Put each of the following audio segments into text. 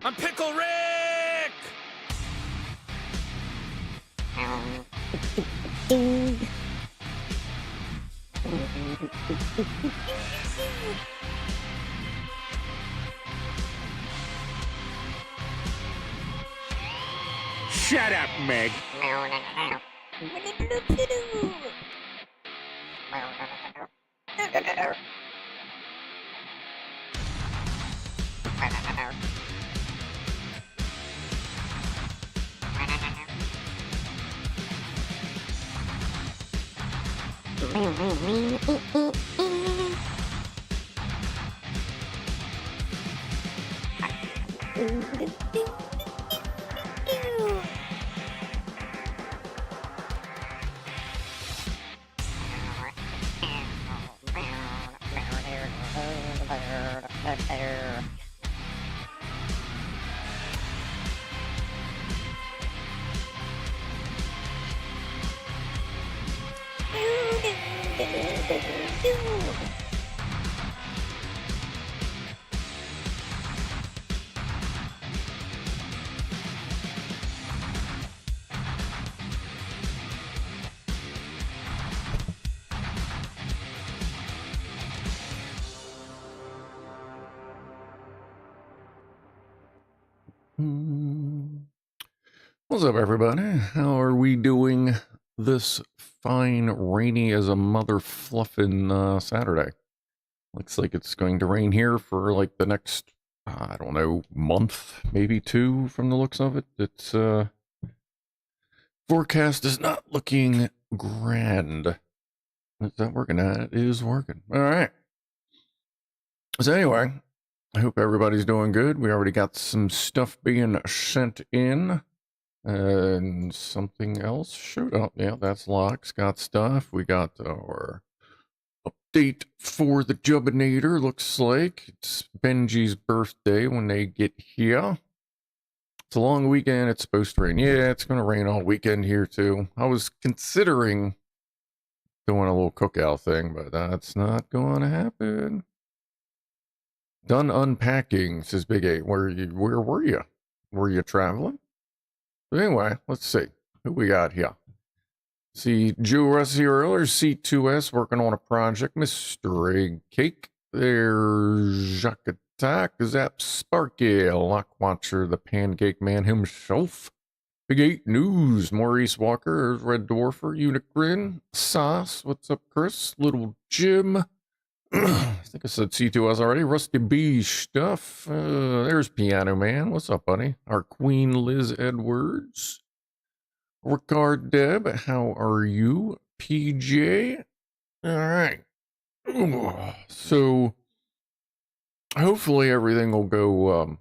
I'm Pickle Rick! Shut up, Meg. What's up, everybody? How are we doing this fine, rainy as a mother fluffin' Saturday? Looks like it's going to rain here for like the next, I don't know, month, maybe two from the looks of it. It's, forecast is not looking grand. Is that working? That is working. All right. So anyway, I hope everybody's doing good. We already got some stuff being sent in. And something else showed up. Yeah, that's Locke's got stuff. We got our update for the Jubbinator. Looks like it's Benji's birthday when they get here. It's a long weekend. It's supposed to rain. Yeah, it's going to rain all weekend here too. I was considering doing a little cookout thing, but that's not going to happen. Done unpacking, says Big 8. Where were you? Were you traveling? But anyway, let's see who we got here. See, Joe Russ here earlier, C2S working on a project. Mr. Egg Cake. There's Jacques Attack, Zap Sparky, Lock Watcher, the Pancake Man himself. Big 8 News, Maurice Walker, Red Dwarfer, Unicrin, Sauce, what's up, Chris? Little Jim. I think I said C2S already. Rusty B stuff. There's Pianoman. What's up, buddy? Our Queen Liz Edwards. Ricard Deb, how are you? PJ. All right. So hopefully everything will go,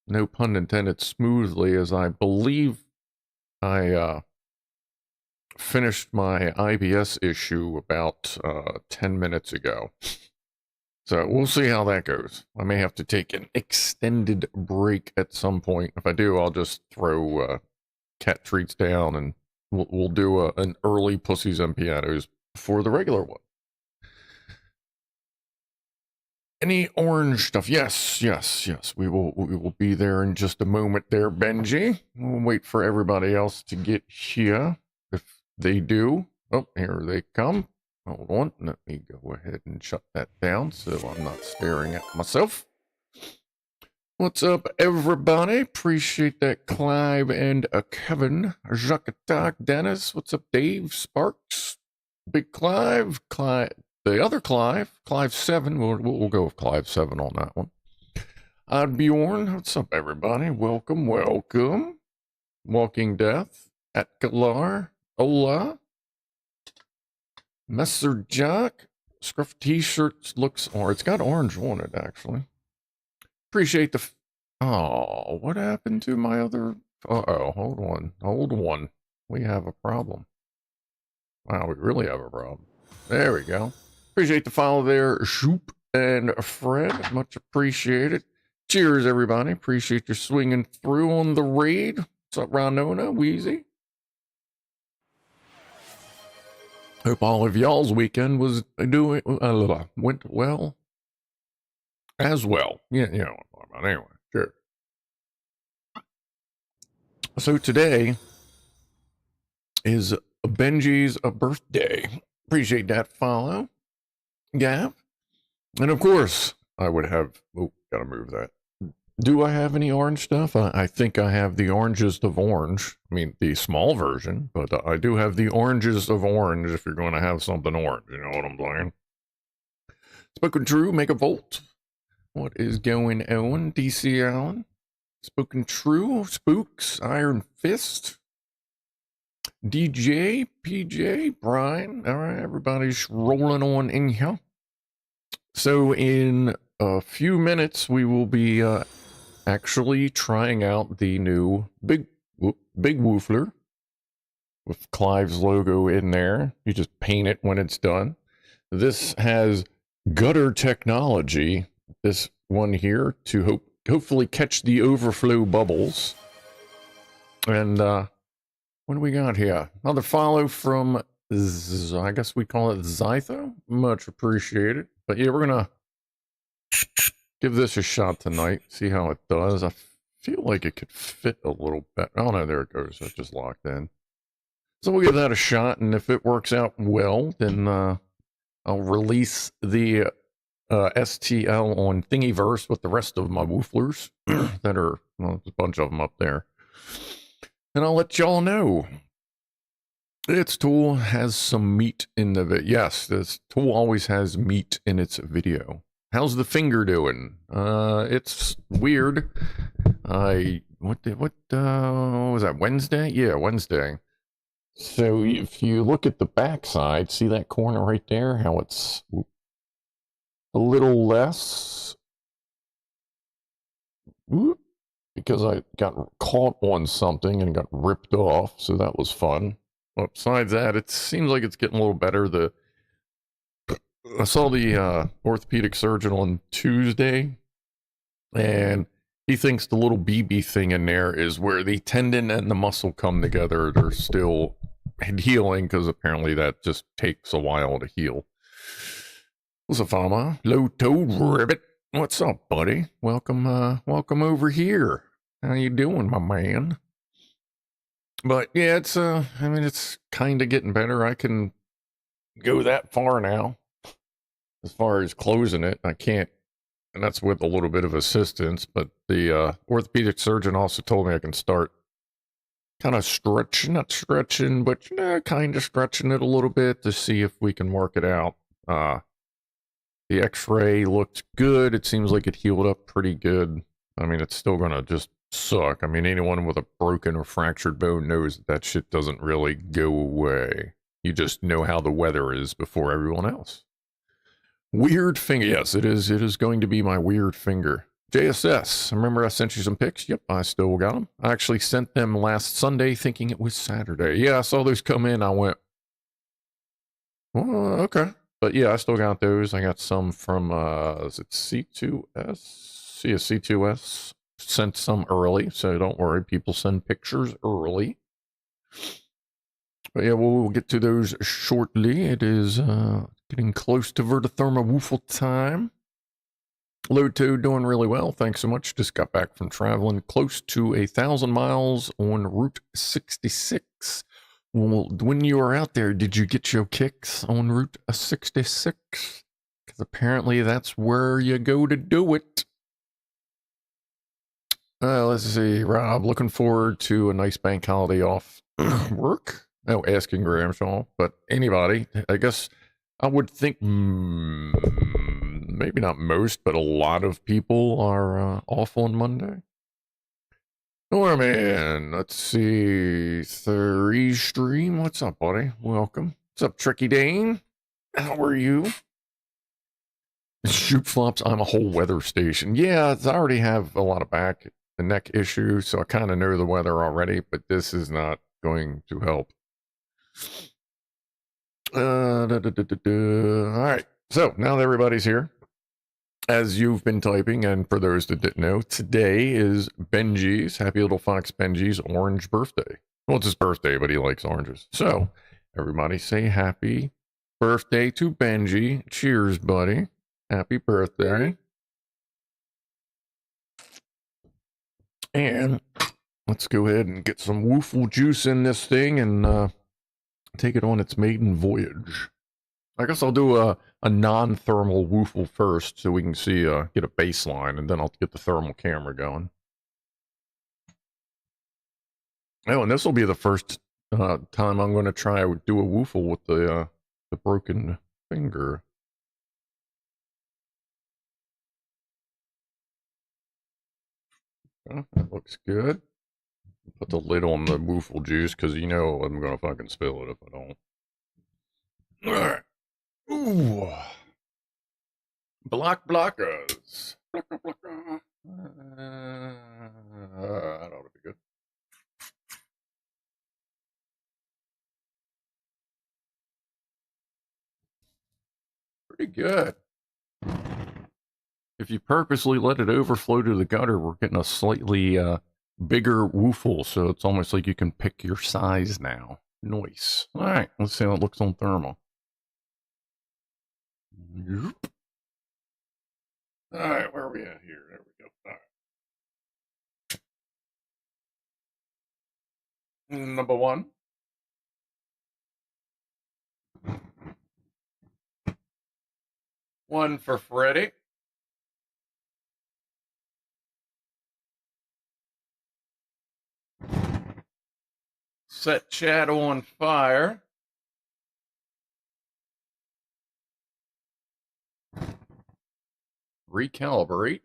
no pun intended, smoothly, as I believe I finished my IBS issue about 10 minutes ago. So we'll see how that goes. I may have to take an extended break at some point. If I do, I'll just throw cat treats down and we'll do an early Pussies and Pianos before the regular one. Any orange stuff? Yes. We will be there in just a moment there, Benji. We'll wait for everybody else to get here. If they do. Oh, here they come. Hold on, let me go ahead and shut that down so I'm not staring at myself. What's up, everybody? Appreciate that, Clive and Kevin. Jacques Attack, Dennis. What's up, Dave? Sparks. Big Clive. The other Clive. Clive 7. We'll go with Clive 7 on that one. Bjorn. What's up, everybody? Welcome. Walking Death. At Galar. Ola. Messer Jack, Scruff t-shirt looks orange. It's got orange on it, actually. Appreciate the... Oh, what happened to my other... Uh-oh, hold on. We have a problem. Wow, we really have a problem. There we go. Appreciate the follow there, Shoop and Fred. Much appreciated. Cheers, everybody. Appreciate your swinging through on the raid. What's up, Ranona, Wheezy? Hope all of y'all's weekend was went well as well. Yeah, you know what I'm talking about. Anyway, sure. So today is Benji's birthday. Appreciate that follow, Gav. And of course, I would have... Oh, gotta move that. Do I have any orange stuff? I think I have the orangest of orange. I mean, the small version, but I do have the orangest of orange if you're going to have something orange. You know what I'm saying? Spoken True, make a volt. What is going on, DC Allen? Spoken True, Spooks, Iron Fist, DJ, PJ, Brian. All right, everybody's rolling on in here. So in a few minutes, we will be actually trying out the new Big Woofler with Clive's logo in there. You just paint it when it's done. This has gutter technology, this one here, to hopefully catch the overflow bubbles. And what do we got here? Another follow from, I guess we call it Zytho. Much appreciated. But yeah, we're gonna give this a shot tonight, see how it does. I feel like it could fit a little better. Oh no, there it goes. That just locked in. So we'll give that a shot, and if it works out well, then I'll release the STL on Thingiverse with the rest of my wooflers that are, well, there's a bunch of them up there. And I'll let y'all know. Its tool has some meat in the video. Yes, this tool always has meat in its video. How's the finger doing? It's weird. What was that, Wednesday? Yeah, Wednesday. So if you look at the backside, see that corner right there? How it's a little less, because I got caught on something and got ripped off, so that was fun. But besides that, it seems like it's getting a little better. I saw the orthopedic surgeon on Tuesday, and he thinks the little BB thing in there is where the tendon and the muscle come together. They're still healing, because apparently that just takes a while to heal. What's up, Fama? Low Toad Ribbit. What's up, buddy? Welcome, welcome over here. How you doing, my man? But yeah, it's I mean, it's kind of getting better. I can go that far now. As far as closing it, I can't, and that's with a little bit of assistance. But the orthopedic surgeon also told me I can start kind of stretching, not stretching, but kind of stretching it a little bit to see if we can work it out. The x-ray looked good. It seems like it healed up pretty good. I mean, it's still gonna just suck. I mean, anyone with a broken or fractured bone knows that shit doesn't really go away. You just know how the weather is before everyone else. Weird finger. Yes, it is. It is going to be my weird finger. JSS. Remember I sent you some pics? Yep, I still got them. I actually sent them last Sunday thinking it was Saturday. Yeah, I saw those come in. I went, well, okay. But yeah, I still got those. I got some from, is it C2S? Yeah, C2S sent some early, so don't worry. People send pictures early. But yeah, we'll get to those shortly. It is getting close to VertoThermoWhoofle time. Low Toad doing really well. Thanks so much. Just got back from traveling close to 1,000 miles on Route 66. Well, when you were out there, did you get your kicks on Route 66? Because apparently that's where you go to do it. Let's see, Rob, looking forward to a nice bank holiday off work. Oh, asking Gramshaw, but anybody, I guess I would think maybe not most, but a lot of people are off on Monday. Norman, let's see, 3 stream, what's up, buddy? Welcome. What's up, Tricky Dane? How are you? Shoot flops, I'm a whole weather station. Yeah, I already have a lot of back and neck issues, so I kind of know the weather already, but this is not going to help. All right, so now that everybody's here, as you've been typing, and for those that didn't know, today is Benji's, Happy Little Fox Benji's orange birthday. Well, it's his birthday, but he likes oranges. So, everybody say happy birthday to Benji. Cheers, buddy. Happy birthday. And let's go ahead and get some woofle juice in this thing and take it on its maiden voyage. I guess I'll do a non-thermal woofle first so we can see, get a baseline, and then I'll get the thermal camera going. Oh, and this will be the first time I'm going to try to do a woofle with the broken finger. Oh, that looks good. Put the lid on the woofle juice because you know I'm going to fucking spill it if I don't. Alright. Ooh. Blockers. That ought to be good. Pretty good. If you purposely let it overflow to the gutter, we're getting a slightly bigger woofle, so it's almost like you can pick your size now. Nice. All right, let's see how it looks on thermal. Yep. All right, where are we at here? There we go. All right. Number one. One for Freddy. Set Chad on fire. Recalibrate.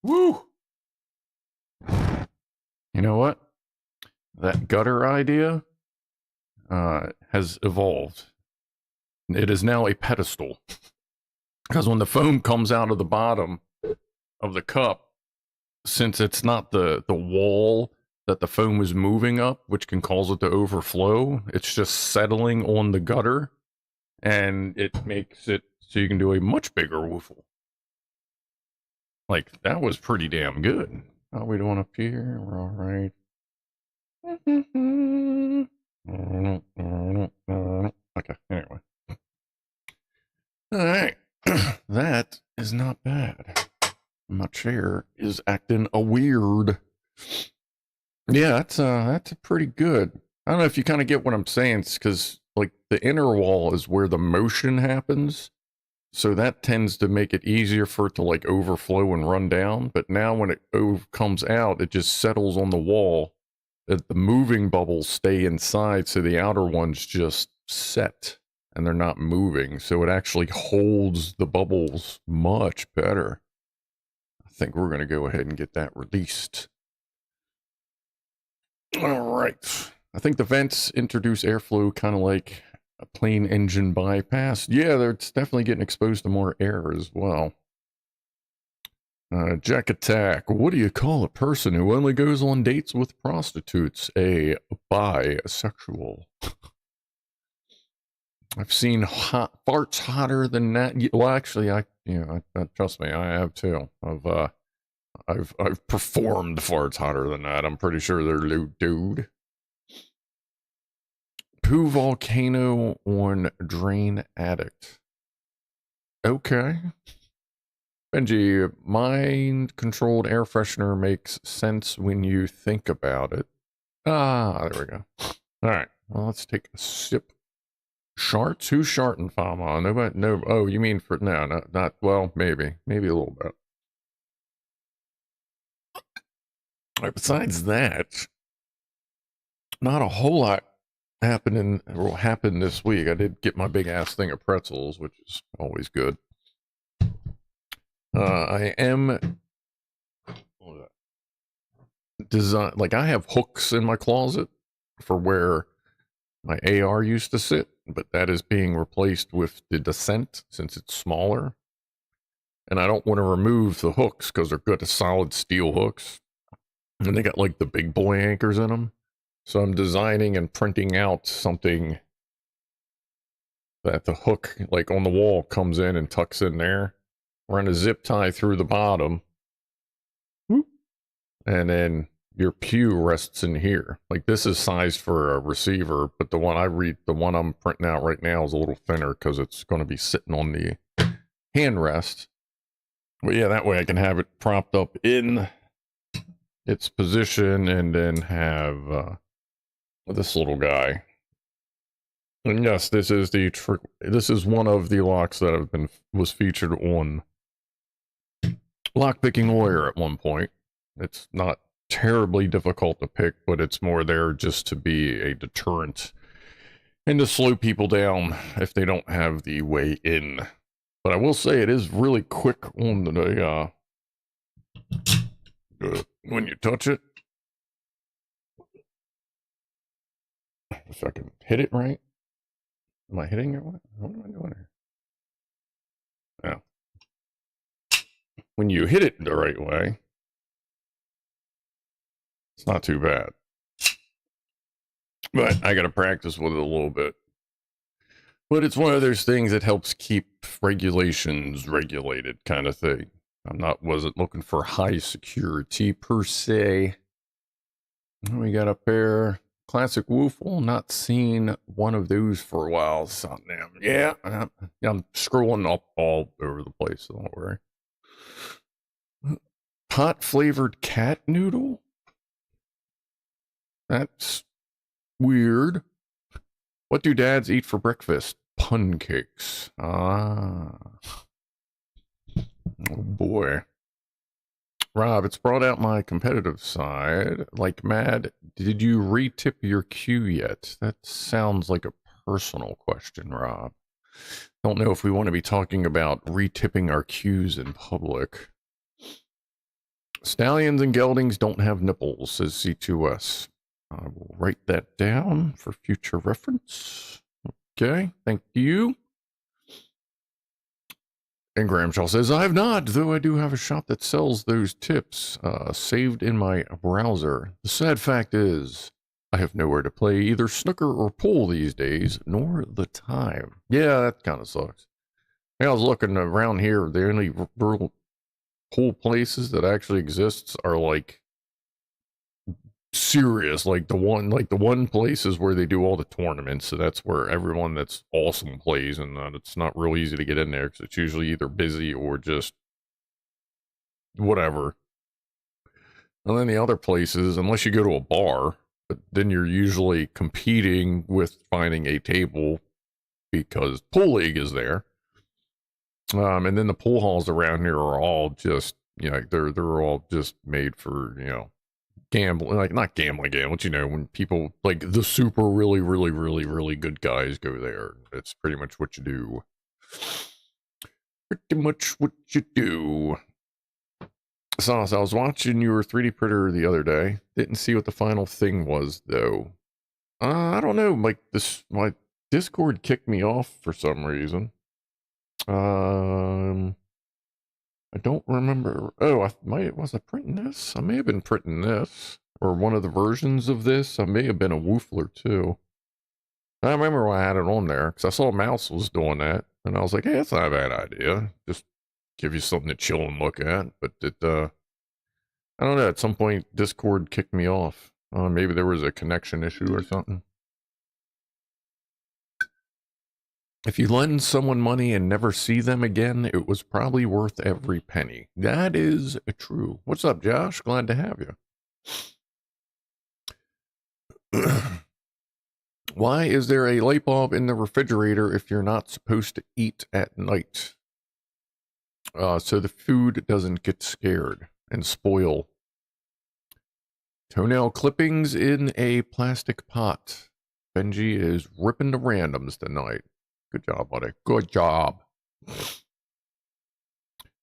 Woo! You know what? That gutter idea has evolved. It is now a pedestal. Because when the foam comes out of the bottom of the cup, since it's not the wall that the foam is moving up, which can cause it to overflow, it's just settling on the gutter, and it makes it so you can do a much bigger woofle. Like, that was pretty damn good. How are we doing up here? We're all right. Okay, anyway. All right. That is not bad. My chair is acting a weird. Yeah, that's a pretty good. I don't know if you kind of get what I'm saying, because like the inner wall is where the motion happens, so that tends to make it easier for it to like overflow and run down. But now when it comes out, it just settles on the wall. The moving bubbles stay inside, so the outer ones just set and they're not moving. So it actually holds the bubbles much better. I think we're going to go ahead and get that released. All right. I think the vents introduce airflow kind of like a plain engine bypass. Yeah, it's definitely getting exposed to more air as well. Jack Attack. What do you call a person who only goes on dates with prostitutes? A bisexual. I've seen farts hotter than that. Well, actually, trust me, I have too. I've performed farts hotter than that. I'm pretty sure they're lewd, dude. Poo volcano on drain addict. Okay. Benji, mind-controlled air freshener makes sense when you think about it. Ah, there we go. All right, well, let's take a sip. Sharts? Who's sharting, Fama? Nobody, no, oh, you mean for, no, not, well, maybe a little bit. All right, besides that, not a whole lot happened this week. I did get my big-ass thing of pretzels, which is always good. I am like I have hooks in my closet for where my AR used to sit, but that is being replaced with the Descent since it's smaller. And I don't want to remove the hooks because they're good solid steel hooks. And they got like the big boy anchors in them. So I'm designing and printing out something that the hook, like on the wall, comes in and tucks in there. Run a zip tie through the bottom. And then your pew rests in here. Like, this is sized for a receiver, but the one I'm printing out right now is a little thinner because it's going to be sitting on the hand rest. But yeah, that way I can have it propped up in its position and then have this little guy. And yes, this is one of the locks that was featured on Lockpicking Lawyer at one point. It's not terribly difficult to pick, but it's more there just to be a deterrent and to slow people down if they don't have the way in. But I will say it is really quick on the when you touch it. If I can hit it right. Am I hitting it? What am I doing here? Yeah. When you hit it the right way, it's not too bad. But I got to practice with it a little bit. But it's one of those things that helps keep regulations regulated kind of thing. Wasn't looking for high security per se. What we got up there? Classic Woofle, not seen one of those for a while. So, yeah, I'm scrolling up all over the place, so don't worry. Pot flavored cat noodle? That's weird. What do dads eat for breakfast? Pun cakes. Ah. Oh boy. Rob, it's brought out my competitive side. Like mad, did you retip your cue yet? That sounds like a personal question, Rob. Don't know if we want to be talking about retipping our cues in public. Stallions and geldings don't have nipples, says C2S. I will write that down for future reference. Okay, thank you. And Gramshaw says, I have not, though I do have a shop that sells those tips saved in my browser. The sad fact is, I have nowhere to play either snooker or pool these days, nor the time. Yeah, that kind of sucks. I was looking around here, the only real pool places that actually exists are like serious, like the one place is where they do all the tournaments, so that's where everyone that's awesome plays, and it's not real easy to get in there because it's usually either busy or just whatever. And then the other places, unless you go to a bar, but then you're usually competing with finding a table because pool league is there. And then the pool halls around here are all just, they're all just made for, gambling, like not gambling, when people like the super really good guys go there. That's pretty much what you do. Sauce, I was watching your 3D printer the other day. Didn't see what the final thing was though. I don't know, like my Discord kicked me off for some reason. I don't remember. Oh, was I printing this? I may have been printing this, or one of the versions of this. I may have been a woofler too. I remember why I had it on there, because I saw Mouse was doing that, and I was like, hey, that's not a bad idea. Just give you something to chill and look at. But I don't know, at some point, Discord kicked me off. Maybe there was a connection issue or something. If you lend someone money and never see them again, it was probably worth every penny. That is true. What's up, Josh? Glad to have you. Why is there a light bulb in the refrigerator if you're not supposed to eat at night? So the food doesn't get scared and spoil. Toenail clippings in a plastic pot. Benji is ripping the randoms tonight. Good job, buddy. Good job.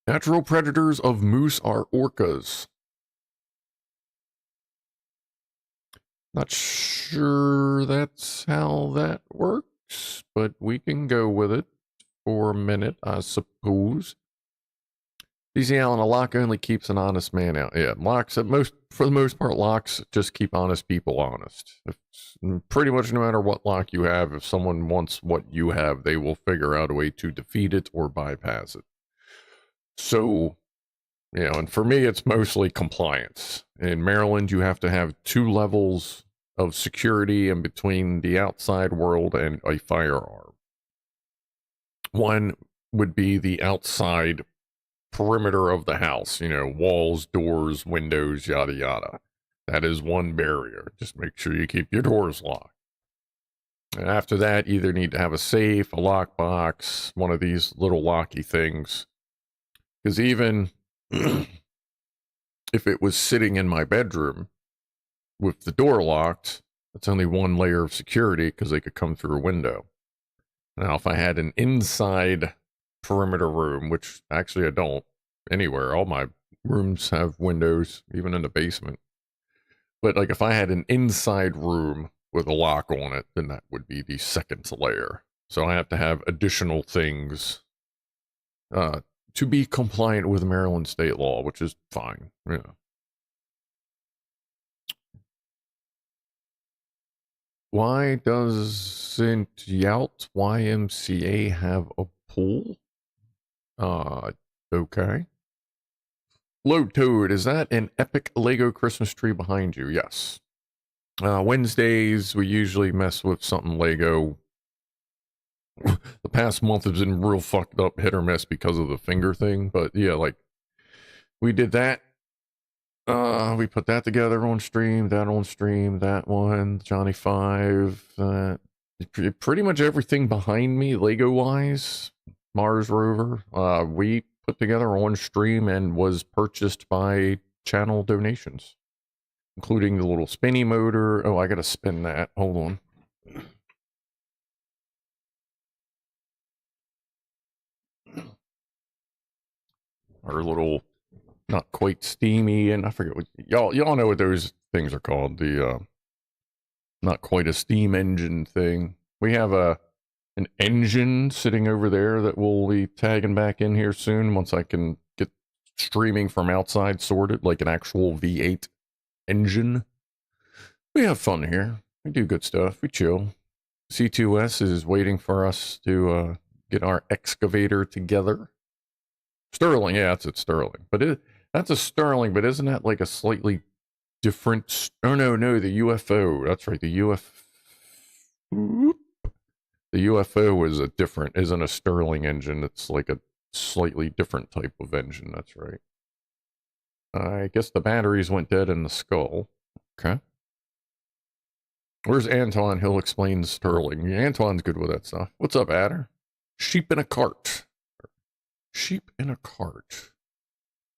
Natural predators of moose are orcas. Not sure that's how that works, but we can go with it for a minute, I suppose. DC Allen, a lock only keeps an honest man out. Yeah, locks, for the most part, locks just keep honest people honest. Pretty much no matter what lock you have, if someone wants what you have, they will figure out a way to defeat it or bypass it. So, You know, and for me, it's mostly compliance. In Maryland, you have to have 2 levels of security in between the outside world and a firearm. One would be the outside perimeter of the house, you know, walls, doors, windows, yada, yada. That is one barrier. Just make sure you keep your doors locked. And after that, you either need to have a safe, a lockbox, one of these little locky things. Because even if it was sitting in my bedroom with the door locked, it's only one layer of security because they could come through a window. Now, if I had an inside perimeter room, which actually I don't anywhere, all my rooms have windows, even in the basement. But like if I had an inside room with a lock on it, then that would be the second layer. So I have to have additional things to be compliant with Maryland state law, which is fine. Yeah. Why doesn't Yout YMCA have a pool? Okay. Load Toad, is that an epic Lego Christmas tree behind you? Yes. Wednesdays, we usually mess with something Lego. The past month has been real fucked up, hit or miss because of the finger thing. But yeah, like, we did that. We put that together on stream, that one, Johnny 5. Pretty much everything behind me, Lego-wise, Mars Rover, we put together on stream and was purchased by channel donations, including the little spinny motor. Oh, I gotta spin that. Hold on. Our little, not quite steamy, and I forget what y'all know what those things are called. The not quite a steam engine thing. We have an engine sitting over there that we'll be tagging back in here soon once I can get streaming from outside sorted, like an actual V8 engine. We have fun here. We do good stuff. We chill. C2S is waiting for us to get our excavator together. Sterling, yeah, that's at Sterling. But that's a Sterling, but isn't that like a slightly different? Oh, no, the UFO. That's right, the UFO. The UFO is isn't a Sterling engine. It's like a slightly different type of engine. That's right. I guess the batteries went dead in the skull. Okay. Where's Anton? He'll explain Sterling. Anton's good with that stuff. What's up, Adder? Sheep in a cart. Sheep in a cart.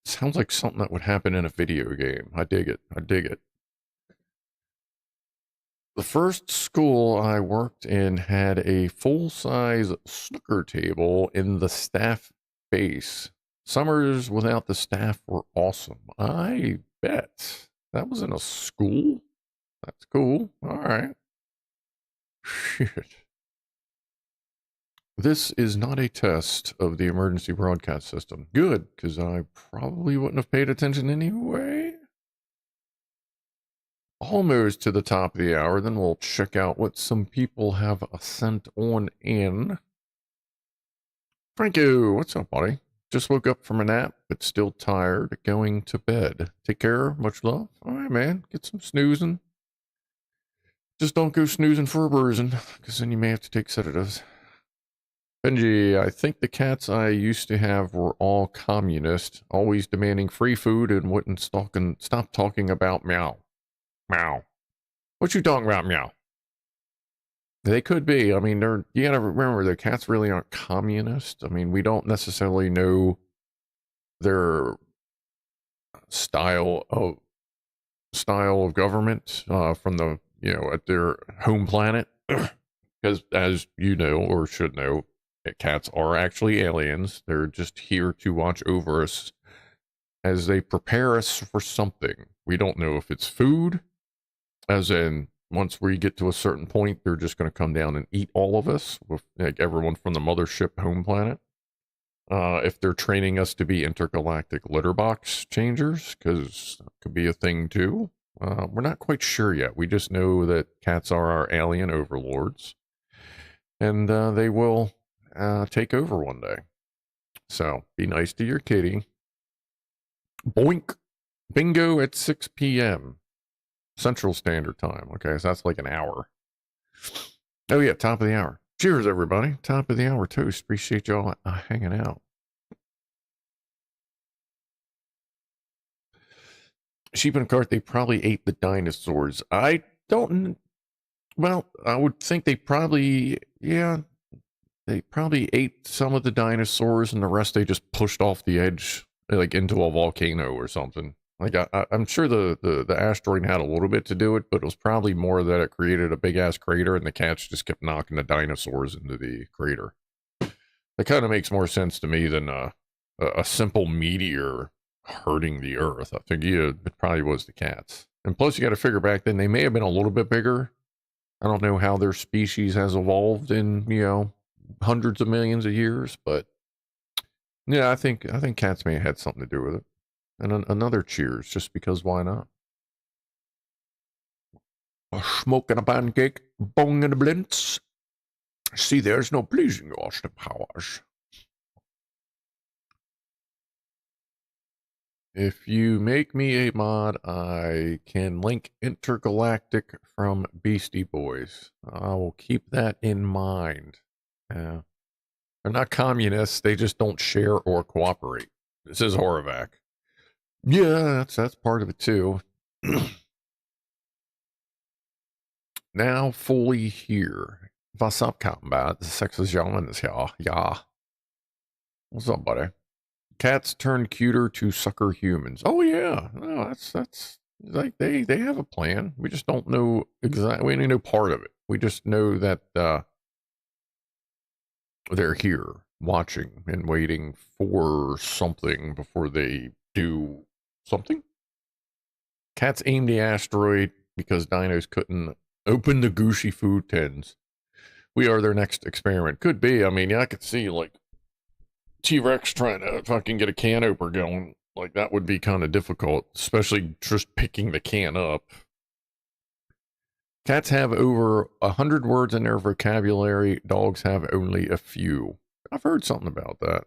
Sounds like something that would happen in a video game. I dig it. I dig it. The first school I worked in had a full-size snooker table in the staff base. Summers without the staff were awesome. I bet. That was in a school? That's cool. All right. Shit. This is not a test of the emergency broadcast system. Good, because I probably wouldn't have paid attention anyway. Almost to the top of the hour, then we'll check out what some people have sent on in. Franco, what's up, buddy? Just woke up from a nap, but still tired, going to bed. Take care, much love. All right, man, get some snoozing. Just don't go snoozing for a bruising, because then you may have to take sedatives. Benji, I think the cats I used to have were all communist, always demanding free food and wouldn't stop talking about meow. Meow. What you talking about, meow? They could be. I mean, you gotta remember, the cats really aren't communist. I mean, we don't necessarily know their style of government from the, at their home planet. Because as you know, or should know, cats are actually aliens. They're just here to watch over us as they prepare us for something. We don't know if it's food, as in once we get to a certain point, they're just going to come down and eat all of us, with like everyone from the mothership home planet. If they're training us to be intergalactic litter box changers, because that could be a thing too. We're not quite sure yet. We just know that cats are our alien overlords, and they will take over one day. So be nice to your kitty. Boink. Bingo at 6 p.m. Central Standard Time. Okay, so that's like an hour. Oh, yeah, top of the hour. Cheers, everybody. Top of the hour toast. Appreciate y'all hanging out. Sheep in a cart, they probably ate the dinosaurs. I don't... Well, I would think they probably... Yeah, they probably ate some of the dinosaurs and the rest they just pushed off the edge, like into a volcano or something. Like, I'm sure the asteroid had a little bit to do it, but it was probably more that it created a big-ass crater and the cats just kept knocking the dinosaurs into the crater. That kind of makes more sense to me than a simple meteor hurting the Earth. I think, yeah, it probably was the cats. And plus, you got to figure back then, they may have been a little bit bigger. I don't know how their species has evolved in, hundreds of millions of years, but yeah, I think cats may have had something to do with it. And another cheers, just because why not? A smoke and a pancake, bong and a blintz. See, there's no pleasing Austin Powers. If you make me a mod, I can link Intergalactic from Beastie Boys. I will keep that in mind. Yeah. They're not communists, they just don't share or cooperate. This is Horvac. Yeah, that's part of it too. Now fully here. What's up, Combat? The sex is young is here. Yeah. What's up, buddy? Cats turn cuter to sucker humans. Oh yeah. No, that's like they have a plan. We just don't know exactly. We only know part of it. We just know that they're here watching and waiting for something before they do something. Cats aim the asteroid because dinos couldn't open the Gucci food tins. We are their next experiment. Could be. I mean, yeah, I could see like T-Rex trying to fucking get a can opener going. Like that would be kind of difficult, especially just picking the can up. Cats have over 100 words in their vocabulary. Dogs have only a few. I've heard something about that.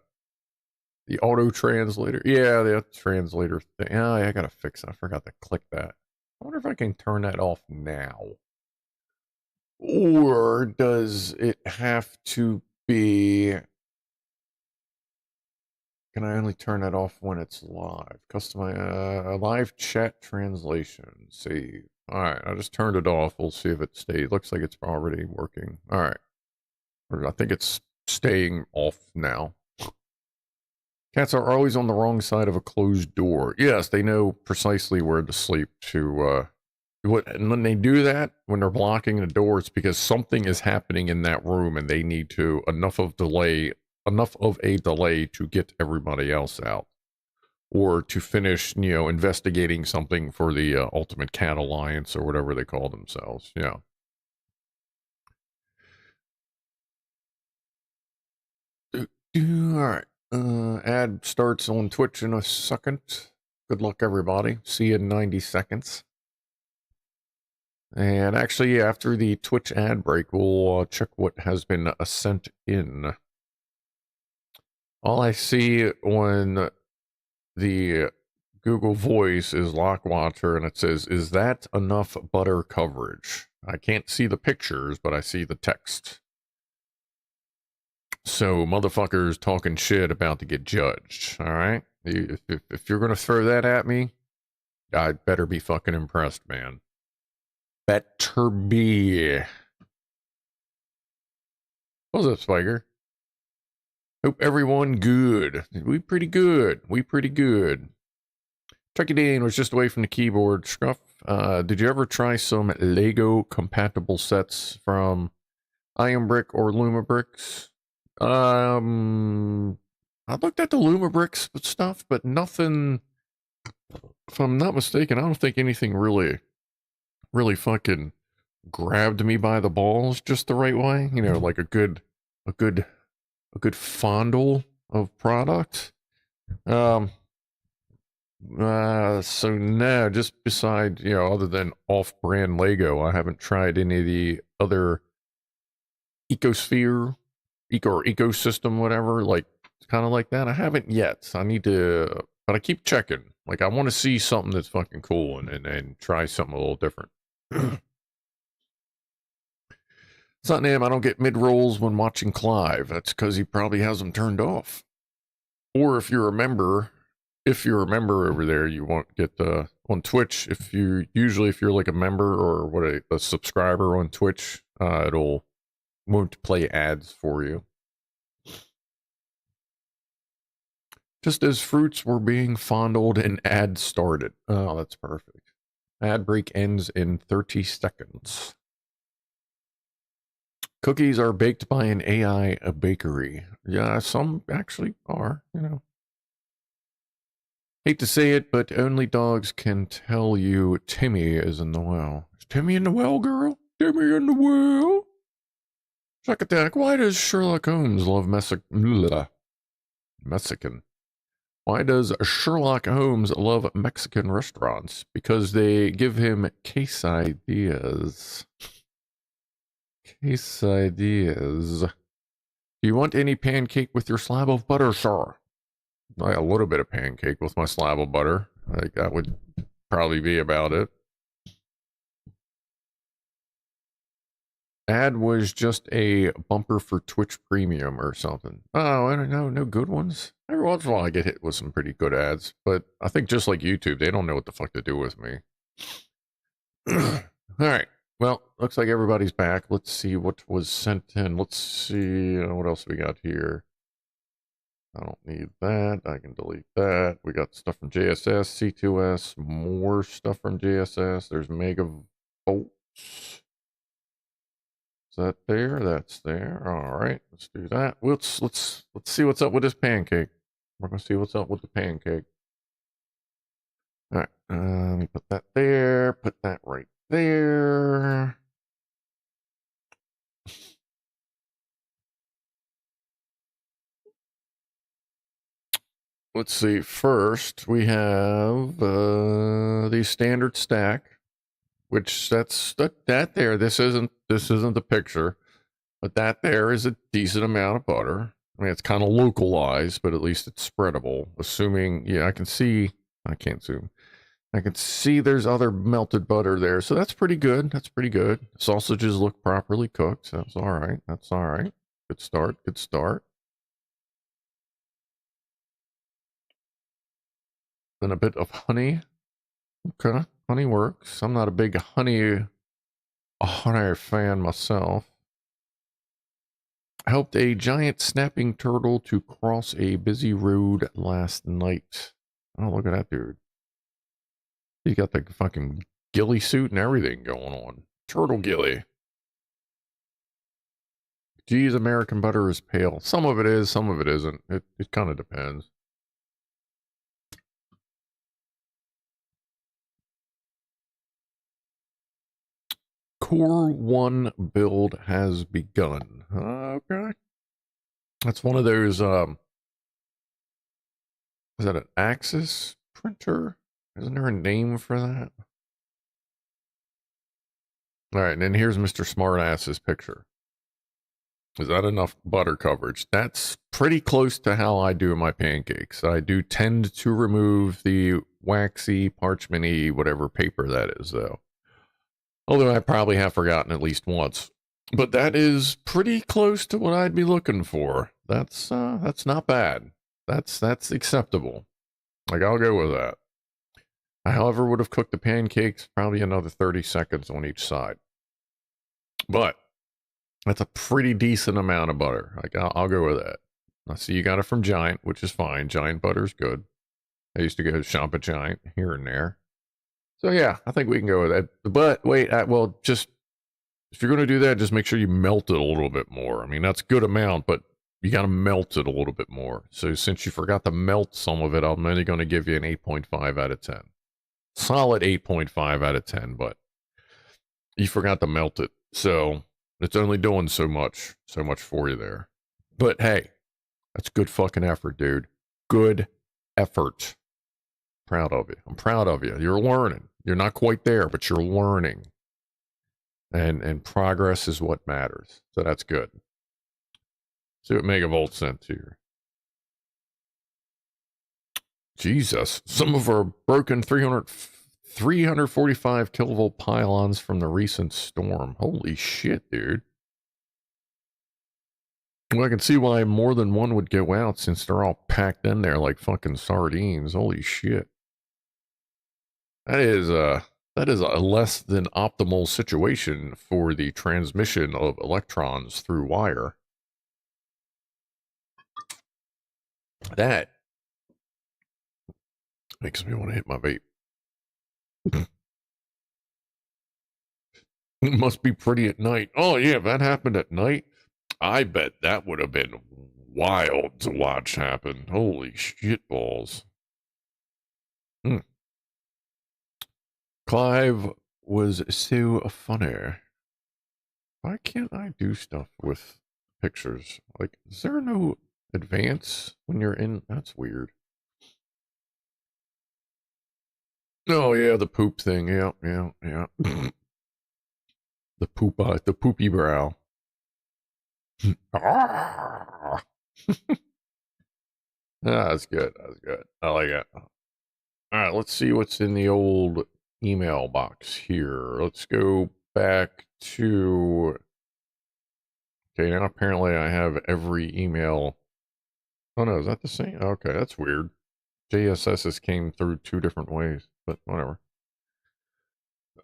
The auto translator. Yeah, the translator thing. Oh, yeah, I gotta fix it. I forgot to click that. I wonder if I can turn that off now. Or does it have to be... Can I only turn that off when it's live? Customize live chat translation. Save. All right, I just turned it off. We'll see if it stays. Looks like it's already working. All right. I think it's staying off now. Cats are always on the wrong side of a closed door. Yes, they know precisely where to sleep to, and when they do that, when they're blocking the door, it's because something is happening in that room and they need to, enough of a delay to get everybody else out. Or to finish, investigating something for the Ultimate Cat Alliance or whatever they call themselves. Yeah. All right. Ad starts on Twitch in a second. Good luck, everybody. See you in 90 seconds. And actually, after the Twitch ad break, we'll check what has been sent in. All I see on the Google Voice is Lockwatcher, and it says, "Is that enough butter coverage?" I can't see the pictures, but I see the text. So, motherfuckers talking shit about to get judged, all right? If you're going to throw that at me, I better be fucking impressed, man. Better be. What's up, Spiker? Hope everyone good. We pretty good. Chucky Dean was just away from the keyboard. Scruff, did you ever try some Lego compatible sets from Iron Brick or Luma Bricks? I looked at the Luma Bricks stuff, but nothing, if I'm not mistaken, I don't think anything really fucking grabbed me by the balls just the right way. Like a good fondle of product. So no, just beside, other than off-brand Lego, I haven't tried any of the other ecosystem, whatever, like kind of like that. I haven't yet. I need to But I keep checking. Like, I want to see something that's fucking cool and try something a little different. It's not name. I don't get mid-rolls when watching Clive. That's because he probably has them turned off. Or if you're a member over there, you won't get the on Twitch. If you're like a member or a subscriber on Twitch, it'll won't play ads for you. Just as fruits were being fondled and ad started. Oh, that's perfect. Ad break ends in 30 seconds. Cookies are baked by an AI bakery. Yeah, some actually are, you know. Hate to say it, but only dogs can tell you Timmy is in the well. Is Timmy in the well, girl? Timmy in the well? Suck attack. Why does Sherlock Holmes love Mexican? Why does Sherlock Holmes love Mexican restaurants? Because they give him quesadillas. Quesadillas. Do you want any pancake with your slab of butter, sir? Like a little bit of pancake with my slab of butter. Like that would probably be about it. Ad was just a bumper for Twitch Premium or something. Oh, I don't know. No good ones. Every once in a while I get hit with some pretty good ads, but I think just like YouTube, they don't know what the fuck to do with me. All right. Well, looks like everybody's back. Let's see what was sent in. Let's see what else we got here. I don't need that. I can delete that. We got stuff from JSS, C2S, more stuff from JSS. There's Megavolts. Is that there? That's there. All right, let's do that. Let's see what's up with this pancake. We're gonna see what's up with the pancake. All right, let me put that there. Put that right there. Let's see. First, we have the standard stack, which that's that there. This isn't the picture, but that there is a decent amount of butter. I mean, it's kind of localized, but at least it's spreadable. Assuming, yeah, I can see. I can't zoom. I can see there's other melted butter there, so that's pretty good. That's pretty good. Sausages look properly cooked. So that's all right. That's all right. Good start. Good start. Then a bit of honey. Okay, honey works. I'm not a big honey fan myself. I helped a giant snapping turtle to cross a busy road last night. Oh, look at that dude. He got the fucking ghillie suit and everything going on. Turtle ghillie. Geez, American butter is pale. Some of it is, some of it isn't. It kind of depends. Core 1 build has begun. Okay. That's one of those, is that an Axis printer? Isn't there a name for that? All right, and then here's Mr. Smartass's picture. Is that enough butter coverage? That's pretty close to how I do my pancakes. I do tend to remove the waxy, parchmenty, whatever paper that is, though. Although I probably have forgotten at least once. But that is pretty close to what I'd be looking for. That's not bad. That's acceptable. Like, I'll go with that. I, however, would have cooked the pancakes probably another 30 seconds on each side. But that's a pretty decent amount of butter. Like, I'll go with that. I see you got it from Giant, which is fine. Giant butter's good. I used to go shop at Giant here and there. So yeah, I think we can go with that. But wait, well, just if you're going to do that, just make sure you melt it a little bit more. I mean, that's a good amount, but you got to melt it a little bit more. So since you forgot to melt some of it, I'm only going to give you an 8.5 out of 10. Solid 8.5 out of 10, but you forgot to melt it. So it's only doing so much for you there. But hey, that's good fucking effort, dude. Good effort. Proud of you. I'm proud of you. You're learning. You're not quite there, but you're learning. And progress is what matters. So that's good. See what Megavolt sent to you. Jesus. Some of our broken 345 kilovolt pylons from the recent storm. Holy shit, dude. Well, I can see why more than one would go out since they're all packed in there like fucking sardines. Holy shit. That is a less than optimal situation for the transmission of electrons through wire. That makes me want to hit my vape. It must be pretty at night. Oh yeah, if that happened at night, I bet that would have been wild to watch happen. Holy shit balls. Clive was so funny. Why can't I do stuff with pictures? Like, is there no advance when you're in? That's weird. Oh yeah, the poop thing. Yeah. The poopy brow. That's good. That's good. I like it. All right, let's see what's in the old email box here. Let's go back to. Okay, now apparently I have every email. Oh no, is that the same? Okay, that's weird. JSS's came through 2 different ways, but whatever.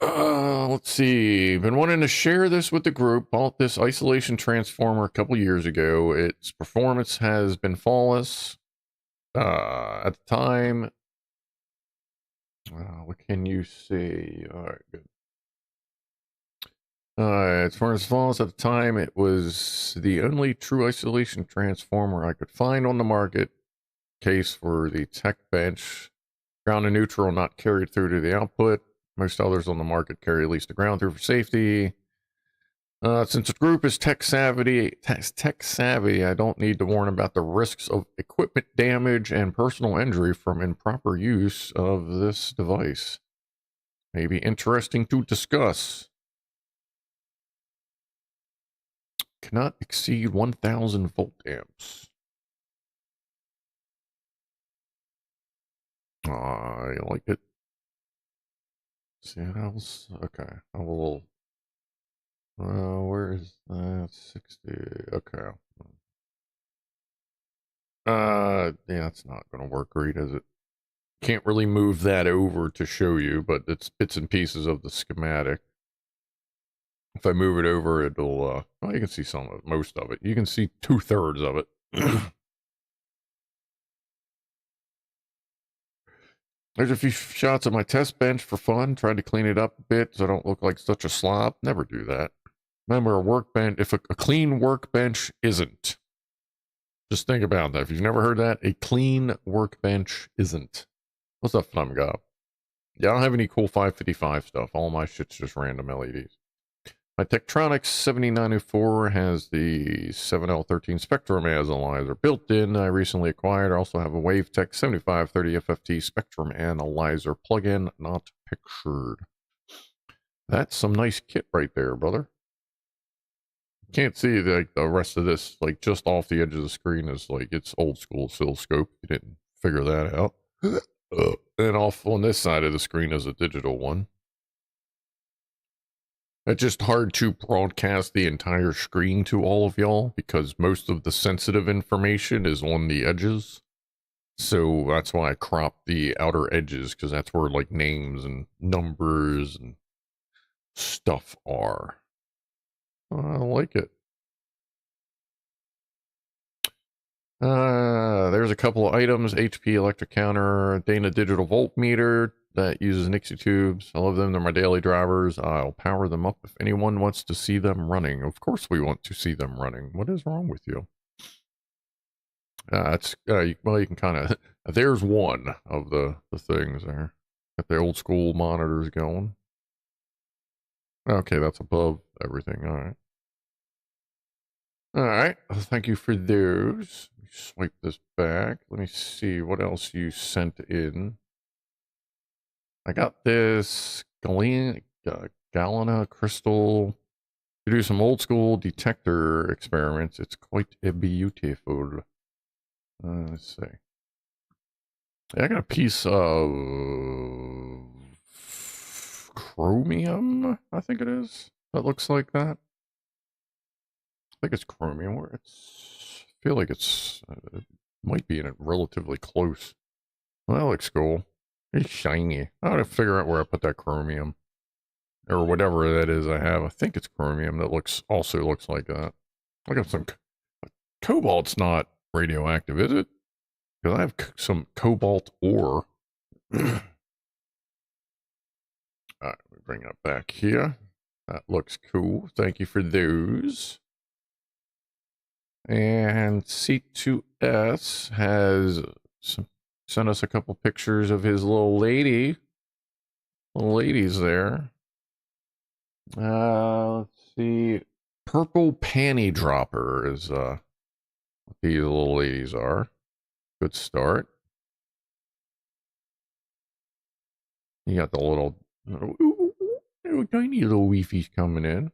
Let's see. Been wanting to share this with the group. Bought this isolation transformer a couple years ago. Its performance has been flawless. At the time, what can you say? All right, good. As far as flawless at the time, it was the only true isolation transformer I could find on the market. Case for the tech bench. Ground and neutral not carried through to the output. Most others on the market carry at least a ground through for safety. Since the group is tech savvy, I don't need to warn about the risks of equipment damage and personal injury from improper use of this device. May be interesting to discuss. Cannot exceed 1,000 volt amps. I like it. See what else? Okay, I will. Where is that? 60. Okay. Yeah, it's not going to work great, is it? Can't really move that over to show you, but it's bits and pieces of the schematic. If I move it over, it'll, well, you can see some of it, most of it. You can see 2/3 of it. There's a few shots of my test bench for fun. Tried to clean it up a bit so I don't look like such a slob. Never do that. Remember, a workbench, if a clean workbench isn't. Just think about that. If you've never heard that, a clean workbench isn't. What's up, Flum Gob? Yeah, I don't have any cool 555 stuff. All my shit's just random LEDs. My Tektronix 7904 has the 7L13 Spectrum Analyzer built in. I recently acquired. I also have a WaveTech 7530 FFT Spectrum Analyzer plug-in, not pictured. That's some nice kit right there, brother. Can't see like the rest of this, like just off the edge of the screen is like it's old school oscilloscope. You didn't figure that out. And off on this side of the screen is a digital one. It's just hard to broadcast the entire screen to all of y'all because most of the sensitive information is on the edges. So that's why I crop the outer edges, because that's where like names and numbers and stuff are. I like it. There's a couple of items. HP electric counter, Dana digital voltmeter that uses Nixie tubes. I love them. They're my daily drivers. I'll power them up if anyone wants to see them running. Of course we want to see them running. What is wrong with you? Well, you can kind of, there's one of the things there. Got the old school monitors going. Okay, that's above everything. All right. All right. Well, thank you for those. Swipe this back. Let me see what else you sent in. I got this Galena crystal to do some old school detector experiments. It's quite beautiful. Let's see. Yeah, I got a piece of chromium, I think it is. That looks like that. I think it's chromium. Where it's, I feel like it might be in it relatively close. Well, that looks cool. It's shiny. I gotta figure out where I put that chromium or whatever that is I have. I think it's chromium that also looks like that. I got some cobalt's not radioactive, is it? Because I have some cobalt ore. All right, let me bring it back here. That looks cool. Thank you for those. And C2S has sent us a couple pictures of his little lady. Little ladies there. Let's see. Purple panty dropper is what these little ladies are. Good start. You got the little tiny little weefies coming in.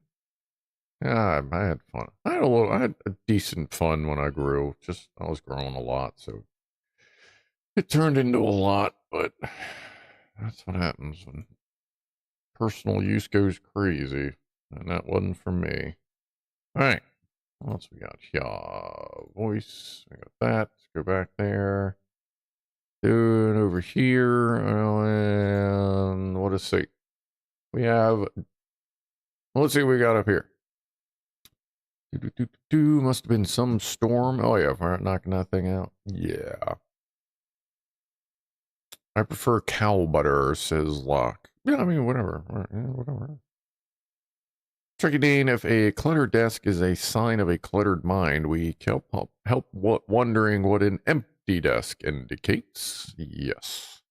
Yeah, I had fun. I had a decent fun when I grew. Just I was growing a lot, so it turned into a lot. But that's what happens when personal use goes crazy, and that wasn't for me. All right, what else we got here? Voice. I got that. Let's go back there. Dude, over here, and what is it? We have. Let's see what we got up here. Must have been some storm. Oh yeah, we're knocking that thing out. Yeah. I prefer cow butter, says Locke. Yeah, I mean, whatever. Yeah, whatever. Tricky Dean, if a cluttered desk is a sign of a cluttered mind, we help wondering what an empty desk indicates. Yes.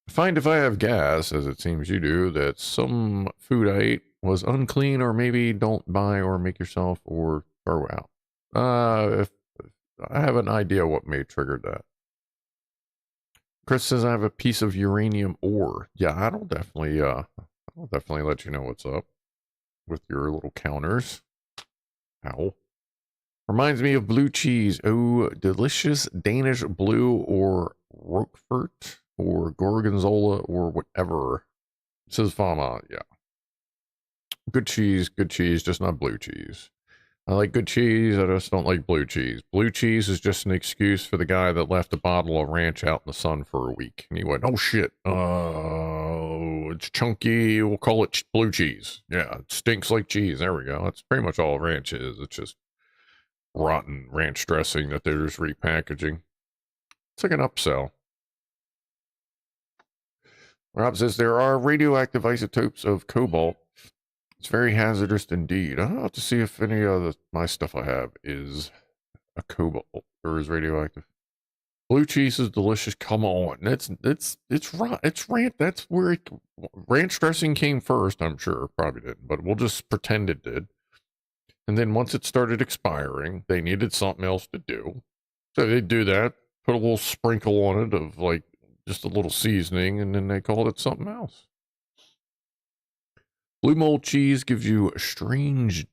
Find if I have gas, as it seems you do, that some food I ate was unclean, or maybe don't buy or make yourself or throw out. If I have an idea what may trigger that. Chris says I have a piece of uranium ore. Yeah, I'll definitely let you know what's up with your little counters. Ow. Reminds me of blue cheese. Oh, delicious Danish blue or Roquefort or Gorgonzola or whatever. Says Fama, yeah. Good cheese, just not blue cheese. I like good cheese, I just don't like blue cheese. Blue cheese is just an excuse for the guy that left a bottle of ranch out in the sun for a week. And he went, oh shit, it's chunky, we'll call it blue cheese. Yeah, it stinks like cheese. There we go. That's pretty much all ranch is. It's just rotten ranch dressing that they're just repackaging. It's like an upsell. Rob says there are radioactive isotopes of cobalt. It's very hazardous indeed. I'll have to see if any of my stuff I have is a cobalt or is radioactive. Blue cheese is delicious. Come on, it's ranch. That's where ranch dressing came first. I'm sure probably didn't, but we'll just pretend it did. And then once it started expiring, they needed something else to do, so they do that. Put a little sprinkle on it of like just a little seasoning, and then they called it something else. Blue mold cheese gives you strange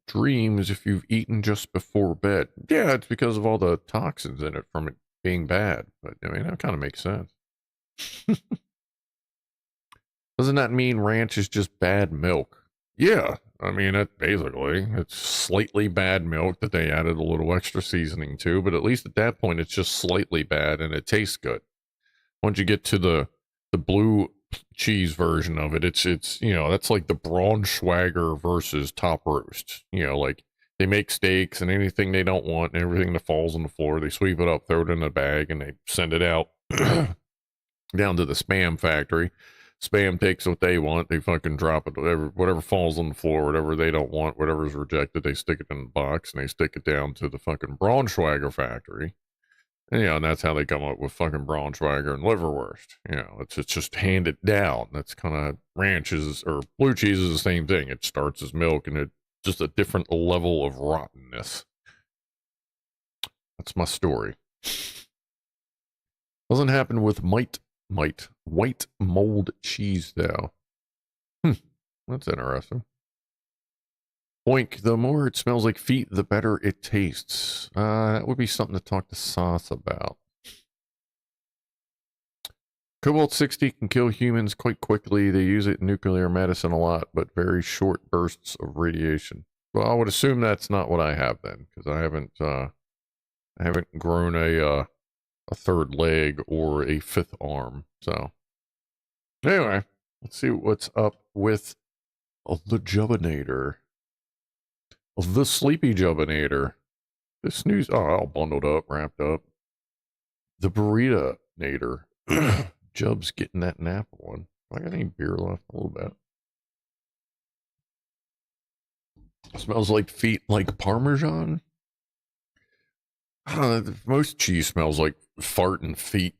dreams if you've eaten just before bed. Yeah, it's because of all the toxins in it from it being bad. But I mean, that kind of makes sense. Doesn't that mean ranch is just bad milk? Yeah, I mean, it's slightly bad milk that they added a little extra seasoning to, but at least at that point, it's just slightly bad and it tastes good. Once you get to the blue cheese version of it, it's that's like the Braunschweiger versus top roast. Like they make steaks and anything they don't want and everything that falls on the floor, they sweep it up, throw it in a bag, and they send it out down to the spam factory. Spam takes what they want, they fucking drop it, whatever falls on the floor, whatever they don't want, whatever's rejected, they stick it in the box and they stick it down to the fucking Braunschweiger factory. And that's how they come up with fucking Braunschweiger and liverwurst. It's just handed down. That's kind of ranches or blue cheese is the same thing. It starts as milk and it's just a different level of rottenness. That's my story. Doesn't happen with white mold cheese though. That's interesting. Boink, the more it smells like feet, the better it tastes. That would be something to talk to Sauce about. Cobalt 60 can kill humans quite quickly. They use it in nuclear medicine a lot, but very short bursts of radiation. Well, I would assume that's not what I have then, because I haven't grown a third leg or a fifth arm. So anyway, let's see what's up with the Jubbinator. The Sleepy Jubbinator. This news, all bundled up, wrapped up. The Burrito-nator. Jub's getting that nap one. I got any beer left? A little bit. Smells like feet, like Parmesan. I don't know, most cheese smells like fart and feet.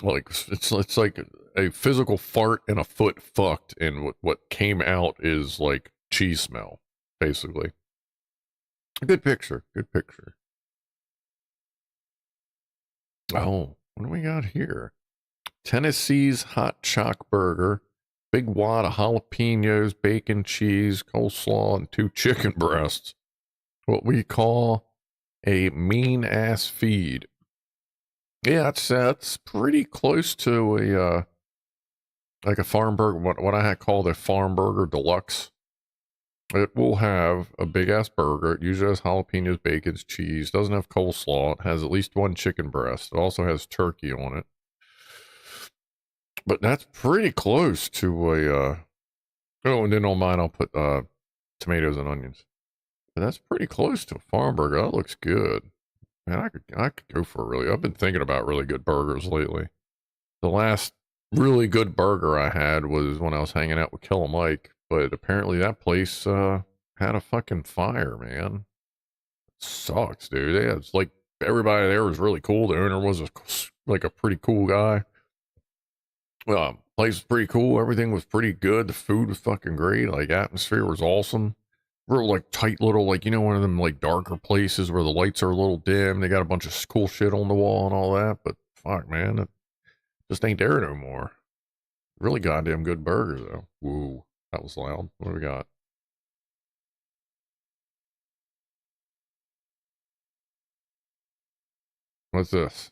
Like it's like a physical fart and a foot fucked, and what came out is like cheese smell, basically. Good picture. Good picture. Oh, what do we got here? Tennessee's Hot Chalk Burger. Big wad of jalapenos, bacon, cheese, coleslaw, and 2 chicken breasts. What we call a mean-ass feed. Yeah, that's pretty close to a, like a farm burger, what I call the farm burger deluxe. It will have a big-ass burger. It usually has jalapenos, bacon, cheese. Doesn't have coleslaw. It has at least 1 chicken breast. It also has turkey on it. But that's pretty close to a, oh, and then on mine I'll put tomatoes and onions. But that's pretty close to a farm burger. That looks good. Man, I could go for a really, I've been thinking about really good burgers lately. The last really good burger I had was when I was hanging out with Killer Mike, but apparently that place had a fucking fire, man. It sucks, dude. Yeah, it's like everybody there was really cool. The owner was like a pretty cool guy. Place was pretty cool. Everything was pretty good. The food was fucking great. Like, atmosphere was awesome. Real, like, tight little, like, you know, one of them, like, darker places where the lights are a little dim. They got a bunch of cool shit on the wall and all that. But, fuck, man, it just ain't there no more. Really goddamn good burgers, though. Whoa, that was loud. What do we got? What's this?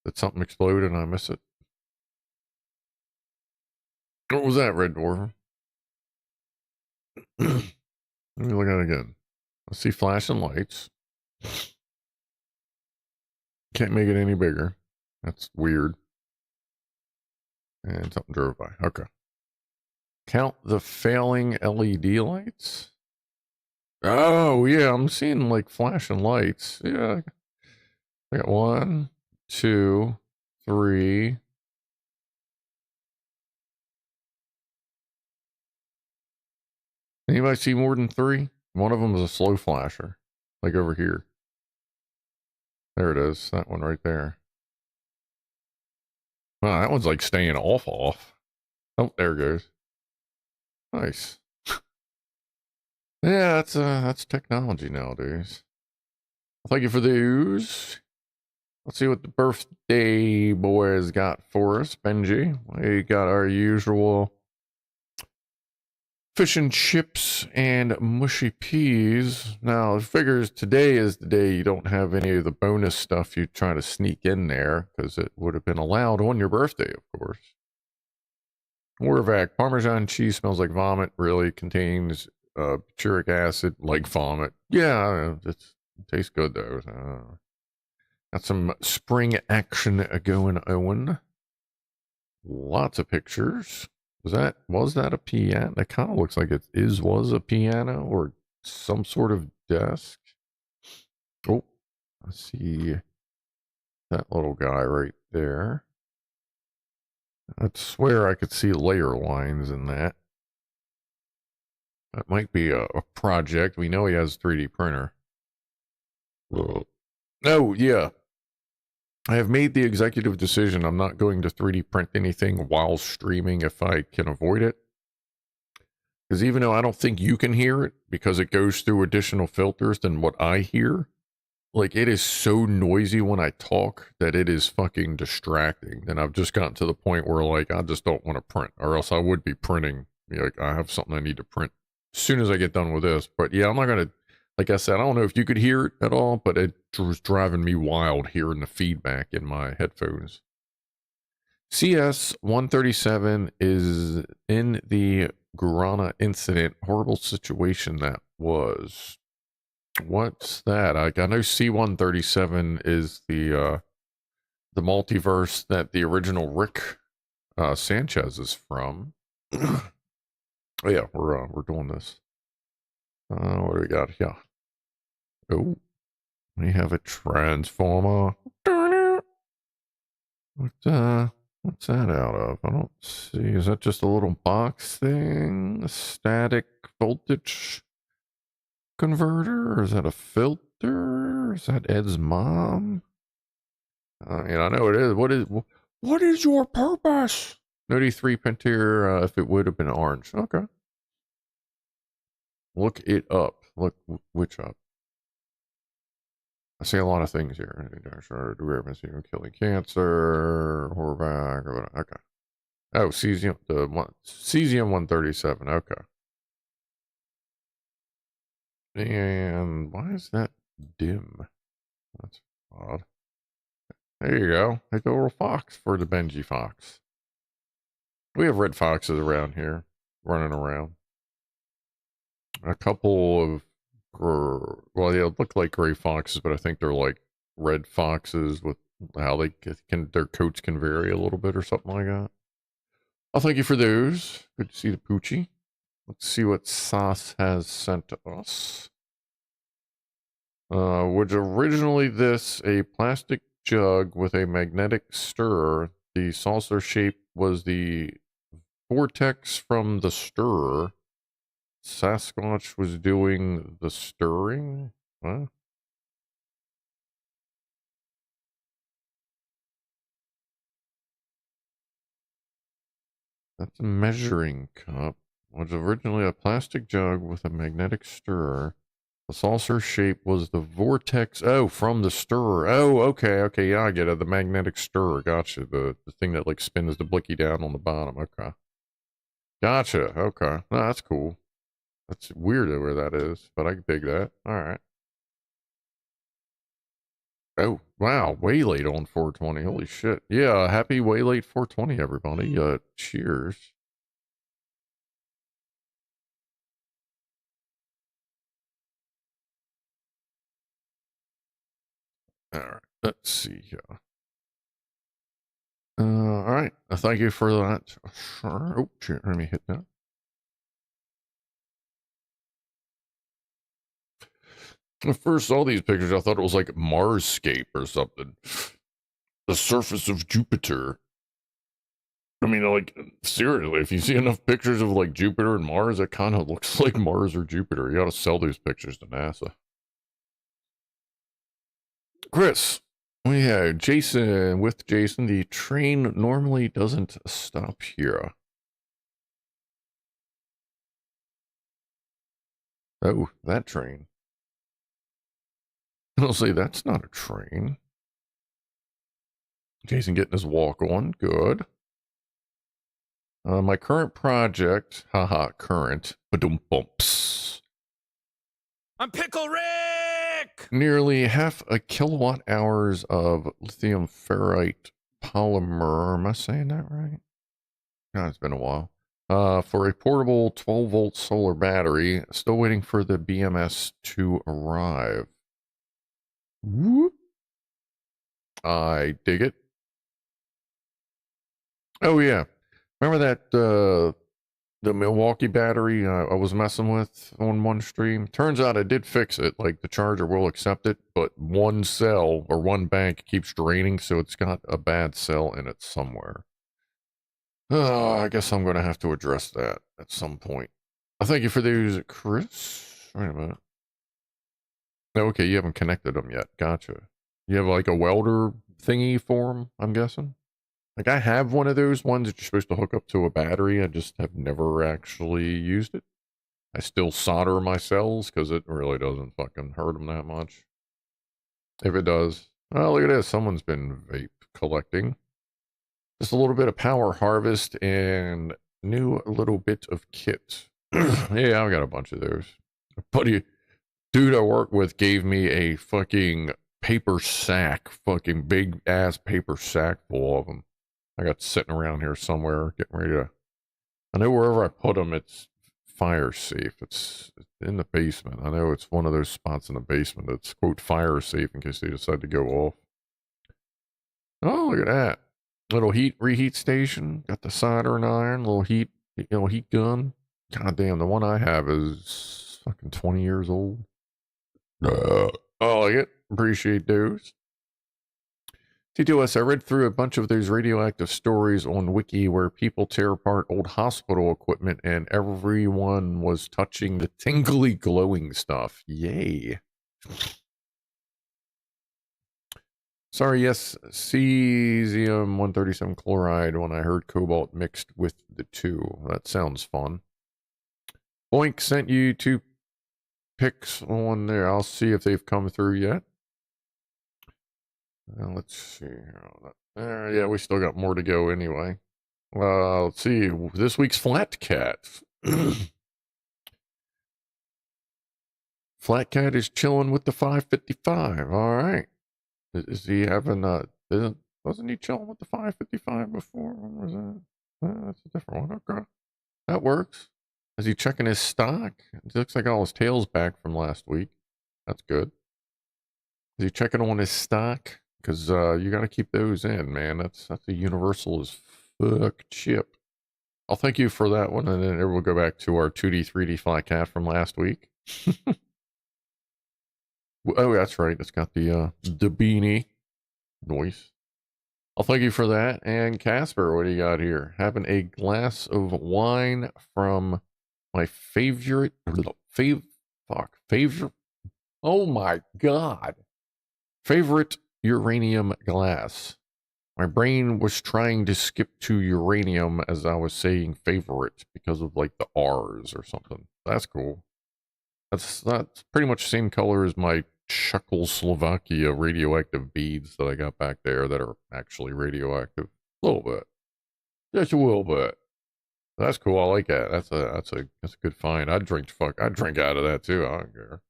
Did something explode and I miss it? What was that, Red Dwarf? Let me look at it again. I see flashing lights. Can't make it any bigger. That's weird. And something drove by. Okay. Count the failing LED lights. Oh, yeah. I'm seeing like flashing lights. Yeah. I got 1, 2, 3. Anybody see more than 3? One of them is a slow flasher. Like over here. There it is. That one right there. Wow, that one's like staying off. Oh, there it goes. Nice. Yeah, that's technology nowadays. Thank you for those. Let's see what the birthday boys got for us, Benji. We got our usual fish and chips and mushy peas. Now, it figures today is the day you don't have any of the bonus stuff you try to sneak in there, because it would have been allowed on your birthday, of course. Warvac, Parmesan cheese smells like vomit, really contains butyric acid like vomit. Yeah, it tastes good though. Got some spring action going on. Lots of pictures. Was that a piano? It kind of looks like it was a piano or some sort of desk. Oh, I see that little guy right there. I swear I could see layer lines in that. That might be a project. We know he has a 3D printer. Oh, yeah. I have made the executive decision. I'm not going to 3D print anything while streaming if I can avoid it. Because even though I don't think you can hear it, because it goes through additional filters than what I hear, like, it is so noisy when I talk that it is fucking distracting. And I've just gotten to the point where, like, I just don't want to print, or else I would be printing. Like, I have something I need to print as soon as I get done with this. But yeah, I'm not going to, like I said, I don't know if you could hear it at all, but it was driving me wild hearing the feedback in my headphones. CS-137 is in the Guarana incident. Horrible situation that was. What's that? I know C-137 is the multiverse that the original Rick Sanchez is from. Oh, yeah, we're doing this. What do we got here? Oh, we have a transformer. What's that out of? I don't see. Is that just a little box thing? A static voltage converter? Or is that a filter? Is that Ed's mom? I know it is. What is your purpose? 93 Pentier, if it would have been orange. Okay. Look it up. Look which up. I see a lot of things here. Killing cancer, Horvath, or whatever. Okay. Oh, cesium, cesium-137. Okay. And why is that dim? That's odd. There you go. Like a little fox for the Benji fox. We have red foxes around here, running around. A couple of, well, they look like gray foxes, but I think they're like red foxes with how they can, their coats can vary a little bit or something like that. I'll thank you for those. Good to see the Poochie. Let's see what Sauce has sent to us. Was originally this a plastic jug with a magnetic stirrer. The saucer shape was the vortex from the stirrer. Sasquatch was doing the stirring? Huh? That's a measuring cup. Was originally a plastic jug with a magnetic stirrer. The saucer shape was the vortex. Oh, from the stirrer. Oh, okay. Yeah, I get it. The magnetic stirrer. Gotcha. The thing that like spins the blicky down on the bottom. Okay. Gotcha. Okay. No, that's cool. That's weird where that is, but I can dig that. All right. Oh, wow. Way late on 420. Holy shit. Yeah. Happy way late 420, everybody. Cheers. All right. Let's see here. All right. Thank you for that. Sure. Oh, shit. Let me hit that. When I first saw these pictures, I thought it was like Marsscape or something. The surface of Jupiter. I mean, like, seriously, if you see enough pictures of like Jupiter and Mars, it kind of looks like Mars or Jupiter. You ought to sell these pictures to NASA. Chris, we have Jason. With Jason, the train normally doesn't stop here. Oh, that train. I'll say that's not a train. Jason getting his walk on. Good. My current project, current, ba-dum-bumps. I'm Pickle Rick! Nearly half a kilowatt hours of lithium ferrite polymer. Am I saying that right? God, it's been a while. For a portable 12-volt solar battery. Still waiting for the BMS to arrive. Whoop. I dig it. Oh, yeah. Remember that, the Milwaukee battery I was messing with on one stream? Turns out I did fix it. Like, the charger will accept it, but one cell or one bank keeps draining, so it's got a bad cell in it somewhere. I guess I'm going to have to address that at some point. Thank you for these, Chris. Wait a minute. Okay, you haven't connected them yet. Gotcha. You have like a welder thingy for them, I'm guessing? Like I have one of those ones that you're supposed to hook up to a battery. I just have never actually used it. I still solder my cells because it really doesn't fucking hurt them that much. If it does. Oh, look at this. Someone's been vape collecting. Just a little bit of power harvest and new little bit of kit. Yeah, I've got a bunch of those. Buddy, dude I work with gave me a fucking paper sack, fucking big ass paper sack full of them. I got sitting around here somewhere getting ready to. I know wherever I put them, it's fire safe. It's in the basement. I know it's one of those spots in the basement that's, quote, fire safe in case they decide to go off. Oh, look at that. Little reheat station. Got the soldering iron, little heat gun. God damn, the one I have is fucking 20 years old. I like it. Appreciate those. T2S, I read through a bunch of those radioactive stories on Wiki where people tear apart old hospital equipment and everyone was touching the tingly glowing stuff. Yay. Sorry, yes, cesium 137 chloride when I heard cobalt mixed with the two. That sounds fun. Boink sent you 2 pics on there. I'll see if they've come through yet. Let's see here. Yeah, we still got more to go anyway. Let's see. This week's Flat Cat. Flat Cat is chilling with the 555. All right. Is he having wasn't he chilling with the 555 before? When was that? That's a different one. Okay. That works. Is he checking his stock? It looks like all his tails back from last week. That's good. Is he checking on his stock? Because you got to keep those in, man. That's a universal as fuck chip. I'll thank you for that one, and then we'll go back to our 2D, 3D Flat Cat from last week. Oh, that's right. It's got the beanie noise. I'll thank you for that. And Casper, what do you got here? Having a glass of wine from my favorite. Oh my God. Favorite uranium glass. My brain was trying to skip to uranium as I was saying favorite because of like the R's or something. That's cool. That's pretty much the same color as my Czechoslovakia radioactive beads that I got back there that are actually radioactive. A little bit. Just a little bit. That's cool. I like that. That's a good find. I'd drink out of that too. I don't care.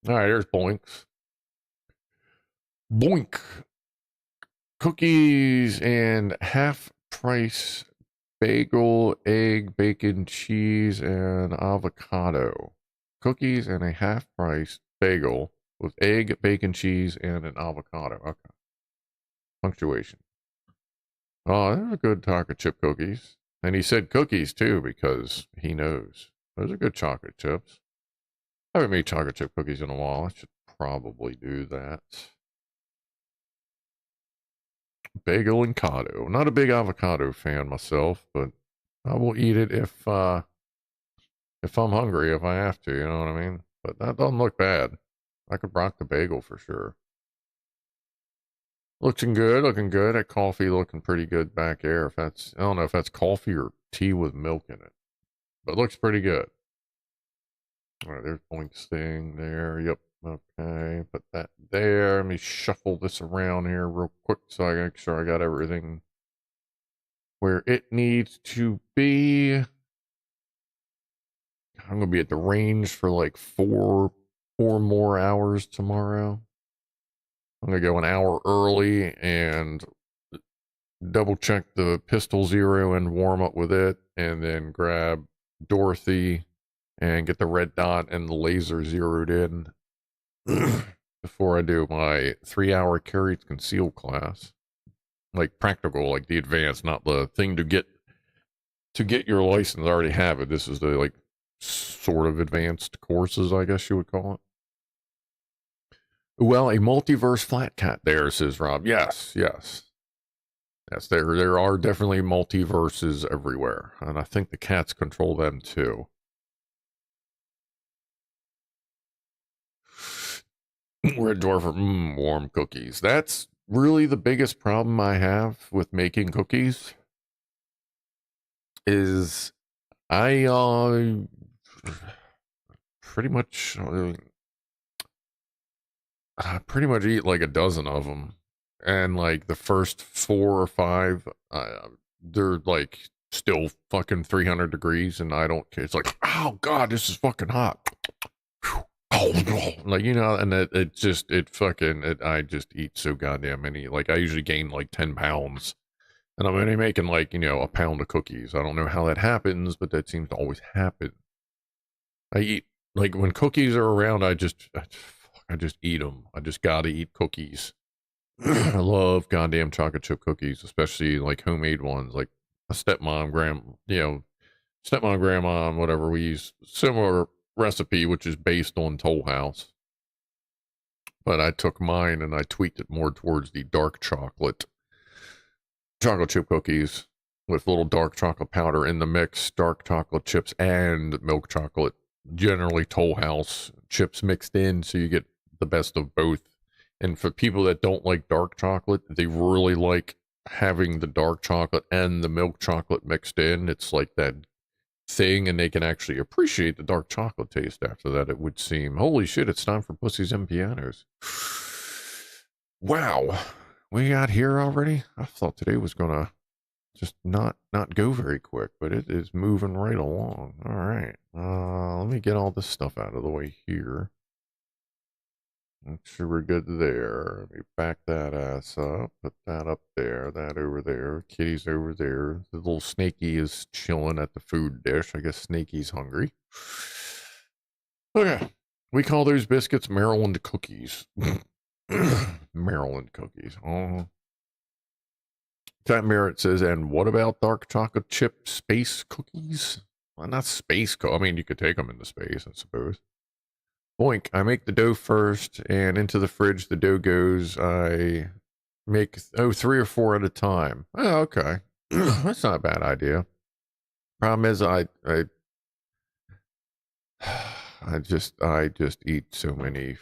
All right, here's Boinks. Boink. Cookies and half price bagel, egg, bacon, cheese, and avocado. Cookies and a half price bagel with egg, bacon, cheese, and an avocado. Okay. Punctuation. Oh, those are good chocolate chip cookies. And he said cookies too because he knows. Those are good chocolate chips. I haven't made chocolate chip cookies in a while. I should probably do that. Bagel and avocado. Not a big avocado fan myself, but I will eat it if I'm hungry, if I have to, you know what I mean? But that doesn't look bad. I could rock the bagel for sure. Looking good. That coffee looking pretty good back there. I don't know if that's coffee or tea with milk in it, but it looks pretty good. All right, there's Boink's thing there. Yep. Okay, put that there. Let me shuffle this around here real quick so I can make sure I got everything where it needs to be. I'm gonna be at the range for like four more hours tomorrow. I'm gonna go an hour early and double check the pistol zero and warm up with it, and then grab Dorothy and get the red dot and the laser zeroed in before I do my 3-hour carried concealed class. Like practical, like the advanced, not the thing to get your license. I already have it. This is the like sort of advanced courses, I guess you would call it. Well, a multiverse flat cat there, says Rob. Yes, there are definitely multiverses everywhere, and I think the cats control them too. Red Dwarf, warm cookies. That's really the biggest problem I have with making cookies. Is I pretty much eat like a dozen of them, and like the first 4 or 5, they're like still fucking 300 degrees, and I don't care. It's like, oh God, this is fucking hot. Like, you know, and I just eat so goddamn many. Like, I usually gain like 10 pounds And I'm only making like, a pound of cookies. I don't know how that happens, but that seems to always happen. I eat, like when cookies are around, I just eat them. I just gotta eat cookies. I love goddamn chocolate chip cookies, especially like homemade ones, like a stepmom, grandma, and whatever. We use similar recipe, which is based on Toll House. But I took mine and I tweaked it more towards the dark chocolate chip cookies with little dark chocolate powder in the mix, dark chocolate chips and milk chocolate, generally Toll House chips mixed in, so you get the best of both. And for people that don't like dark chocolate, they really like having the dark chocolate and the milk chocolate mixed in. It's like that thing, and they can actually appreciate the dark chocolate taste after that, it would seem. Holy shit, it's time for Pussies and Pianos. Wow. We got here already? I thought today was gonna just not go very quick, but it is moving right along. All right. Let me get all this stuff out of the way here. Make sure we're good there. Let me back that ass up. Put that up there. That over there. Kitty's over there. The little Snaky is chilling at the food dish. I guess Snaky's hungry. Okay. We call those biscuits Maryland cookies. Maryland cookies. Oh. That Merritt says, and what about dark chocolate chip space cookies? Well, not space I mean, you could take them into space, I suppose. Boink, I make the dough first, and into the fridge the dough goes. I make, 3 or 4 at a time. Oh, okay. That's not a bad idea. Problem is, I just eat so many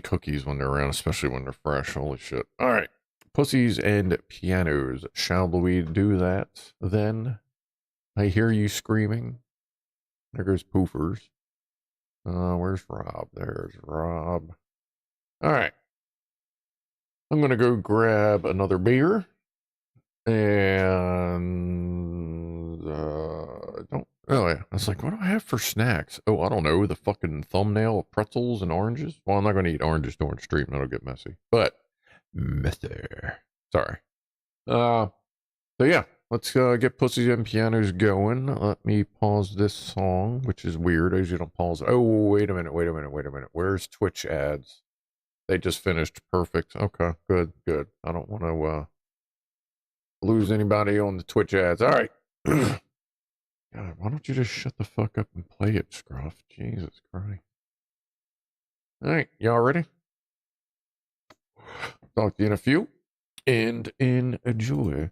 cookies when they're around, especially when they're fresh. Holy shit. All right. Pussies and pianos. Shall we do that then? I hear you screaming. There goes Poofers. Where's Rob? There's Rob. All right. I'm going to go grab another beer. And, don't, oh yeah. I was like, what do I have for snacks? Oh, I don't know. The fucking thumbnail of pretzels and oranges. Well, I'm not going to eat oranges during stream. That'll get messy. But, sorry. So yeah, let's get Pussies and Pianos going. Let me pause this song, which is weird. I usually don't pause. Oh, wait a minute. Where's Twitch ads? They just finished. Perfect. Okay, good. I don't want to lose anybody on the Twitch ads. All right. God, why don't you just shut the fuck up and play it, Scruff? Jesus Christ. All right, y'all ready? Talk to you in a few. And enjoy.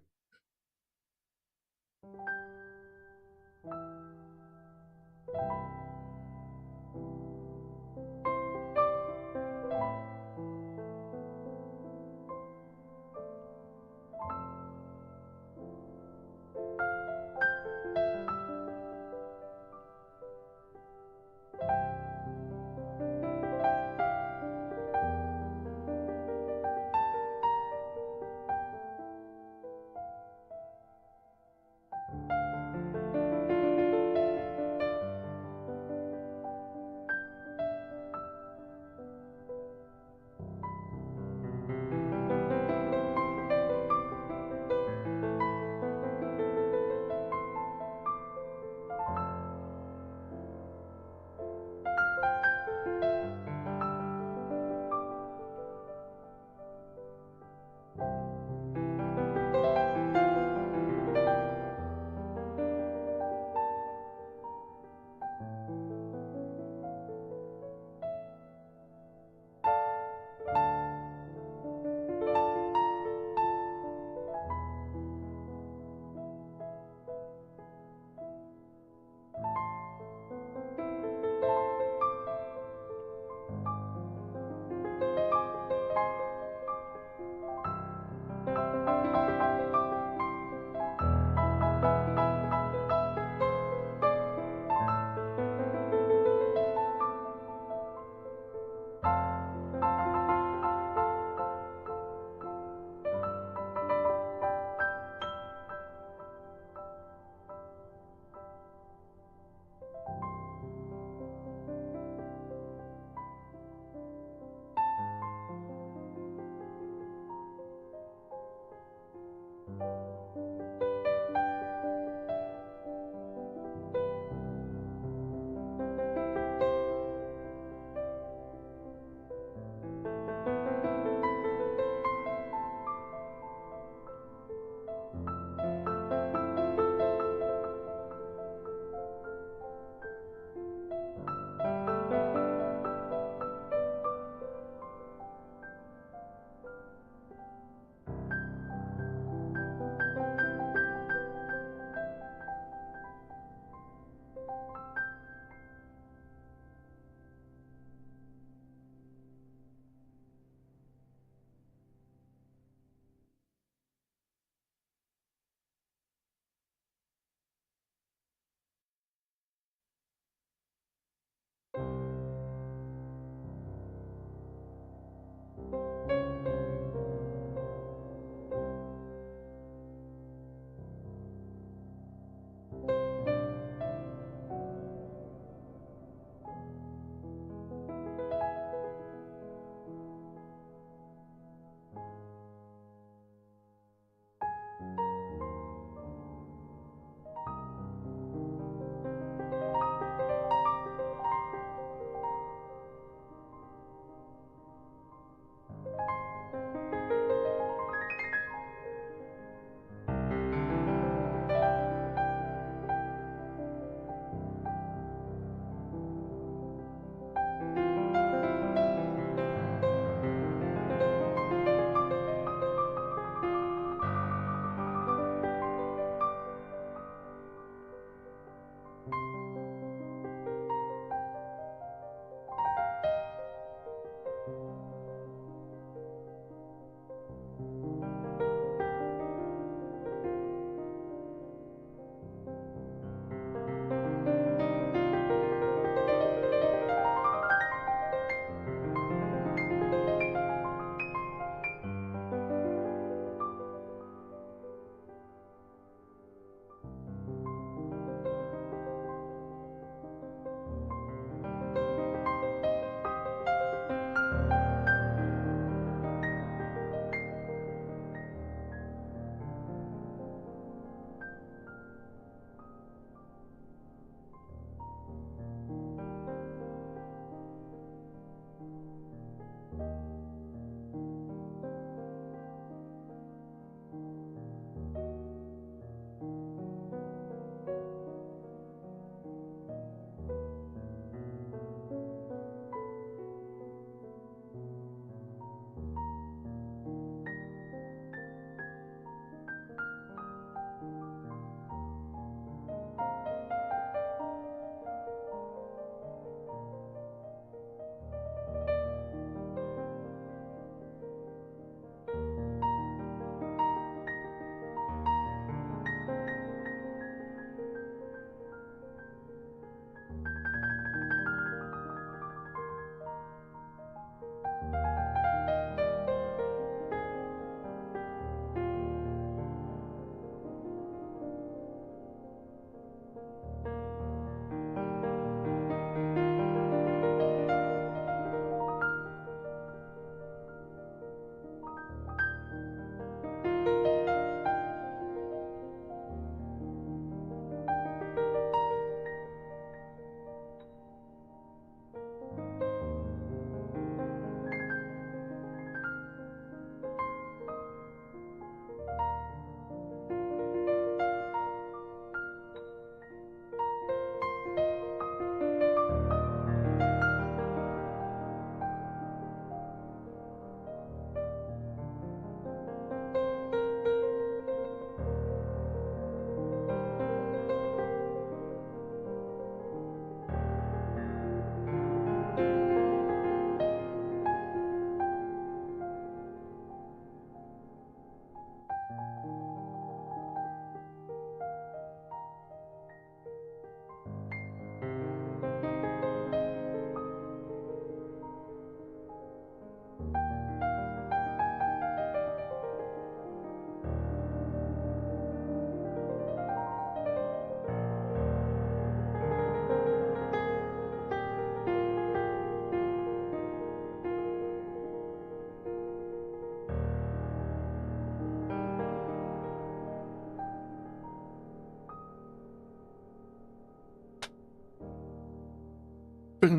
Well,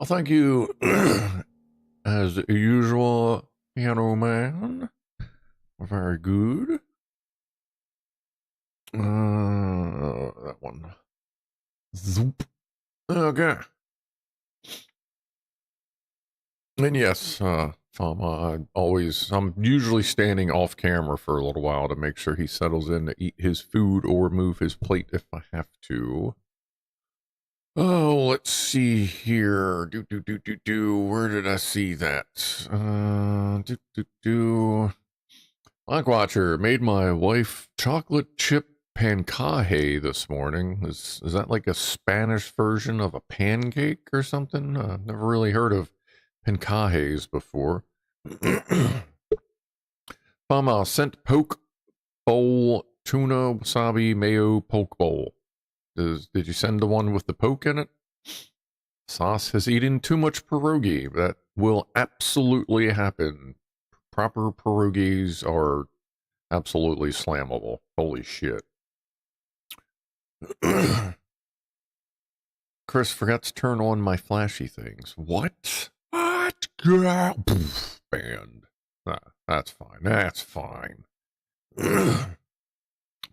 thank you, as usual, Pianoman. Very good. That one. Zoop. Okay. And yes, I'm usually standing off camera for a little while to make sure he settles in to eat his food or move his plate if I have to. Oh, let's see here. Where did I see that? Like Watcher made my wife chocolate chip pancaje this morning. Is that like a Spanish version of a pancake or something? Never really heard of pancajes before. Sent poke bowl tuna wasabi mayo poke bowl. Did you send the one with the poke in it? Sauce has eaten too much pierogi. That will absolutely happen. Proper pierogies are absolutely slammable. Holy shit. Chris forgot to turn on my flashy things. What? What? Banned. That's fine. That's fine.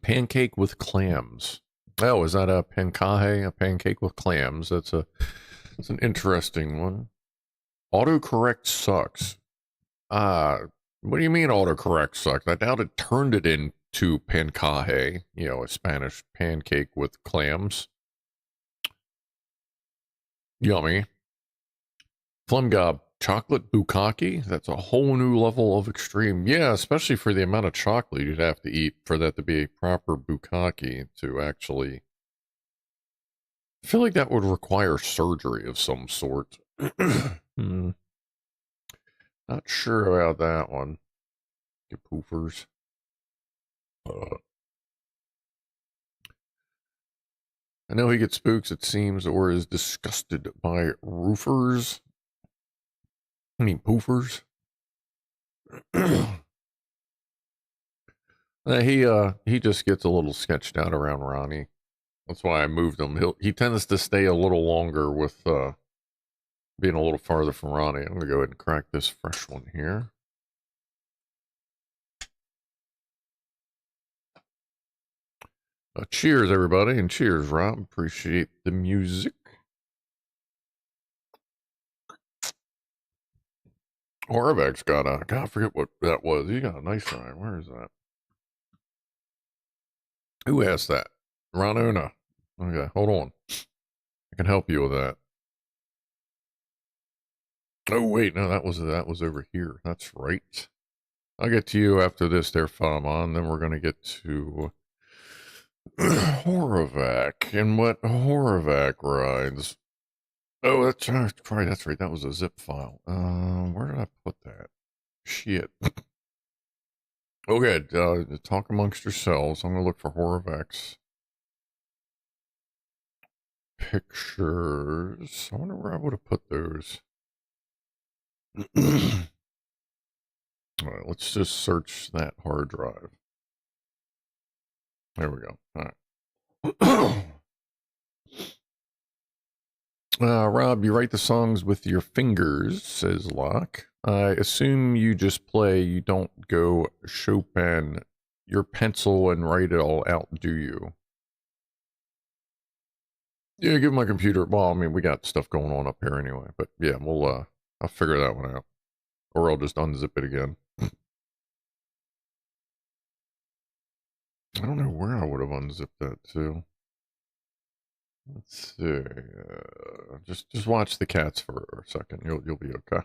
Pancake with clams. Oh, is that a pancaje? A pancake with clams? That's an interesting one. Autocorrect sucks. What do you mean autocorrect sucks? I doubt it turned it into pancaje, a Spanish pancake with clams. Yummy. Flumgob, chocolate bukkake? That's a whole new level of extreme. Yeah, especially for the amount of chocolate you'd have to eat for that to be a proper bukkake to actually... I feel like that would require surgery of some sort. Not sure about that one. You poofers. I know he gets spooks, it seems, or is disgusted by roofers. I mean, poofers. He just gets a little sketched out around Ronnie. That's why I moved him. He tends to stay a little longer with being a little farther from Ronnie. I'm gonna go ahead and crack this fresh one here. Cheers, everybody, and cheers, Rob. Appreciate the music. Horvath's got a... God, I forget what that was. He got a nice rhyme. Where is that? Who asked that? Ron Una. Okay, hold on. I can help you with that. Oh, wait. No, that was over here. That's right. I'll get to you after this there, Famon. Then we're going to get to... Horvath and what Horvath rides. Oh, that's right. That's right. That was a zip file. Where did I put that? Shit. Okay, talk amongst yourselves. I'm gonna look for Horvath's pictures. I wonder where I would have put those. All right, let's just search that hard drive. There we go. All right. Rob, you write the songs with your fingers, says Locke. I assume you just play, you don't go Chopin your pencil and write it all out, do you? Yeah, give my computer, well, I mean, we got stuff going on up here anyway, but yeah, I'll figure that one out. Or I'll just unzip it again. I don't know where I would have unzipped that to. Let's see. Just watch the cats for a second. You'll be okay.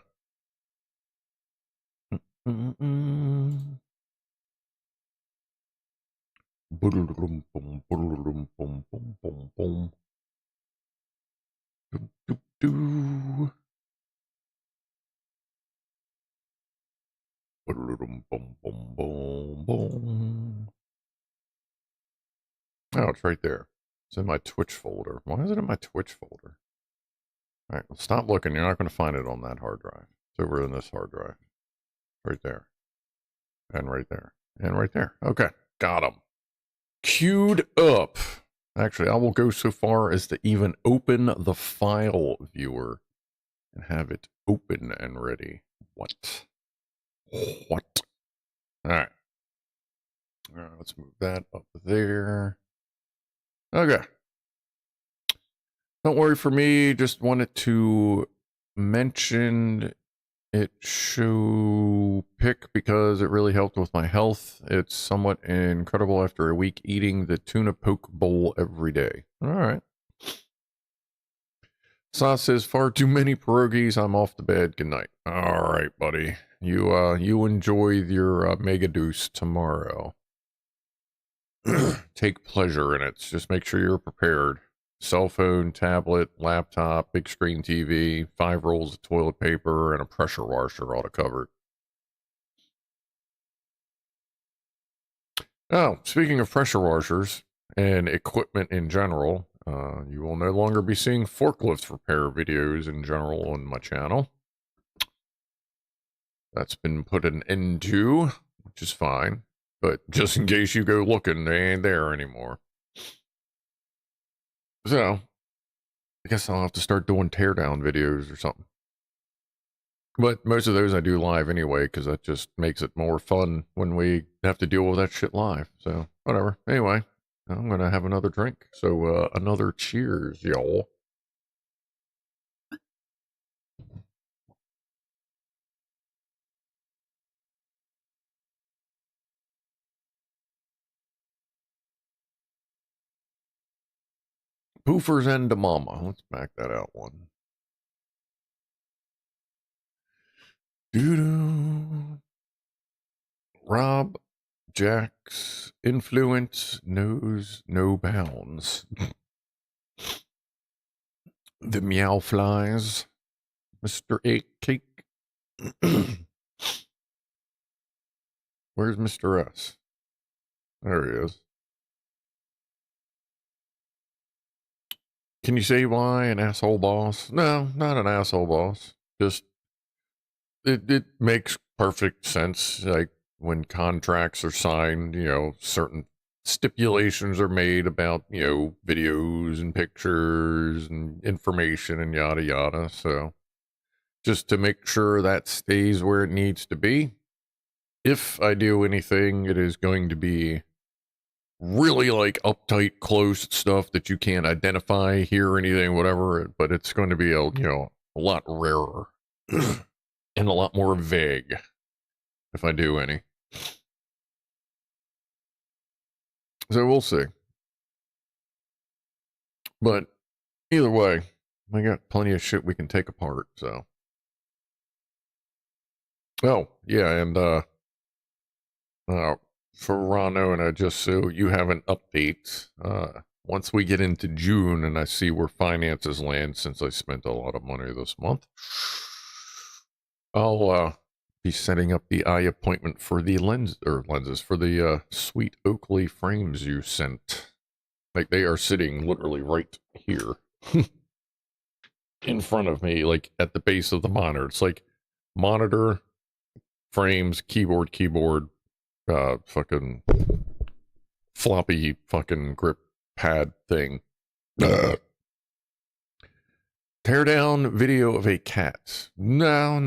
Oh, it's right there. It's in my Twitch folder. Why is it in my Twitch folder? All right, well, stop looking. You're not going to find it on that hard drive. It's over in this hard drive. Right there. And right there. And right there. Okay, got him. Queued up. Actually, I will go so far as to even open the file viewer and have it open and ready. What? What? All right. All right, let's move that up there. Okay. Don't worry for me. Just wanted to mention it show pick because it really helped with my health. It's somewhat incredible after a week eating the tuna poke bowl every day. All right. Sauce says far too many pierogies. I'm off to bed. Good night. All right, buddy. You enjoy your mega deuce tomorrow. Take pleasure in it. Just make sure you're prepared. Cell phone, tablet, laptop, big screen TV, 5 rolls of toilet paper, and a pressure washer ought to cover it. Oh, speaking of pressure washers and equipment in general, you will no longer be seeing forklifts repair videos in general on my channel. That's been put an end to, which is fine. But just in case you go looking, they ain't there anymore. So, I guess I'll have to start doing teardown videos or something. But most of those I do live anyway, because that just makes it more fun when we have to deal with that shit live. So, whatever. Anyway, I'm going to have another drink. So, another cheers, y'all. Poofers and the mama. Let's back that out one. Doo-doo. Rob Jack's influence knows no bounds. The meow flies. Mr. Egg Cake. Where's Mr. S? There he is. Can you say why an asshole boss? No, not an asshole boss. Just it makes perfect sense. Like when contracts are signed, certain stipulations are made about, videos and pictures and information and yada yada. So just to make sure that stays where it needs to be. If I do anything, it is going to be really like uptight, closed stuff that you can't identify, hear anything, whatever. But it's going to be a lot rarer and a lot more vague if I do any. So we'll see. But either way, I got plenty of shit we can take apart. So, oh yeah, and for Rano and I, just so you have an update, once we get into June and I see where finances land, since I spent a lot of money this month, I'll be setting up the eye appointment for the lenses for the sweet Oakley frames you sent. Like they are sitting literally right here in front of me, like at the base of the monitor. It's like monitor, frames, keyboard, fucking floppy fucking grip pad thing. Tear down video of a cat. No.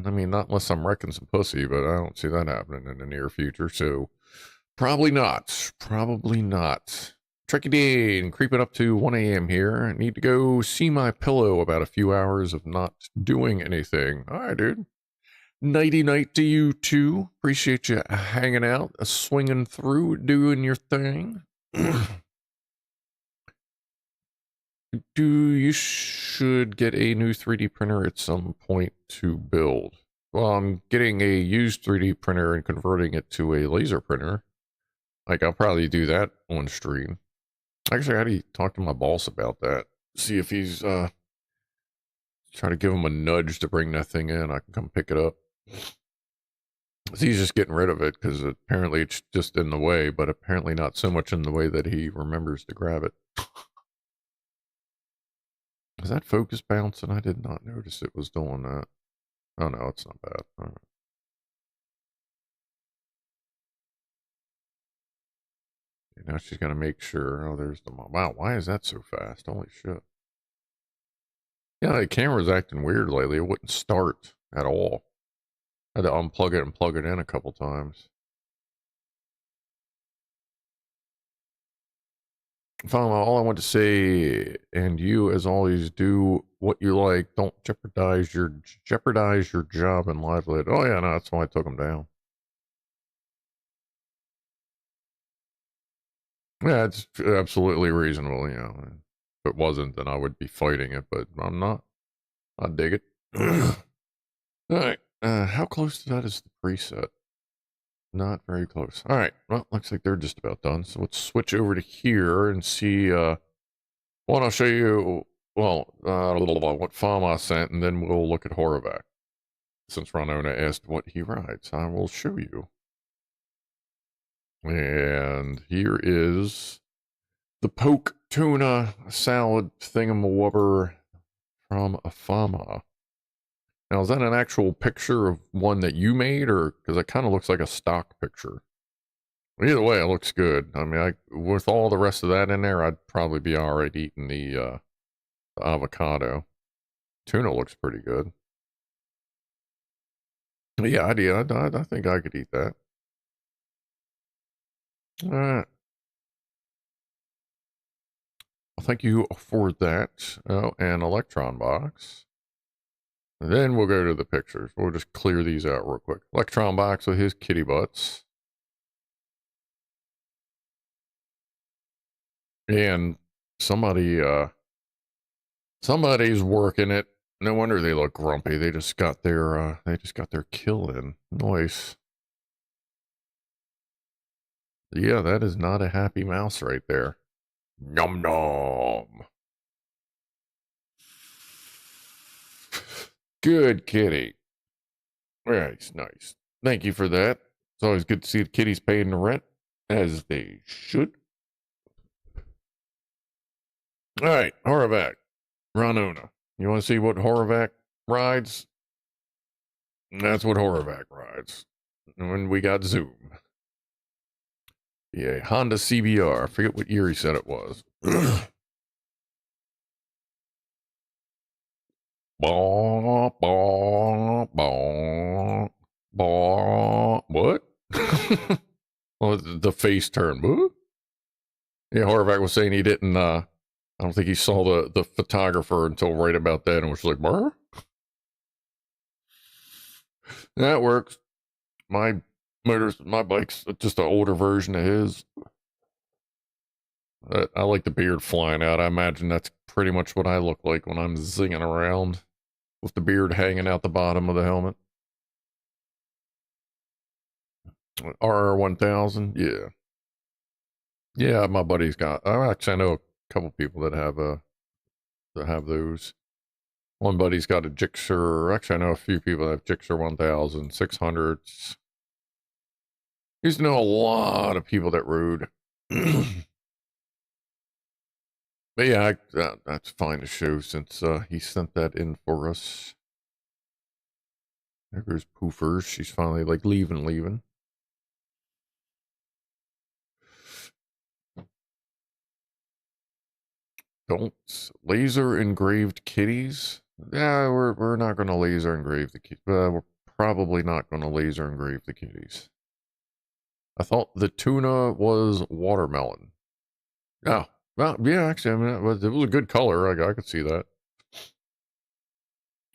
I mean, not unless I'm wrecking some pussy, but I don't see that happening in the near future. So probably not. Tricky Dean, creeping up to 1 a.m. here. I need to go see my pillow about a few hours of not doing anything. All right, dude. Nighty night to you too. Appreciate you hanging out, swinging through, doing your thing. You should get a new 3D printer at some point to build. Well, I'm getting a used 3D printer and converting it to a laser printer. Like, I'll probably do that on stream. Actually, I had to talk to my boss about that. See if he's, try to give him a nudge to bring that thing in. I can come pick it up. He's just getting rid of it because apparently it's just in the way, but apparently not so much in the way that he remembers to grab it. Is that focus bouncing? I did not notice it was doing that. Oh no, it's not bad. All right. Now she's gonna make sure. Oh, there's the mom. Wow, why is that so fast? Holy shit. Yeah, the camera's acting weird lately. It wouldn't start at all. I had to unplug it and plug it in a couple times. Finally, all I want to say, and you, as always, do what you like. Don't jeopardize your job and livelihood. Oh yeah, no, that's why I took them down. Yeah, it's absolutely reasonable. You know, if it wasn't, then I would be fighting it. But I'm not. I dig it. All right. How close to that is the preset? Not very close. All right. Well, looks like they're just about done. So let's switch over to here and see. Well, I'll show you. Well, what farm I sent, and then we'll look at Horovac. Since Ranona asked what he rides, I will show you. And here is the poke tuna salad thingamawubber from a farmer. Now, is that an actual picture of one that you made, or because it kind of looks like a stock picture? Either way, it looks good. I mean, with all the rest of that in there, I'd probably be all right eating the avocado. Tuna looks pretty good. But yeah, I think I could eat that. All right. Well, thank you for that. Oh, an electron box. And then we'll go to the pictures. We'll just clear these out real quick. Electron box with his kitty butts. And somebody's working it. No wonder they look grumpy. They just got their kill in. Nice. Yeah, that is not a happy mouse right there. Nom nom. Good kitty. Nice, nice. Thank you for that. It's always good to see the kitties paying the rent, as they should. All right, Horovac. Ranona. You want to see what Horovac rides? That's what Horovac rides. And when we got Zoom. Yeah, Honda CBR. I forget what year he said it was. Bah, bah, bah, bah. What? Well, the face turn. What? Yeah, Horvath was saying he didn't, I don't think he saw the photographer until right about that and was like, Brr? That works. My bike's just an older version of his. I like the beard flying out. I imagine that's pretty much what I look like when I'm zinging around with the beard hanging out the bottom of the helmet. RR1000, yeah. Yeah, my buddy's got, actually I know a couple people that have those. One buddy's got a Gixxer, actually I know a few people that have Gixxer 1000, 600s. Used to know a lot of people that rode. But yeah, that's fine to show since he sent that in for us. There goes Poofers. She's finally like leaving. Don't laser engraved kitties. Yeah, we're not going to laser engrave the kitties. We're probably not going to laser engrave the kitties. I thought the tuna was watermelon. Oh, well, yeah, actually, I mean, it was a good color. I could see that.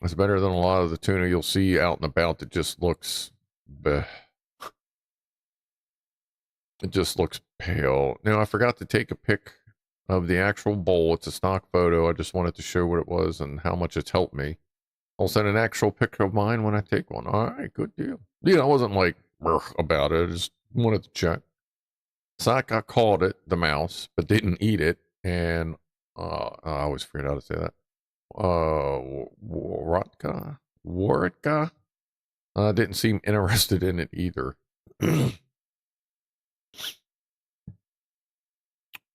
It's better than a lot of the tuna you'll see out and about that just looks bleh. It just looks pale. Now, I forgot to take a pic of the actual bowl. It's a stock photo. I just wanted to show what it was and how much it's helped me. I'll send an actual picture of mine when I take one. All right, good deal. Yeah, I wasn't like about it. I just wanted to check. Saka called it the mouse, but didn't eat it. And I always forget how to say that. Waratka didn't seem interested in it either.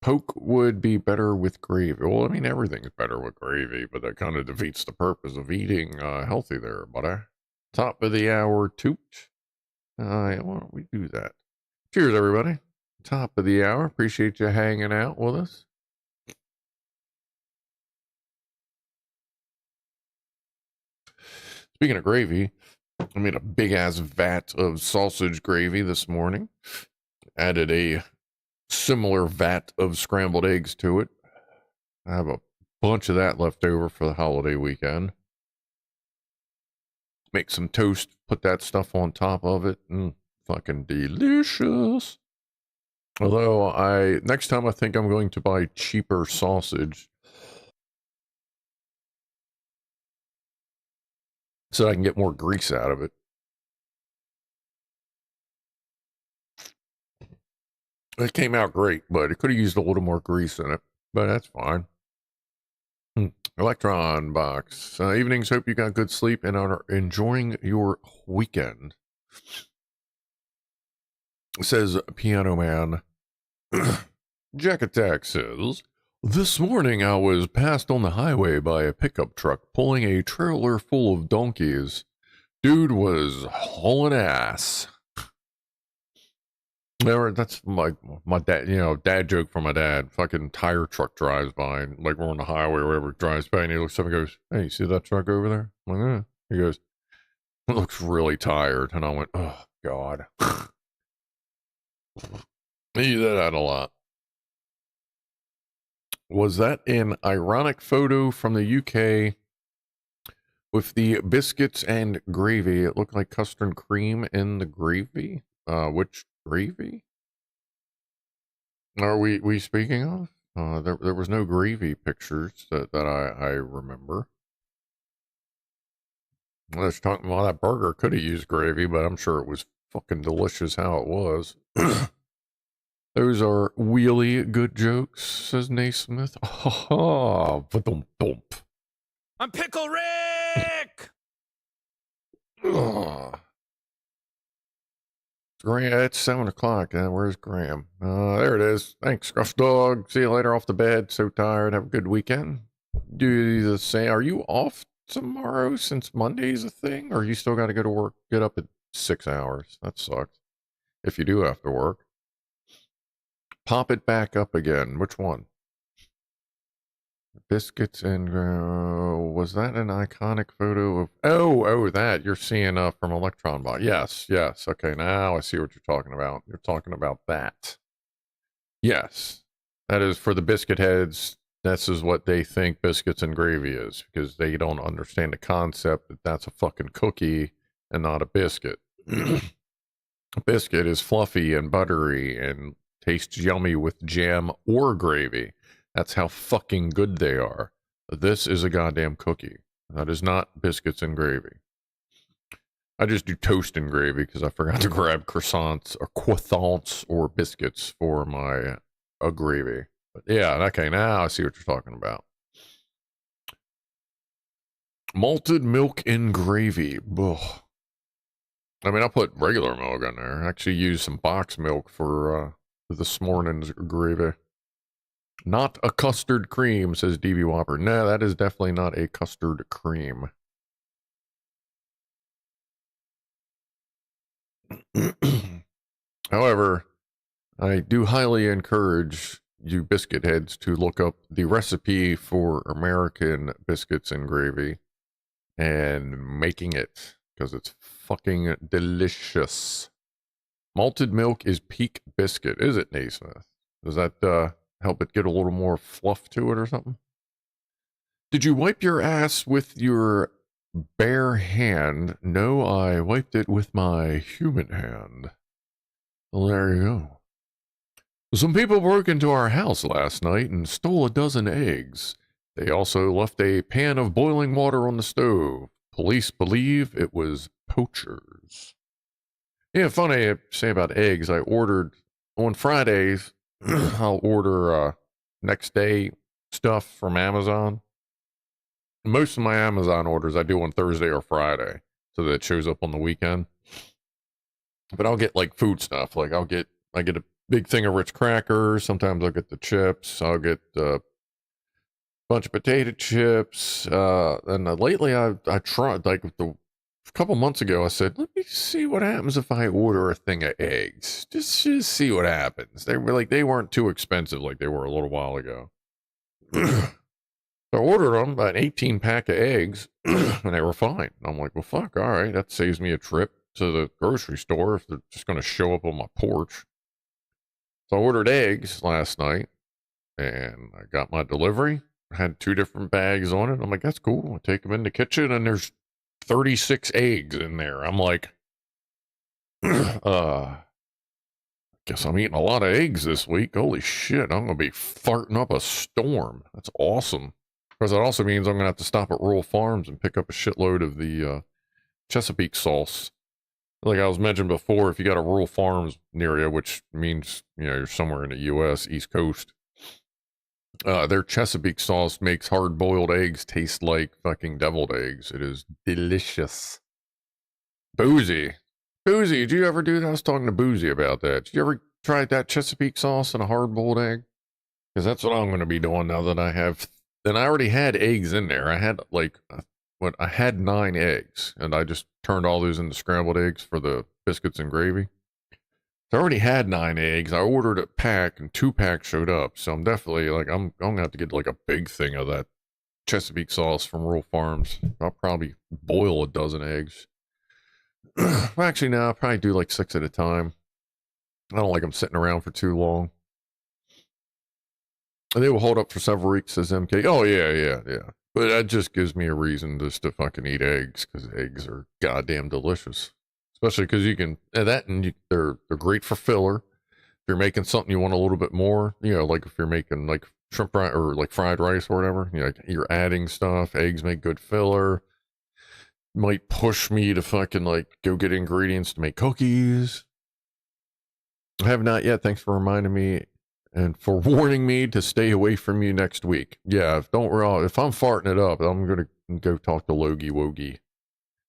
Poke would be better with gravy. Well, I mean, everything's better with gravy, but that kind of defeats the purpose of eating healthy there, buddy. Top of the hour toot. Why don't we do that? Cheers, everybody. top of the hour. Appreciate you hanging out with us. Speaking of gravy, I made a big-ass vat of sausage gravy this morning. Added a similar vat of scrambled eggs to it. I have a bunch of that left over for the holiday weekend. Make some toast, put that stuff on top of it. Fucking delicious. Although next time I think I'm going to buy cheaper sausage so I can get more grease out of it. It came out great, but it could have used a little more grease in it, but that's fine. Electron box. Evenings, hope you got good sleep and are enjoying your weekend. Says Pianoman. Jack Attack says, this morning I was passed on the highway by a pickup truck pulling a trailer full of donkeys. Dude was hauling ass. That's my dad, dad joke from my dad. Fucking tire truck drives by, and like we're on the highway or whatever, drives by, and he looks up and goes, hey, you see that truck over there? I'm like, yeah. He goes, it looks really tired. And I went, oh, God. I use that out a lot. Was that an ironic photo from the UK with the biscuits and gravy? It looked like custard cream in the gravy. Which gravy are we speaking of? There was no gravy pictures that I remember. Let's talk. Well, that burger could have used gravy, but I'm sure it was fucking delicious how it was. Those are really good jokes, says Naismith. Oh, ba-dum-bump. I'm Pickle Rick! Graham, it's 7 o'clock. Where's Graham? There it is. Thanks, Scrufdog. See you later off the bed. So tired. Have a good weekend. Do the same. Are you off tomorrow since Monday's a thing? Or you still got to go to work? Get up at 6 hours. That sucks. If you do have to work. Pop it back up again. Which one? Biscuits and was that an iconic photo of that you're seeing from Electron Bot? Yes. Okay, now I see what you're talking about. You're talking about that. Yes. That is for the biscuit heads. This is what they think biscuits and gravy is, because they don't understand the concept that that's a fucking cookie and not a biscuit. A biscuit is fluffy and buttery and tastes yummy with jam or gravy. That's how fucking good they are. This is a goddamn cookie. That is not biscuits and gravy. I just do toast and gravy because I forgot to grab croissants or biscuits for my gravy. But yeah, okay, now I see what you're talking about. Malted milk in gravy. Ugh. I mean, I'll put regular milk in there. I actually use some box milk for this morning's gravy. Not a custard cream, says DB Whopper. No, that is definitely not a custard cream. However, I do highly encourage you biscuit heads to look up the recipe for American biscuits and gravy and making it, because it's fucking delicious. Malted milk is peak biscuit, is it, Naismith? Does that help it get a little more fluff to it or something? Did you wipe your ass with your bare hand? No, I wiped it with my human hand. Well, there you go. Some people broke into our house last night and stole a dozen eggs. They also left a pan of boiling water on the stove. Police believe it was poachers. Yeah, funny to say about eggs. I ordered on Fridays. I'll order next day stuff from Amazon. Most of my Amazon orders I do on Thursday or Friday, so that it shows up on the weekend. But I'll get like food stuff. Like I get a big thing of Ritz crackers. Sometimes I'll get the chips. I'll get a bunch of potato chips. And lately I tried like a couple months ago, I said, let me see what happens if I order a thing of eggs. Just see what happens. They were like, they weren't too expensive like they were a little while ago. I ordered them, about an 18 pack of eggs, and they were fine. I'm like, well, fuck, all right. That saves me a trip to the grocery store if they're just going to show up on my porch. So I ordered eggs last night, and I got my delivery. I had 2 different bags on it. I'm like, that's cool. I take them in the kitchen, and there's 36 eggs in there. I'm like, guess I'm eating a lot of eggs this week. Holy shit, I'm going to be farting up a storm. That's awesome. Because that also means I'm going to have to stop at Rural Farms and pick up a shitload of the Chesapeake sauce. Like I was mentioned before, if you got a Rural Farms near you, which means, you know, you're somewhere in the U.S., East Coast, their Chesapeake sauce makes hard-boiled eggs taste like fucking deviled eggs. It is delicious. Boozy, did you ever do that? I was talking to Boozy about that. Did you ever try that Chesapeake sauce and a hard-boiled egg? Because that's what I'm going to be doing now that I have... And I already had eggs in there. I had like, I had 9 eggs, and I just turned all those into scrambled eggs for the biscuits and gravy. So I already had 9 eggs. I ordered a pack, and 2 packs showed up. So I'm definitely like, I'm going to have to get like a big thing of that Chesapeake sauce from Rural Farms. I'll probably boil a dozen eggs. Well, actually, no, I'll probably do like 6 at a time. I don't like them sitting around for too long. And they will hold up for several weeks, says MK. Oh, yeah. But that just gives me a reason just to fucking eat eggs, because eggs are goddamn delicious. Especially because you can, they're great for filler. If you're making something you want a little bit more, you know, like if you're making like shrimp fry or like fried rice or whatever, you know, like you're adding stuff. Eggs make good filler. Might push me to fucking like go get ingredients to make cookies. I have not yet. Thanks for reminding me. And for warning me to stay away from you next week. Yeah, if I'm farting it up, I'm going to go talk to Logie Wogie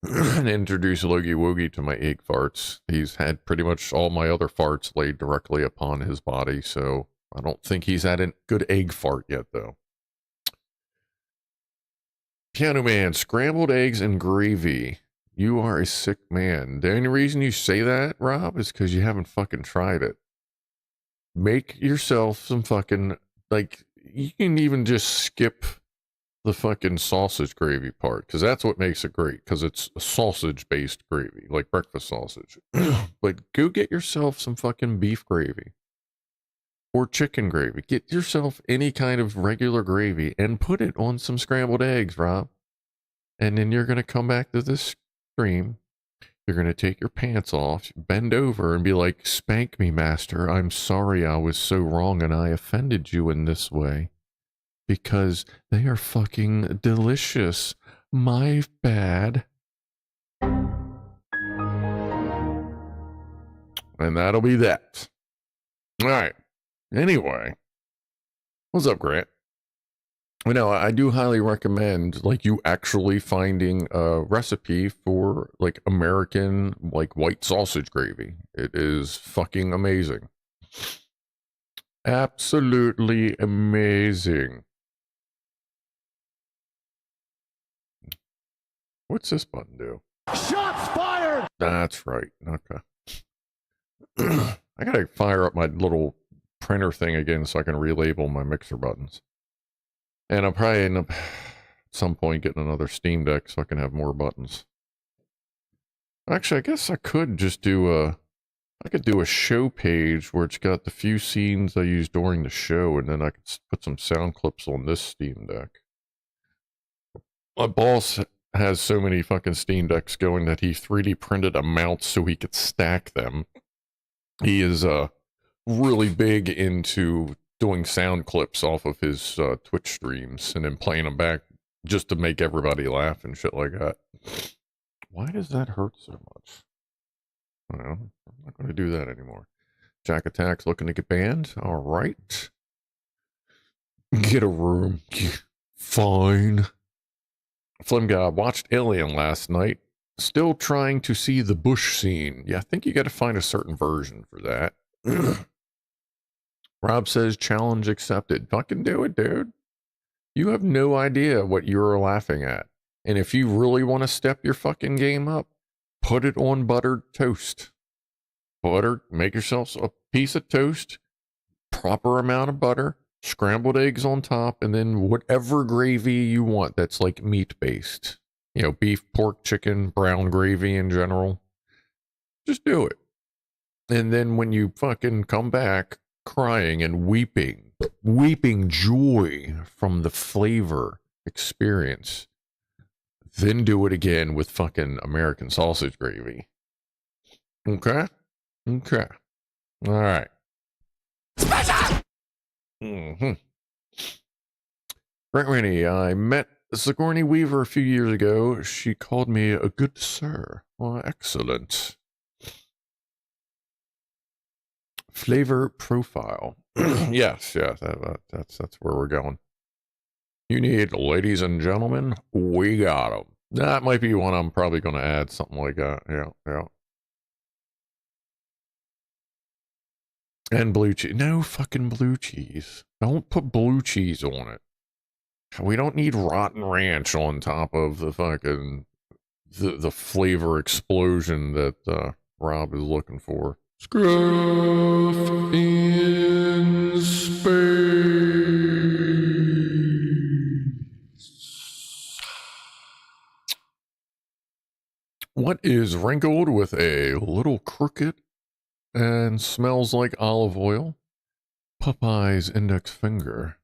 and introduce Logie Wogie to my egg farts. He's had pretty much all my other farts laid directly upon his body, so I don't think he's had a good egg fart yet, though. Pianoman, scrambled eggs and gravy. You are a sick man. The only reason you say that, Rob, is because you haven't fucking tried it. Make yourself some fucking, like, you can even just skip the fucking sausage gravy part, because that's what makes it great, because it's a sausage-based gravy, like breakfast sausage. But go get yourself some fucking beef gravy. Or chicken gravy. Get yourself any kind of regular gravy and put it on some scrambled eggs, Rob. And then you're going to come back to this stream. You're going to take your pants off, bend over, and be like, spank me, master. I'm sorry I was so wrong and I offended you in this way. Because they are fucking delicious. My bad. And that'll be that. All right. Anyway. What's up, Grant? No, I do highly recommend, like, you actually finding a recipe for, like, American, like, white sausage gravy. It is fucking amazing. Absolutely amazing. What's this button do? Shots fired! That's right. Okay. I gotta fire up my little printer thing again so I can relabel my mixer buttons. And I'll probably end up at some point getting another Steam Deck so I can have more buttons. Actually, I guess I could just do I could do a show page where it's got the few scenes I used during the show, and then I could put some sound clips on this Steam Deck. My boss has so many fucking Steam Decks going that he 3D printed a mount so he could stack them. He is really big into doing sound clips off of his Twitch streams and then playing them back just to make everybody laugh and shit like that. Why does that hurt so much? I'm not going to do that anymore. Jack Attack's looking to get banned. All right. Get a room. Fine. Flim guy watched Alien last night. Still trying to see the bush scene. Yeah, I think you got to find a certain version for that. Rob says, challenge accepted. Fucking do it, dude. You have no idea what you're laughing at. And if you really want to step your fucking game up, put it on buttered toast. Make yourself a piece of toast, proper amount of butter, scrambled eggs on top, and then whatever gravy you want that's like meat based. You know, beef, pork, chicken, brown gravy in general. Just do it. And then when you fucking come back crying and weeping joy from the flavor experience, then do it again with fucking American sausage gravy. Okay? Okay. All right. Special! Mm-hmm. Brent Rainey, I met Sigourney Weaver a few years ago. She called me a good sir. Well, excellent. Flavor profile. yes, that's where we're going. You need, ladies and gentlemen, we got them. That might be one I'm probably going to add, something like that. Yeah. And blue cheese. No fucking blue cheese. Don't put blue cheese on it. We don't need rotten ranch on top of the fucking the flavor explosion that Rob is looking for. Scruff in space. What is wrinkled with a little crooked and smells like olive oil? Popeye's index finger.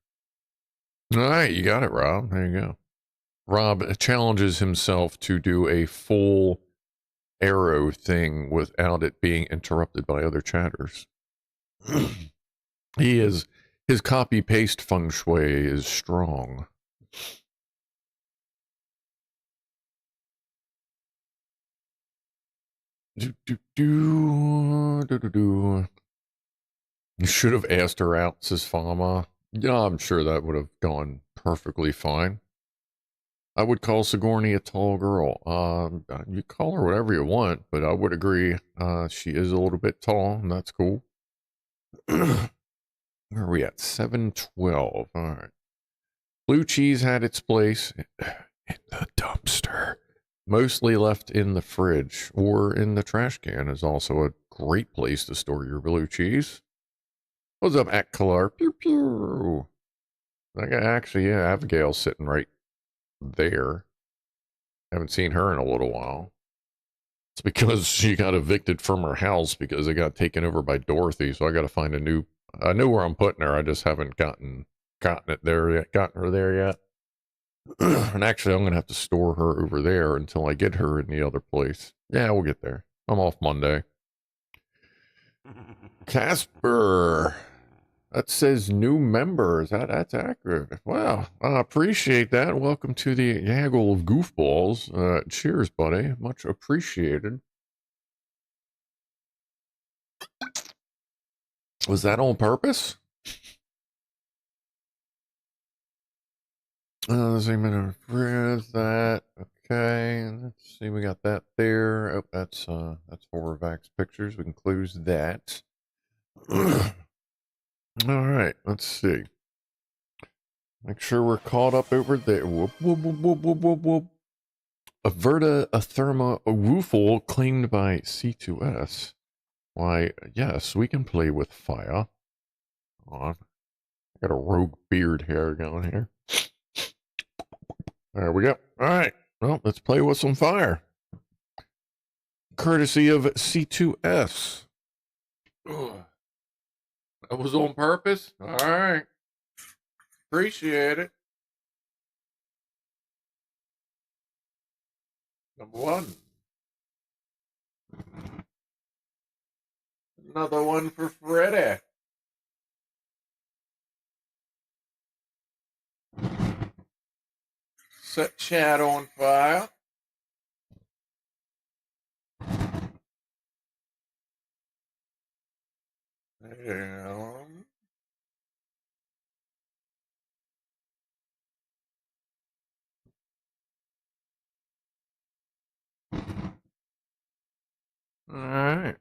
All right, you got it, Rob. There you go. Rob challenges himself to do a full arrow thing without it being interrupted by other chatters. His copy paste feng shui is strong. You should have asked her out, says Fama. Yeah, I'm sure that would have gone perfectly fine. I would call Sigourney a tall girl. You call her whatever you want, but I would agree she is a little bit tall, and that's cool. Where are we at? 712. All right. Blue cheese had its place in the dumpster. Mostly left in the fridge or in the trash can is also a great place to store your blue cheese. What's up, Akkalar? Pew pew. Actually, yeah, Abigail's sitting right there. Haven't seen her in a little while. It's because she got evicted from her house because it got taken over by Dorothy. So I got to find a new. I know where I'm putting her. I just haven't gotten it there yet. Gotten her there yet. And actually, I'm gonna have to store her over there until I get her in the other place. Yeah, we'll get there. I'm off Monday. Casper. That says new members. That's accurate. Wow, I appreciate that. Welcome to the gaggle of goofballs. Cheers, buddy. Much appreciated. Was that on purpose? Let's see, that. Okay, let's see. We got that there. Oh, that's Horvax pictures. We can close that. All right, let's see. Make sure we're caught up over there. Whoop, whoop, whoop, whoop, whoop, whoop, whoop. A VertoThermoWhoofle claimed by C2S. Why, yes, we can play with fire. On. I got a rogue beard hair going here. There we go. All right. Well, let's play with some fire. Courtesy of C2S. Ugh. That was on purpose? All right. Appreciate it. Number one. Another one for Freddy. Set chat on fire. And all right.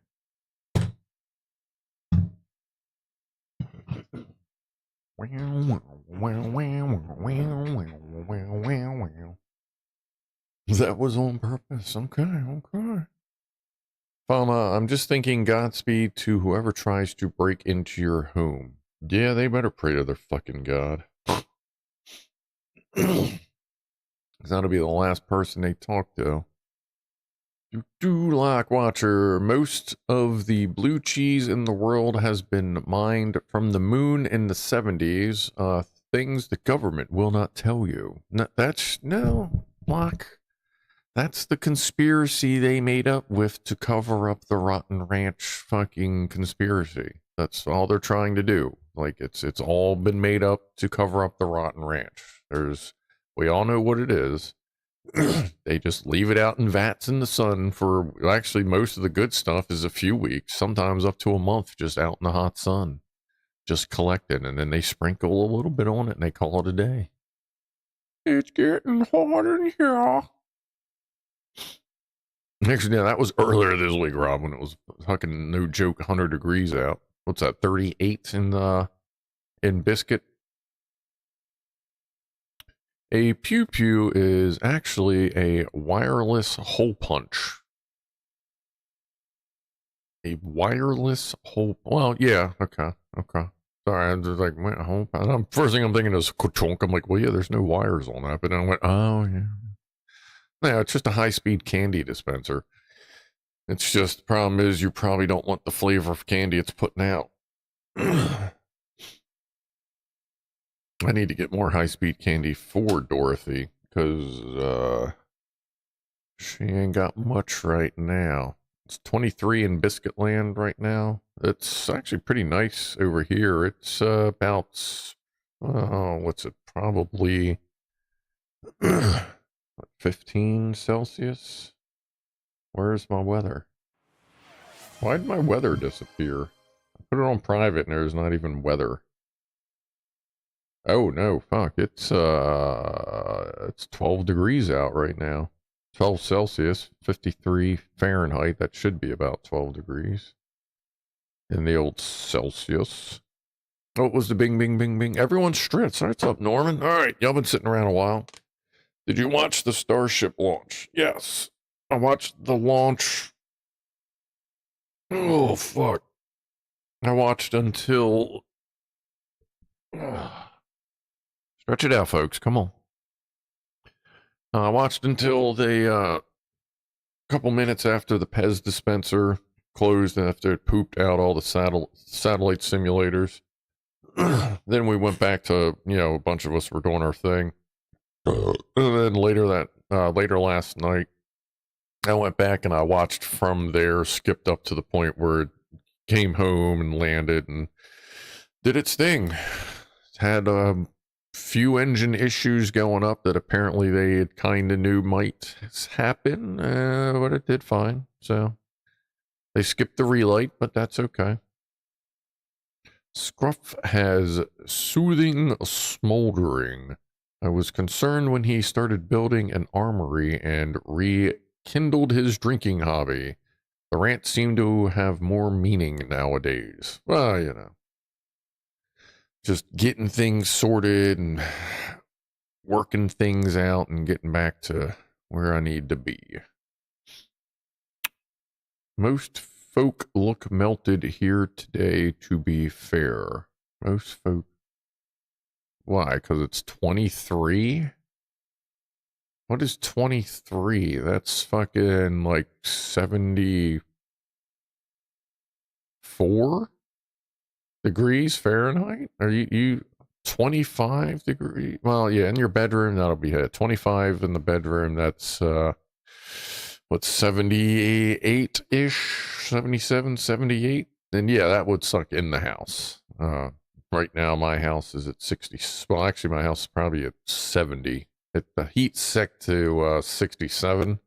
That was on purpose. Okay, okay. I'm just thinking Godspeed to whoever tries to break into your home. Yeah, they better pray to their fucking God. Because that'll be the last person they talk to. Do like Watcher. Most of the blue cheese in the world has been mined from the moon in the 70s. Things the government will not tell you. No, Lock. That's the conspiracy they made up with to cover up the Rotten Ranch fucking conspiracy. That's all they're trying to do. Like it's all been made up to cover up the Rotten Ranch. We all know what it is. They just leave it out in vats in the sun for actually most of the good stuff is a few weeks, sometimes up to a month, just out in the hot sun, just collecting, and then they sprinkle a little bit on it and they call it a day. It's getting hot in here. Actually, yeah, that was earlier this week, Rob, when it was fucking no joke 100 degrees out. What's that, 38 in Biscuit? A pew pew is actually a wireless hole punch. A wireless hole. Well, yeah. Okay. Sorry, I'm just like, hole punch. First thing I'm thinking is ka-chunk. I'm like, well, yeah, there's no wires on that. But then I went, oh yeah. Yeah, it's just a high-speed candy dispenser. It's just the problem is you probably don't want the flavor of candy it's putting out. I need to get more high-speed candy for Dorothy because she ain't got much right now. It's 23 in Biscuit Land right now. It's actually pretty nice over here. It's about, what's it, probably 15 Celsius? Where's my weather? Why'd my weather disappear? I put it on private and there's not even weather. Oh no, fuck. It's 12 degrees out right now. 12 Celsius, 53 Fahrenheit. That should be about 12 degrees. In the old Celsius. Oh, it was the bing, bing, bing, bing. Everyone's stripped. What's up, Norman? All right, y'all been sitting around a while. Did you watch the Starship launch? Yes. I watched the launch. Oh, fuck. I watched until... Stretch it out, folks. Come on. I watched until they, couple minutes after the Pez dispenser closed and after it pooped out all the satellite simulators. Then we went back to, a bunch of us were doing our thing. And then later last night, I went back and I watched from there, skipped up to the point where it came home and landed and did its thing. Had a few engine issues going up that apparently they had kind of knew might happen, but it did fine. So they skipped the relight, but that's okay. Scruff has soothing smoldering. I was concerned when he started building an armory and rekindled his drinking hobby. The rant seemed to have more meaning nowadays. Well, just getting things sorted and working things out and getting back to where I need to be. Most folk look melted here today, to be fair. Most folk. Why? Because it's 23? What is 23? That's fucking like 74 degrees Fahrenheit? Are you 25 degrees? Well, yeah, in your bedroom, that'll be it. 25 in the bedroom, that's, what, 78-ish? 77, 78? And yeah, that would suck in the house. Right now, my house is at 60. Well, actually, my house is probably at 70. The heat's set to 67.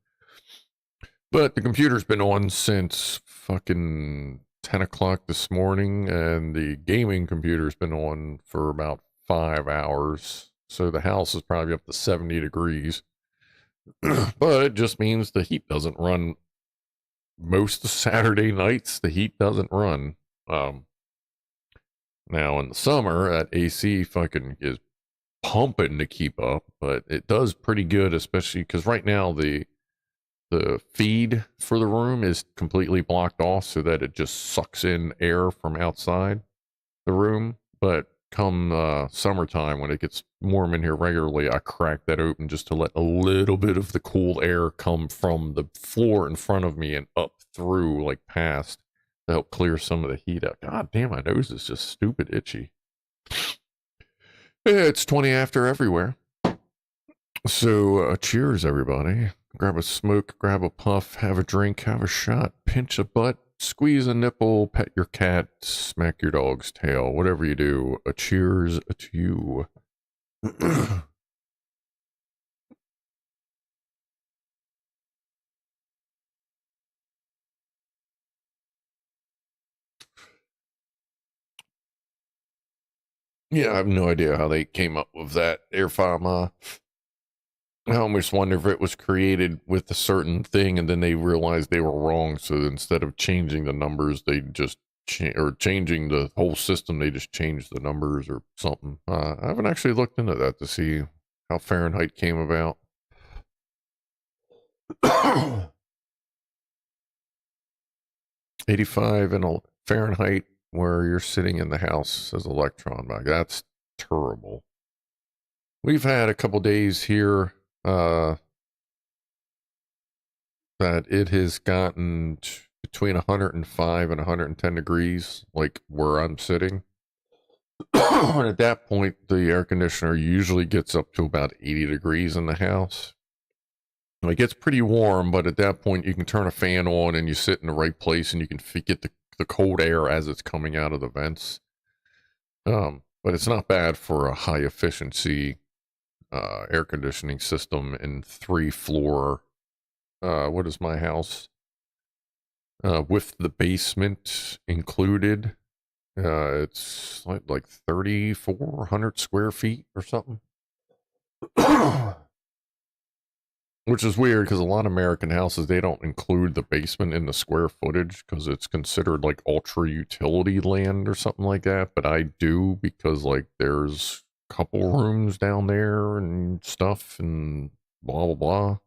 But the computer's been on since fucking 10 o'clock this morning, and the gaming computer's been on for about 5 hours. So the house is probably up to 70 degrees. But it just means the heat doesn't run. Most of Saturday nights, the heat doesn't run. Now in the summer, that AC fucking is pumping to keep up, but it does pretty good, especially because right now the feed for the room is completely blocked off so that it just sucks in air from outside the room. But come summertime, when it gets warm in here regularly, I crack that open just to let a little bit of the cool air come from the floor in front of me and up through, like past, to help clear some of the heat out. God damn, my nose is just stupid itchy. It's 20 after everywhere. So cheers, everybody. Grab a smoke, grab a puff, have a drink, have a shot, pinch a butt, squeeze a nipple, pet your cat, smack your dog's tail, whatever you do. A cheers to you. Yeah, I have no idea how they came up with that air farm. I almost wonder if it was created with a certain thing and then they realized they were wrong. So instead of changing the numbers, they just changing the whole system, they just changed the numbers or something. I haven't actually looked into that to see how Fahrenheit came about. 85 in a Fahrenheit where you're sitting in the house says electron bag. That's terrible. We've had a couple days here that it has gotten between 105 and 110 degrees, like where I'm sitting. And at that point, the air conditioner usually gets up to about 80 degrees in the house. It gets pretty warm, but at that point, you can turn a fan on and you sit in the right place and you can get the cold air as it's coming out of the vents. But it's not bad for a high efficiency air conditioning system in 3-floor. What is my house? With the basement included, it's like 3,400 square feet or something. Which is weird because a lot of American houses, they don't include the basement in the square footage because it's considered like ultra utility land or something like that. But I do because like there's a couple rooms down there and stuff and blah, blah, blah.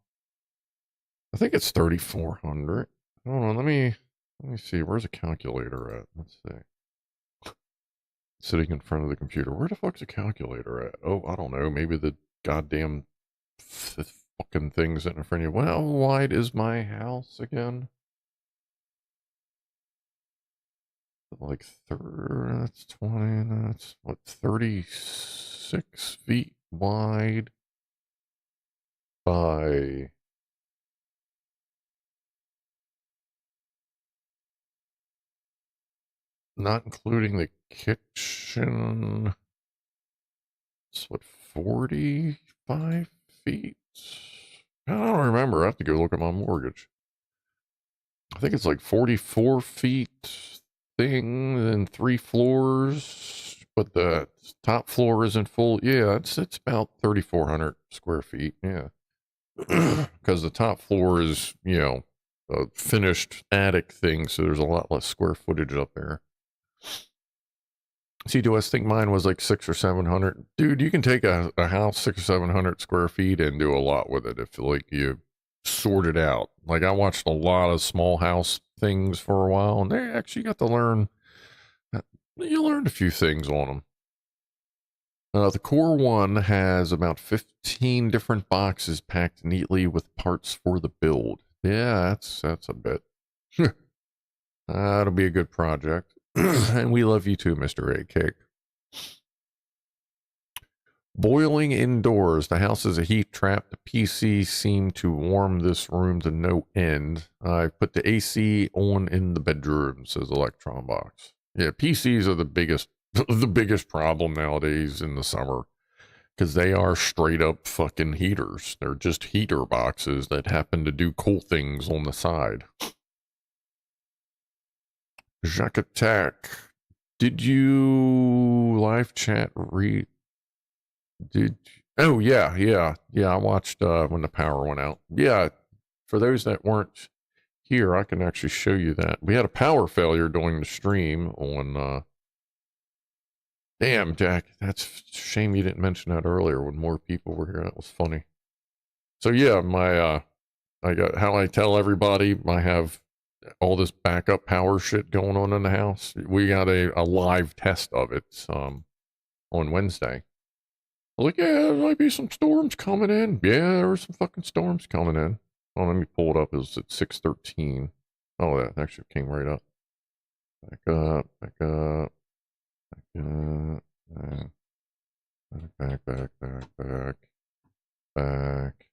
I think it's 3,400. Hold on, let me see. Where's a calculator at? Let's see. Sitting in front of the computer. Where the fuck's a calculator at? Oh, I don't know. Maybe the goddamn fucking things in front of you. How wide is my house again? Like that's 20. That's what, 36 feet wide by not including the kitchen. It's what, 45 feet? I don't remember. I have to go look at my mortgage. I think it's like 44 feet thing, then 3 floors, but the top floor isn't full. Yeah, it's about 3,400 square feet. Yeah. Because the top floor is, you know, a finished attic thing, so there's a lot less square footage up there. See, do I think mine was like 600 or 700? Dude, you can take a house 600 or 700 square feet and do a lot with it if like you sort it out. Like I watched a lot of small house things for a while, and they actually got to learn. You learned a few things on them. The core one has about 15 different boxes packed neatly with parts for the build. Yeah, that's a bit. That'll be a good project. And we love you too, Mr. A Cake. Boiling indoors. The house is a heat trap. The PC seemed to warm this room to no end. I put the AC on in the bedroom, says Electron Box. Yeah, PCs are the biggest problem nowadays in the summer because they are straight up fucking heaters. They're just heater boxes that happen to do cool things on the side. Jacques Attack. Did you live chat read? Oh yeah. I watched when the power went out. Yeah, for those that weren't here, I can actually show you that. We had a power failure during the stream on Damn, Jack, that's a shame you didn't mention that earlier when more people were here. That was funny. So yeah, I got how I tell everybody I have all this backup power shit going on in the house. We got a live test of it on Wednesday. Like, yeah, there might be some storms coming in. Yeah, there were some fucking storms coming in. Oh, let me pull it up. It was at 6:13. Oh, that actually came right up. Back up, back up, back.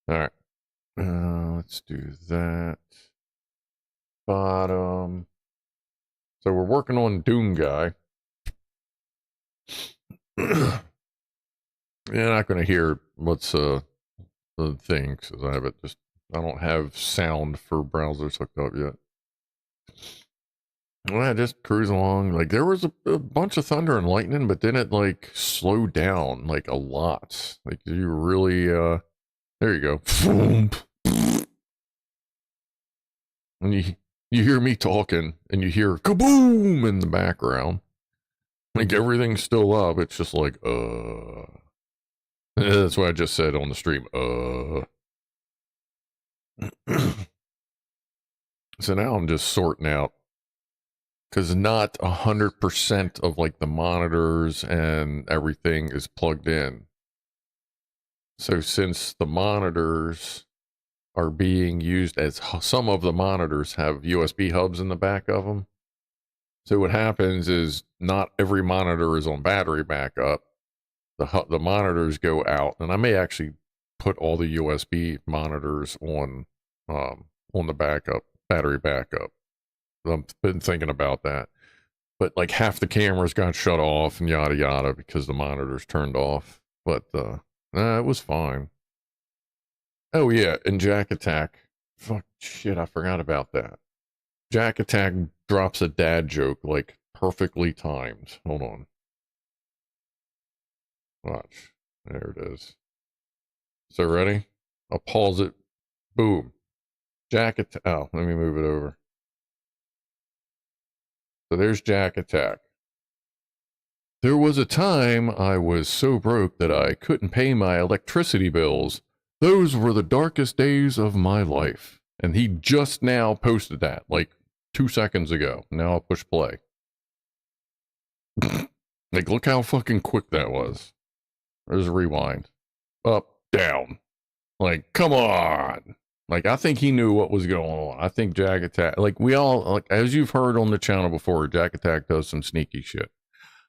All right. Let's do that. Bottom. So we're working on Doom Guy. You're not going to hear what's the thing because I don't have sound for browsers hooked up yet. Well, I just cruise along. Like there was a bunch of thunder and lightning, but then it like slowed down like a lot. Like you really there you go. And you hear me talking and you hear kaboom in the background. Like everything's still up. It's just like that's what I just said on the stream. So now I'm just sorting out because not 100% of like the monitors and everything is plugged in. So since the monitors are being used as some of the monitors have USB hubs in the back of them. So what happens is not every monitor is on battery backup. The monitors go out, and I may actually put all the USB monitors on the battery backup. I've been thinking about that, but like half the cameras got shut off and yada yada because the monitors turned off. But it was fine. Oh yeah, and Jack Attack. Fuck shit, I forgot about that. Jack Attack drops a dad joke like perfectly timed. Hold on. Watch. There it is. So ready? I'll pause it. Boom. Jack Attack. Oh, let me move it over. So there's Jack Attack. There was a time I was so broke that I couldn't pay my electricity bills. Those were the darkest days of my life. And he just now posted that, like 2 seconds ago. Now I'll push play. Like, look how fucking quick that was. There's a rewind. Up, down. Like, come on. Like, I think he knew what was going on. I think Jack Attack, like, we all, like, as you've heard on the channel before, Jack Attack does some sneaky shit.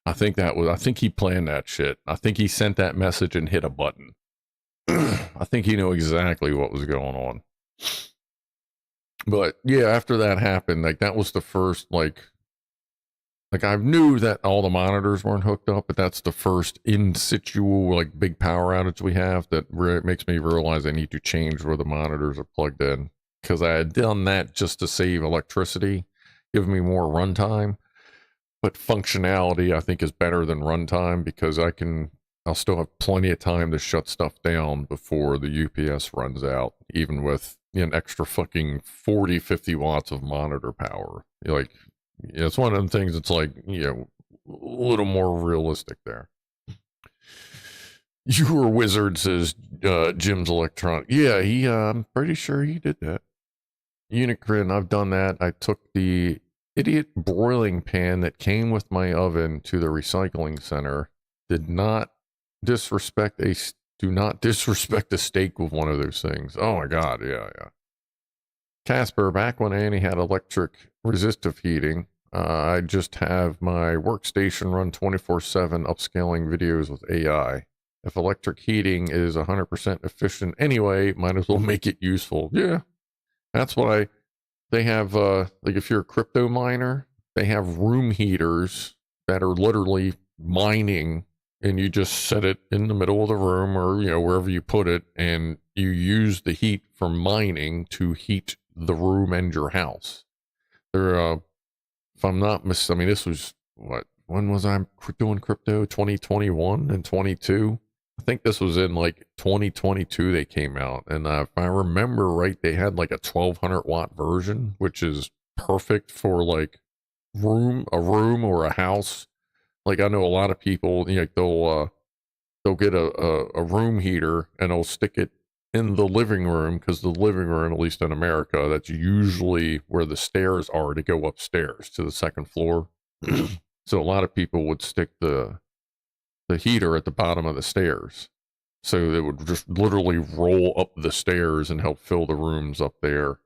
I think he planned that shit. I think he sent that message and hit a button. I think he knew exactly what was going on. But yeah, after that happened, like that was the first, like I knew that all the monitors weren't hooked up, but that's the first in situ, like big power outage we have that makes me realize I need to change where the monitors are plugged in. Because I had done that just to save electricity, give me more runtime. But functionality, I think, is better than runtime because I'll still have plenty of time to shut stuff down before the UPS runs out, even with an extra fucking 40, 50 watts of monitor power. Like, it's one of them things that's like, a little more realistic there. You were wizard, says Jim's Electronic. Yeah, I'm pretty sure he did that. Unicron, I've done that. I took the idiot broiling pan that came with my oven to the recycling center. Do not disrespect a steak with one of those things. Oh my god, yeah. Casper, back when Annie had electric resistive heating, I just have my workstation run 24/7 upscaling videos with AI. If electric heating is 100% efficient anyway, might as well make it useful. Yeah, that's why they have, like if you're a crypto miner, they have room heaters that are literally mining, and you just set it in the middle of the room or, wherever you put it, and you use the heat from mining to heat the room and your house. They're, if I'm not mistaken, this was, when was I doing crypto? 2021 and 22? I think this was in like 2022 they came out. And if I remember right, they had like a 1200 watt version, which is perfect for like a room or a house. Like I know a lot of people, you know, they'll get a room heater and they'll stick it in the living room, because the living room, at least in America, that's usually where the stairs are to go upstairs to the second floor. So a lot of people would stick the heater at the bottom of the stairs, so it would just literally roll up the stairs and help fill the rooms up there.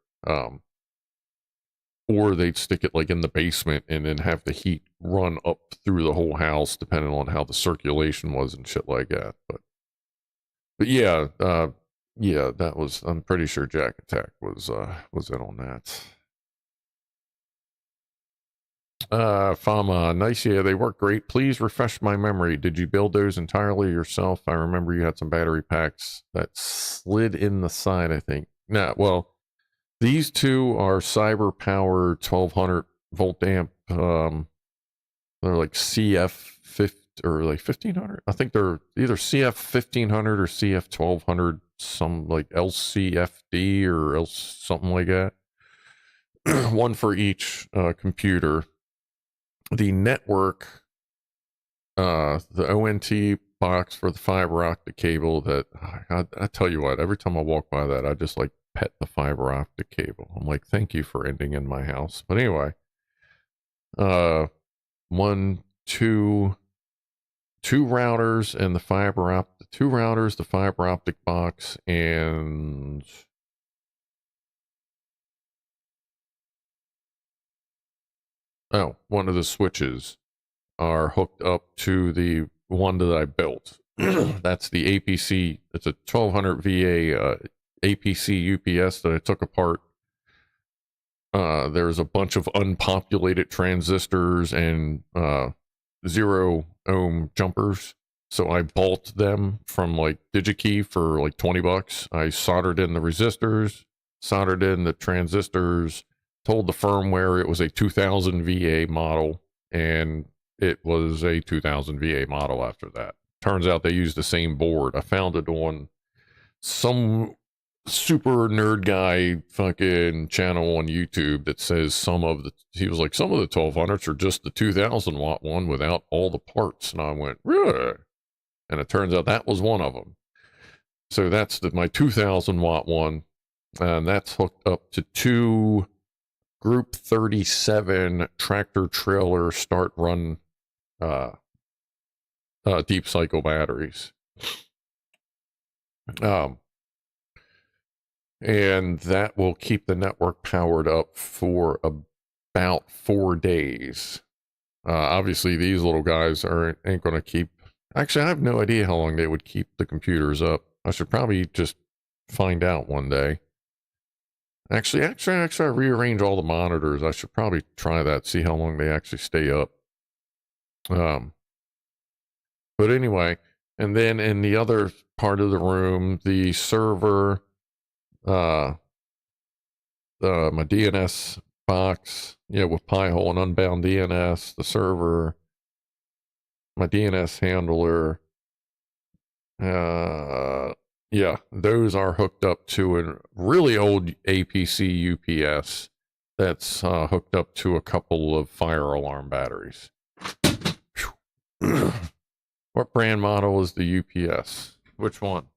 Or they'd stick it like in the basement and then have the heat run up through the whole house, depending on how the circulation was and shit like that. But yeah, yeah, that was, I'm pretty sure Jack Attack was in on that. Fama, nice. Yeah, they work great. Please refresh my memory. Did you build those entirely yourself? I remember you had some battery packs that slid in the side, I think. Nah, well, these two are Cyber Power 1200 volt amp. They're like CF 50 or like 1500. I think they're either CF 1500 or CF 1200, some like LCFD or else something like that. One for each computer. The network, the ONT box for the fiber optic cable, that I tell you what, every time I walk by that, I just like pet the fiber optic cable. I'm like, thank you for ending in my house. But anyway, two routers and the fiber optic, two routers, the fiber optic box, and one of the switches are hooked up to the one that I built. That's the APC. It's a 1200 VA APC UPS that I took apart. There's a bunch of unpopulated transistors and 0 ohm jumpers. So I bolted them from like DigiKey for like $20. I soldered in the resistors, soldered in the transistors, told the firmware it was a 2000 VA model, and it was a 2000 VA model after that. Turns out they used the same board. I found it on some super nerd guy fucking channel on YouTube that says he was like, some of the 1200s are just the 2000 watt one without all the parts. And I went, really? And it turns out that was one of them. So that's my 2000 watt one. And that's hooked up to two Group 37 tractor trailer start run deep cycle batteries. And that will keep the network powered up for about 4 days. Obviously, these little guys ain't going to keep. Actually, I have no idea how long they would keep the computers up. I should probably just find out one day. Actually, I rearrange all the monitors. I should probably try that, see how long they actually stay up. But anyway, and then in the other part of the room, the server, my DNS box, with Pi-hole and unbound DNS, the server, my DNS handler, those are hooked up to a really old APC UPS that's hooked up to a couple of fire alarm batteries. What brand model is the UPS? Which one?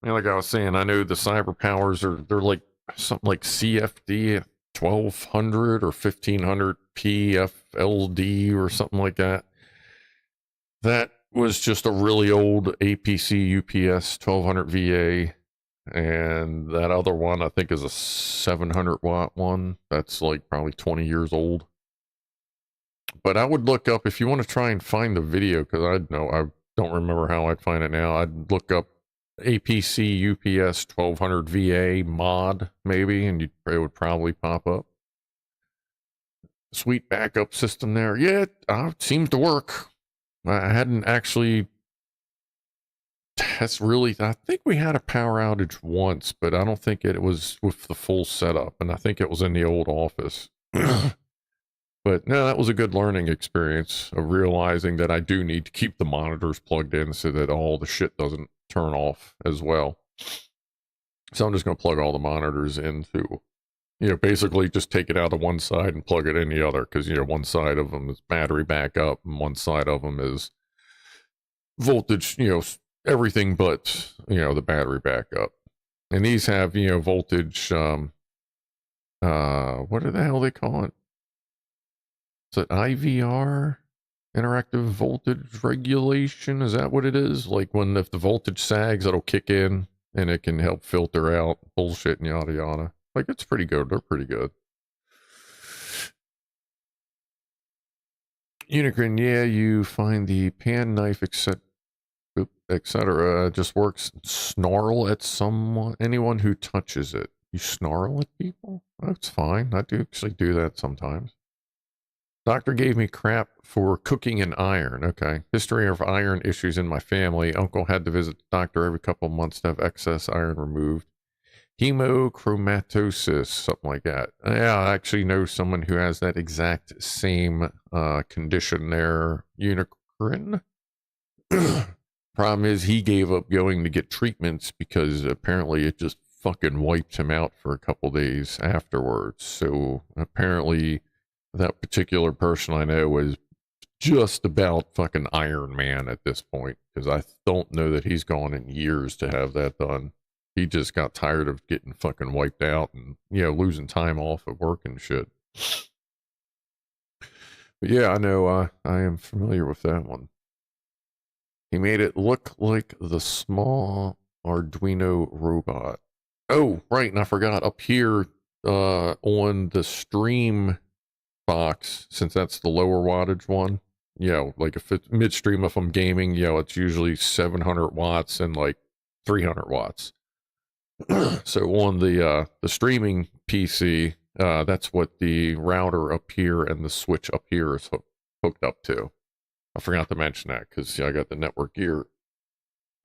Like I was saying, I know the Cyber Powers they're like something like CFD 1200 or 1500 PFLD or something like that. That was just a really old APC UPS 1200 VA. And that other one, I think, is a 700 watt one. That's like probably 20 years old. But I would look up, if you want to try and find the video, because I don't remember how I'd find it now. I'd look up APC UPS 1200 VA mod, maybe, and it would probably pop up. Sweet backup system there. Yeah, it seems to work. I hadn't actually I think we had a power outage once, but I don't think it was with the full setup, and I think it was in the old office. But no, that was a good learning experience of realizing that I do need to keep the monitors plugged in so that all the shit doesn't turn off as well. So I'm just going to plug all the monitors into You know, basically just take it out of one side and plug it in the other, because, you know, one side of them is battery backup and one side of them is voltage, you know, everything but, you know, the battery backup. And these have, you know, voltage, what the hell they call it? Is it IVR? Interactive voltage regulation? Is that what it is? Like when, if the voltage sags, it'll kick in and it can help filter out bullshit and yada yada. Like, it's pretty good. They're pretty good. Unicron, yeah, you find the pan, knife, etc. Just works. Snarl at anyone who touches it. You snarl at people? That's fine. I do actually do that sometimes. Doctor gave me crap for cooking in iron. Okay. History of iron issues in my family. Uncle had to visit the doctor every couple of months to have excess iron removed. Hemochromatosis, something like that. Yeah, I actually know someone who has that exact same condition there. Unicron. Problem is, he gave up going to get treatments because apparently it just fucking wiped him out for a couple days afterwards. So apparently that particular person I know is just about fucking Iron Man at this point, because I don't know that he's gone in years to have that done. He just got tired of getting fucking wiped out and, you know, losing time off at work and shit. But yeah, I know, I am familiar with that one. He made it look like the small Arduino robot. Oh, right, and I forgot, up here on the stream box, since that's the lower wattage one, you know, like if it's midstream, if I'm gaming, you know, it's usually 700 watts and like 300 watts. So on the streaming PC, that's what the router up here and the switch up here is hooked up to. I forgot to mention that because, yeah, I got the network gear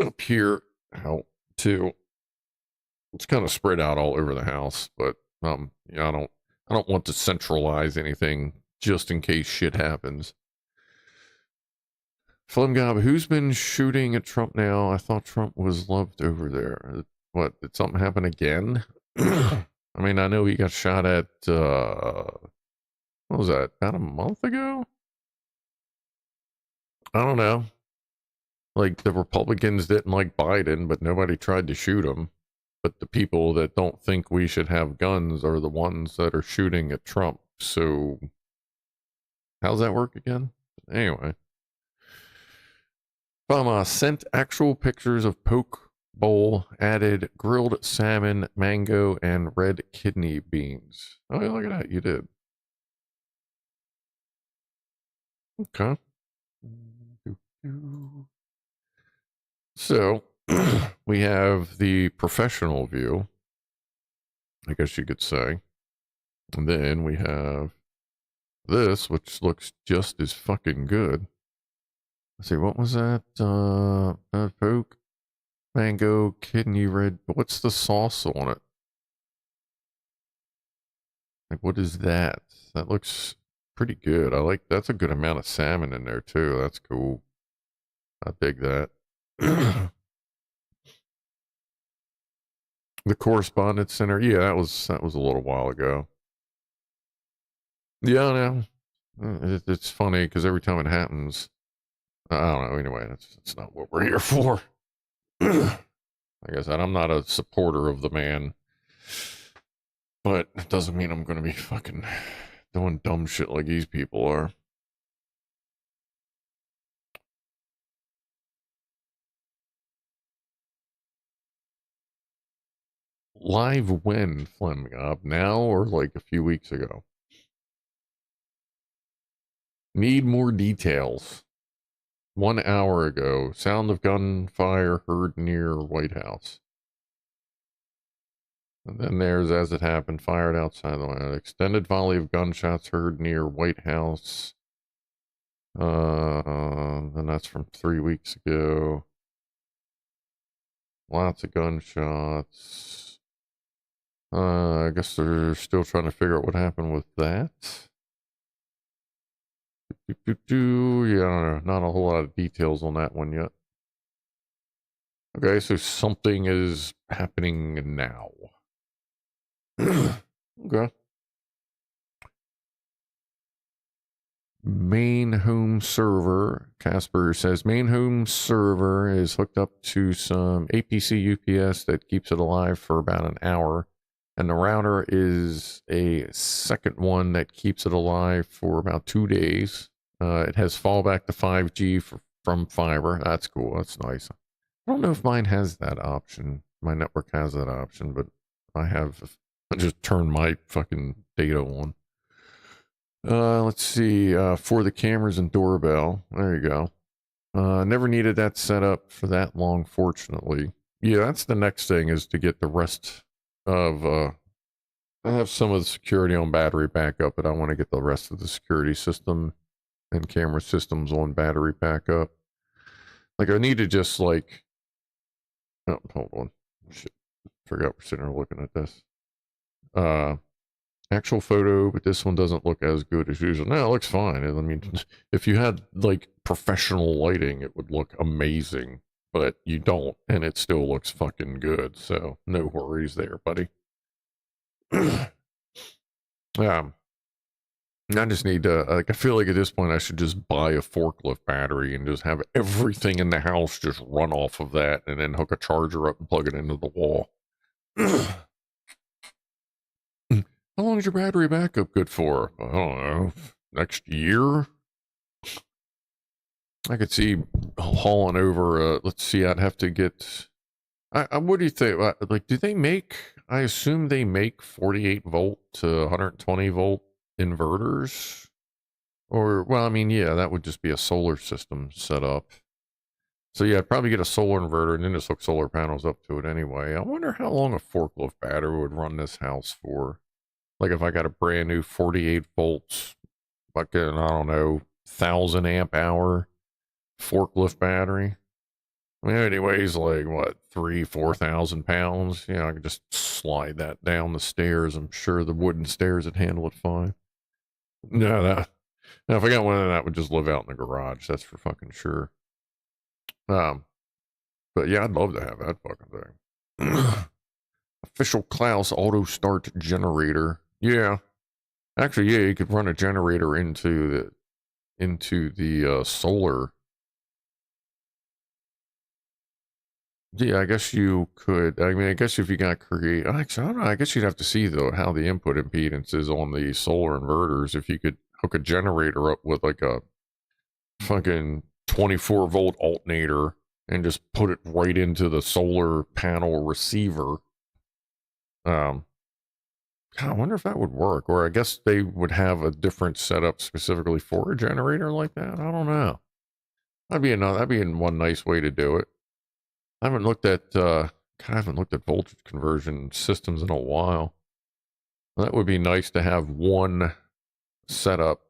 up here out too. It's kind of spread out all over the house, but yeah, I don't want to centralize anything just in case shit happens. Flimgob, who's been shooting at Trump now? I thought Trump was loved over there. What, did something happen again? I mean, I know he got shot at, what was that, about a month ago? I don't know. Like, the Republicans didn't like Biden, but nobody tried to shoot him. But the people that don't think we should have guns are the ones that are shooting at Trump. So, how's that work again? Anyway. Bama sent actual pictures of poke bowl, added grilled salmon, mango, and red kidney beans. Oh, look at that. You did. Okay. So, we have the professional view, I guess you could say. And then we have this, which looks just as fucking good. Let's see, what was that? Poke, mango, kidney, red. What's the sauce on it? Like, what is that? That looks pretty good. I like, that's a good amount of salmon in there too. That's cool. I dig that. The correspondence center. Yeah, that was a little while ago. Yeah, no, it's funny because every time it happens, I don't know. Anyway, that's not what we're here for. Like I said, I'm not a supporter of the man, but it doesn't mean I'm going to be fucking doing dumb shit like these people are. Live when, Flemgob? Now or like a few weeks ago? Need more details. 1 hour ago, sound of gunfire heard near White House. And then there's, as it happened, fired outside the White House. Extended volley of gunshots heard near White House. And that's from 3 weeks ago. Lots of gunshots. I guess they're still trying to figure out what happened with that. Yeah, I don't know. Not a whole lot of details on that one yet. Okay, so something is happening now. Okay. Main home server. Casper says main home server is hooked up to some APC UPS that keeps it alive for about an hour. And the router is a second one that keeps it alive for about 2 days. It has fallback to 5G from fiber. That's cool. That's nice. I don't know if mine has that option. My network has that option, but I just turned my fucking data on. Let's see, for the cameras and doorbell. There you go. Never needed that set up for that long, fortunately. Yeah, that's the next thing, is to get the rest of, I have some of the security on battery backup, but I want to get the rest of the security system and camera systems on battery backup. Like, I need to just, like, oh, hold on. Shit. Forgot we're sitting here looking at this. Actual photo, but this one doesn't look as good as usual. No, it looks fine. I mean, if you had like professional lighting, it would look amazing, but you don't, and it still looks fucking good. So no worries there, buddy. I just need to, like, I feel like at this point I should just buy a forklift battery and just have everything in the house just run off of that, and then hook a charger up and plug it into the wall. How long is your battery backup good for? I don't know. Next year? I could see hauling over, let's see, I'd have to get, what do you think? Like, do they make, I assume they make 48 volt to 120 volt inverters? Or, well, I mean, yeah, that would just be a solar system set up. So yeah, I'd probably get a solar inverter and then just hook solar panels up to it anyway. I wonder how long a forklift battery would run this house for. Like if I got a brand new 48 volts, fucking, I don't know, 1,000 amp hour forklift battery. I mean, it weighs like, what, 4,000 pounds? You know, I could just slide that down the stairs. I'm sure the wooden stairs would handle it fine. No, if I got one of that, would just live out in the garage. That's for fucking sure. But yeah, I'd love to have that fucking thing. Official Klaus auto start generator. Yeah. Actually, yeah, you could run a generator into the solar. Yeah, I guess you could. I mean, I guess if you got create, actually, I don't know. I guess you'd have to see though how the input impedance is on the solar inverters. If you could hook a generator up with like a fucking 24 volt alternator and just put it right into the solar panel receiver. God, I wonder if that would work, or I guess they would have a different setup specifically for a generator like that. I don't know. That'd be one nice way to do it. I haven't looked at voltage conversion systems in a while. That would be nice to have one setup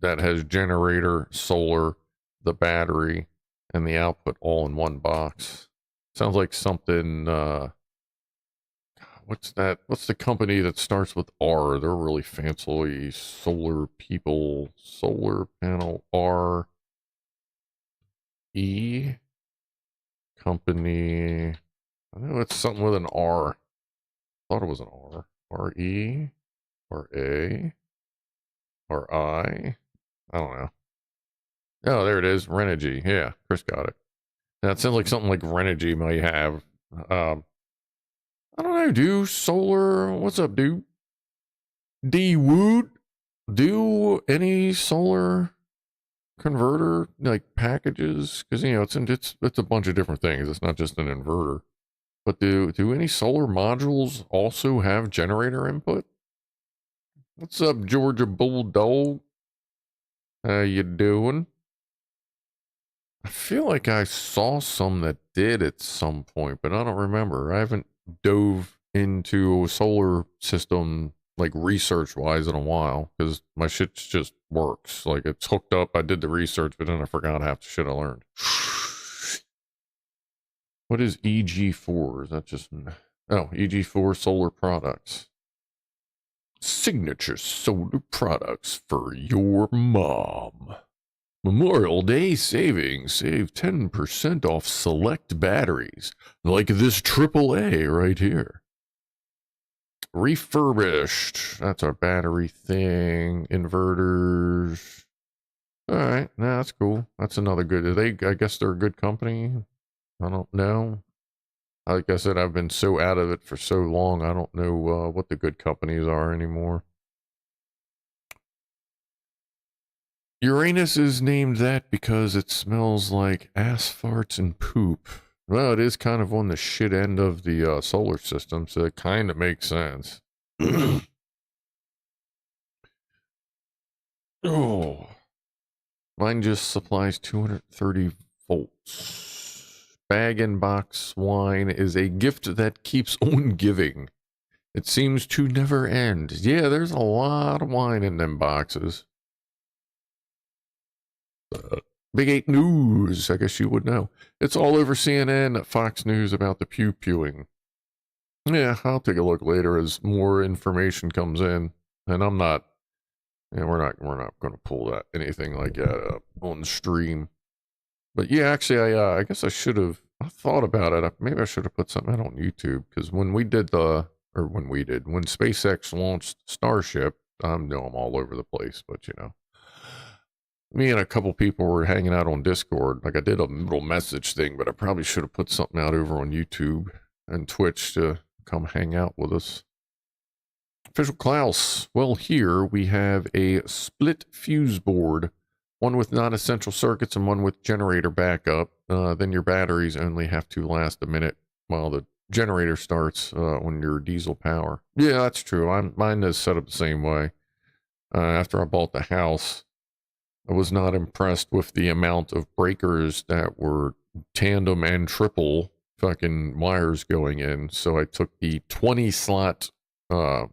that has generator, solar, the battery, and the output all in one box. Sounds like something, what's that? What's the company that starts with R? They're really fancy solar people. Solar panel R E company. I know it's something with an R. I thought it was an R. R E or A or I. I don't know. Oh, there it is. Renogy. Yeah, Chris got it. That sounds like something like Renogy might have. I don't know, dude. Solar. What's up, dude? D Wood. Do any solar converter like packages? Because you know it's a bunch of different things. It's not just an inverter. But do any solar modules also have generator input? What's up, Georgia Bulldog? How you doing? I feel like I saw some that did at some point, but I don't remember. I haven't dove into a solar system like research wise in a while because my shit just works. Like it's hooked up. I did the research, but then I forgot half the shit I learned. What is EG4? Is that just EG4 solar products? Signature solar products for your mom. Memorial Day savings. Save 10% off select batteries, like this AAA right here. refurbished. That's our battery thing. Inverters. All right, nah, that's cool. That's another good. I guess they're a good company. I don't know. Like I said, I've been so out of it for so long. I don't know what the good companies are anymore. Uranus is named that because it smells like ass farts and poop. Well, it is kind of on the shit end of the solar system, so it kind of makes sense. Oh, mine just supplies 230 volts. Bag and box wine is a gift that keeps on giving. It seems to never end. Yeah, there's a lot of wine in them boxes. Big 8 News, I guess you would know. It's all over CNN, Fox News about the pew-pewing. Yeah, I'll take a look later as more information comes in. And I'm not, we're not going to pull that anything like that up on the stream. But yeah, actually, I guess I thought about it. Maybe I should have put something out on YouTube, because when SpaceX launched Starship, I know I'm all over the place, but you know, me and a couple people were hanging out on Discord. Like I did a little message thing, but I probably should have put something out over on YouTube and Twitch to come hang out with us. Official Klaus. Well, here we have a split fuse board, one with non-essential circuits and one with generator backup. Then your batteries only have to last a minute while the generator starts on your diesel power. Yeah, that's true. Mine is set up the same way. After I bought the house, I was not impressed with the amount of breakers that were tandem and triple fucking wires going in. So I took the 20 slot fucking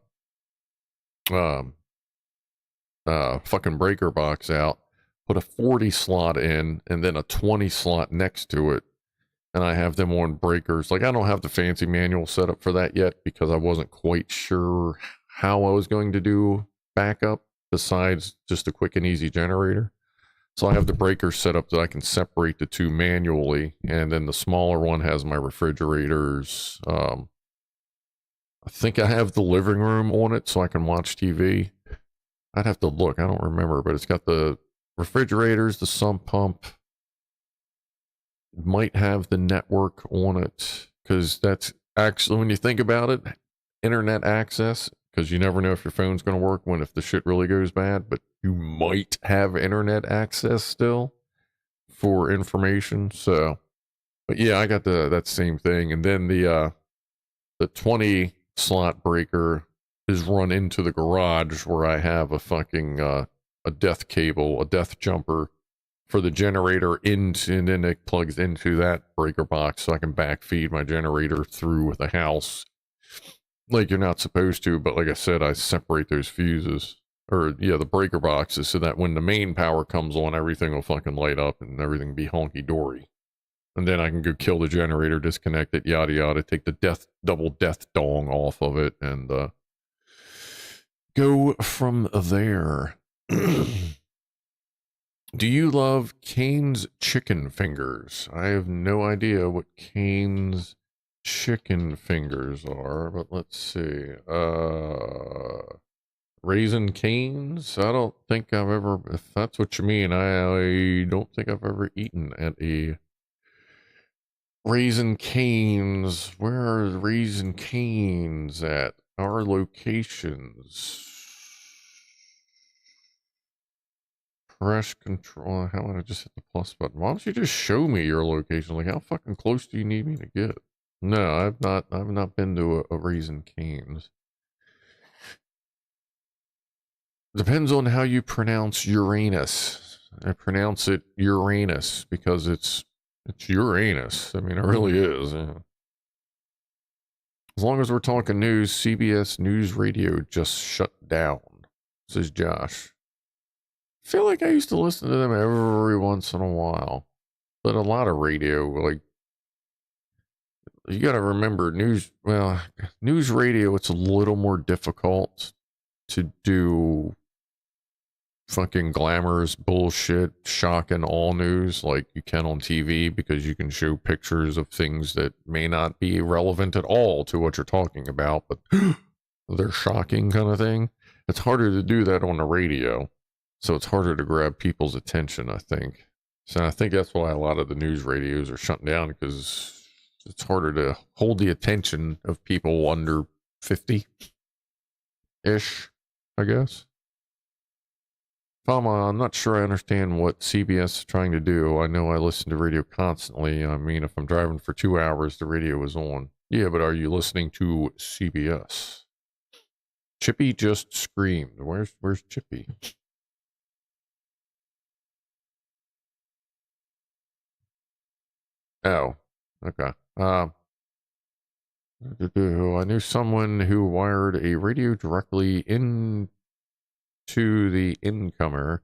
breaker box out, put a 40 slot in, and then a 20 slot next to it. And I have them on breakers. Like, I don't have the fancy manual set up for that yet because I wasn't quite sure how I was going to do backup besides just a quick and easy generator. So I have the breaker set up that I can separate the two manually, and then the smaller one has my refrigerators. I think I have the living room on it so I can watch TV. I'd have to look, I don't remember, but it's got the refrigerators, the sump pump. It might have the network on it, because that's actually, when you think about it, internet access, because you never know if your phone's going to work if the shit really goes bad, but you might have internet access still for information. So, but yeah, I got that same thing. And then the 20 slot breaker is run into the garage where I have a fucking, a death cable, a death jumper for the generator into, and then it plugs into that breaker box so I can backfeed my generator through with the house. Like you're not supposed to, but like I said, I separate those fuses, or yeah, the breaker boxes, so that when the main power comes on, everything will fucking light up and everything be honky-dory. And then I can go kill the generator, disconnect it, yada yada, take the double death dong off of it, and go from there. Do you love Cane's chicken fingers? I have no idea what Cane's chicken fingers are, but let's see. Raisin Cane's? I don't think I've ever, if that's what you mean, I don't think I've ever eaten at a Raisin Cane's. Where are Raisin Cane's at? Our locations. Press control. How would I just hit the plus button? Why don't you just show me your location? Like, how fucking close do you need me to get? No, I've not been to a Raisin Cane's. Depends on how you pronounce Uranus. I pronounce it Uranus because it's Uranus. I mean, it really is. Yeah. As long as we're talking news, CBS News Radio just shut down, says Josh. I feel like I used to listen to them every once in a while, but a lot of radio, like, you got to remember news radio, it's a little more difficult to do fucking glamorous bullshit, shock and all news like you can on TV, because you can show pictures of things that may not be relevant at all to what you're talking about, but they're shocking kind of thing. It's harder to do that on the radio. So it's harder to grab people's attention, I think. So I think that's why a lot of the news radios are shut down, because it's harder to hold the attention of people under 50-ish, I guess. I'm not sure I understand what CBS is trying to do. I know I listen to radio constantly. I mean, if I'm driving for 2 hours, the radio is on. Yeah, but are you listening to CBS? Chippy just screamed. Where's Chippy? Oh, okay. I knew someone who wired a radio directly into the incomer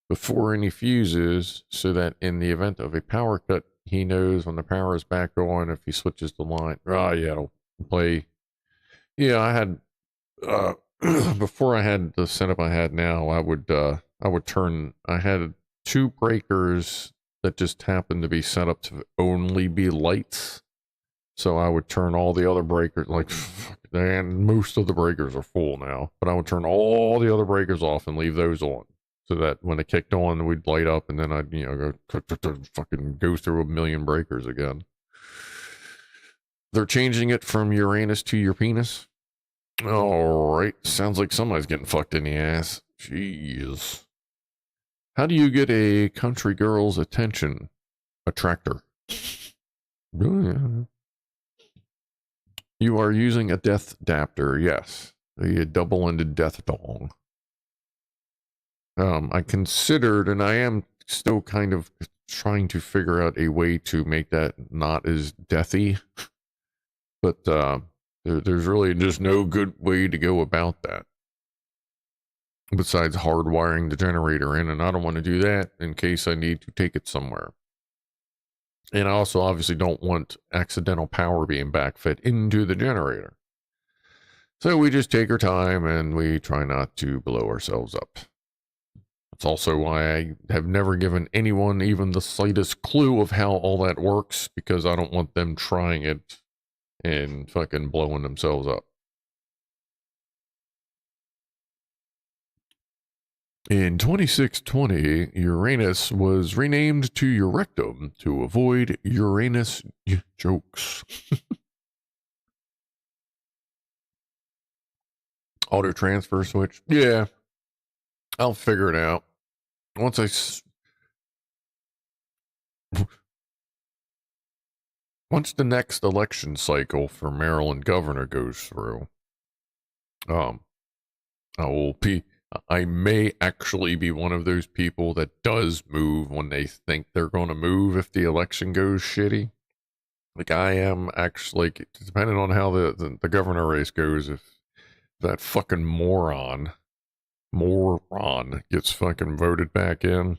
before any fuses, so that in the event of a power cut, he knows when the power is back on if he switches the line. Oh, yeah, it'll play. Yeah, I had, before I had the setup I had now, I would turn, I had 2 breakers that just happened to be set up to only be lights. So I would turn all the other breakers, like, and most of the breakers are full now, but I would turn all the other breakers off and leave those on, so that when it kicked on, we'd light up, and then I'd, go fucking go through a million breakers again. They're changing it from Uranus to your penis. All right. Sounds like somebody's getting fucked in the ass. Jeez. How do you get a country girl's attention? A tractor. You are using a death adapter, yes. A double-ended death dong. I considered, and I am still kind of trying to figure out a way to make that not as deathy. But there's really just no good way to go about that, besides hardwiring the generator in, and I don't want to do that in case I need to take it somewhere. And I also obviously don't want accidental power being backfed into the generator. So we just take our time and we try not to blow ourselves up. That's also why I have never given anyone even the slightest clue of how all that works, because I don't want them trying it and fucking blowing themselves up. In 2620, Uranus was renamed to Eurectum to avoid Uranus jokes. Auto transfer switch? Yeah. I'll figure it out. Once the next election cycle for Maryland governor goes through, I may actually be one of those people that does move when they think they're going to move if the election goes shitty. Like, I am actually, depending on how the governor race goes, if that fucking moron gets fucking voted back in,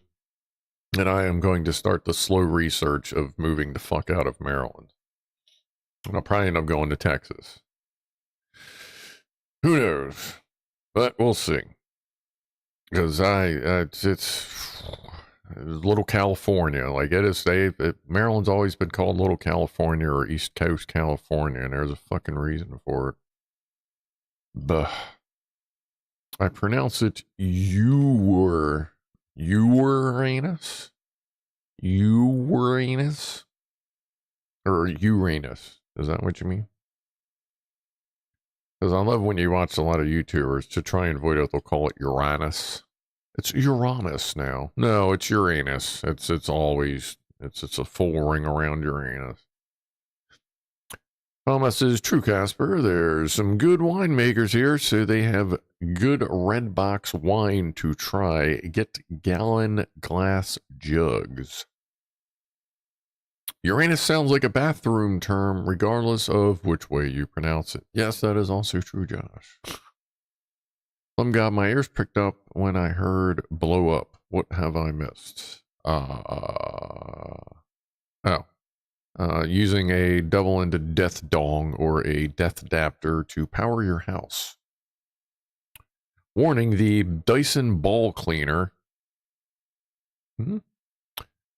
then I am going to start the slow research of moving the fuck out of Maryland. And I'll probably end up going to Texas. Who knows? But we'll see. Because it's Little California. Like, Maryland's always been called Little California or East Coast California, and there's a fucking reason for it. But I pronounce it Uranus. Or Uranus. Is that what you mean? Because I love when you watch a lot of YouTubers, to try and avoid it, they'll call it Uranus. It's Uranus now. No, it's Uranus. It's a full ring around Uranus. Thomas says, true, Casper. There's some good winemakers here, so they have good red box wine to try. Get gallon glass jugs. Uranus sounds like a bathroom term, regardless of which way you pronounce it. Yes, that is also true, Josh. Some got my ears pricked up when I heard blow up. What have I missed? Using a double-ended death dong or a death adapter to power your house. Warning, the Dyson ball cleaner.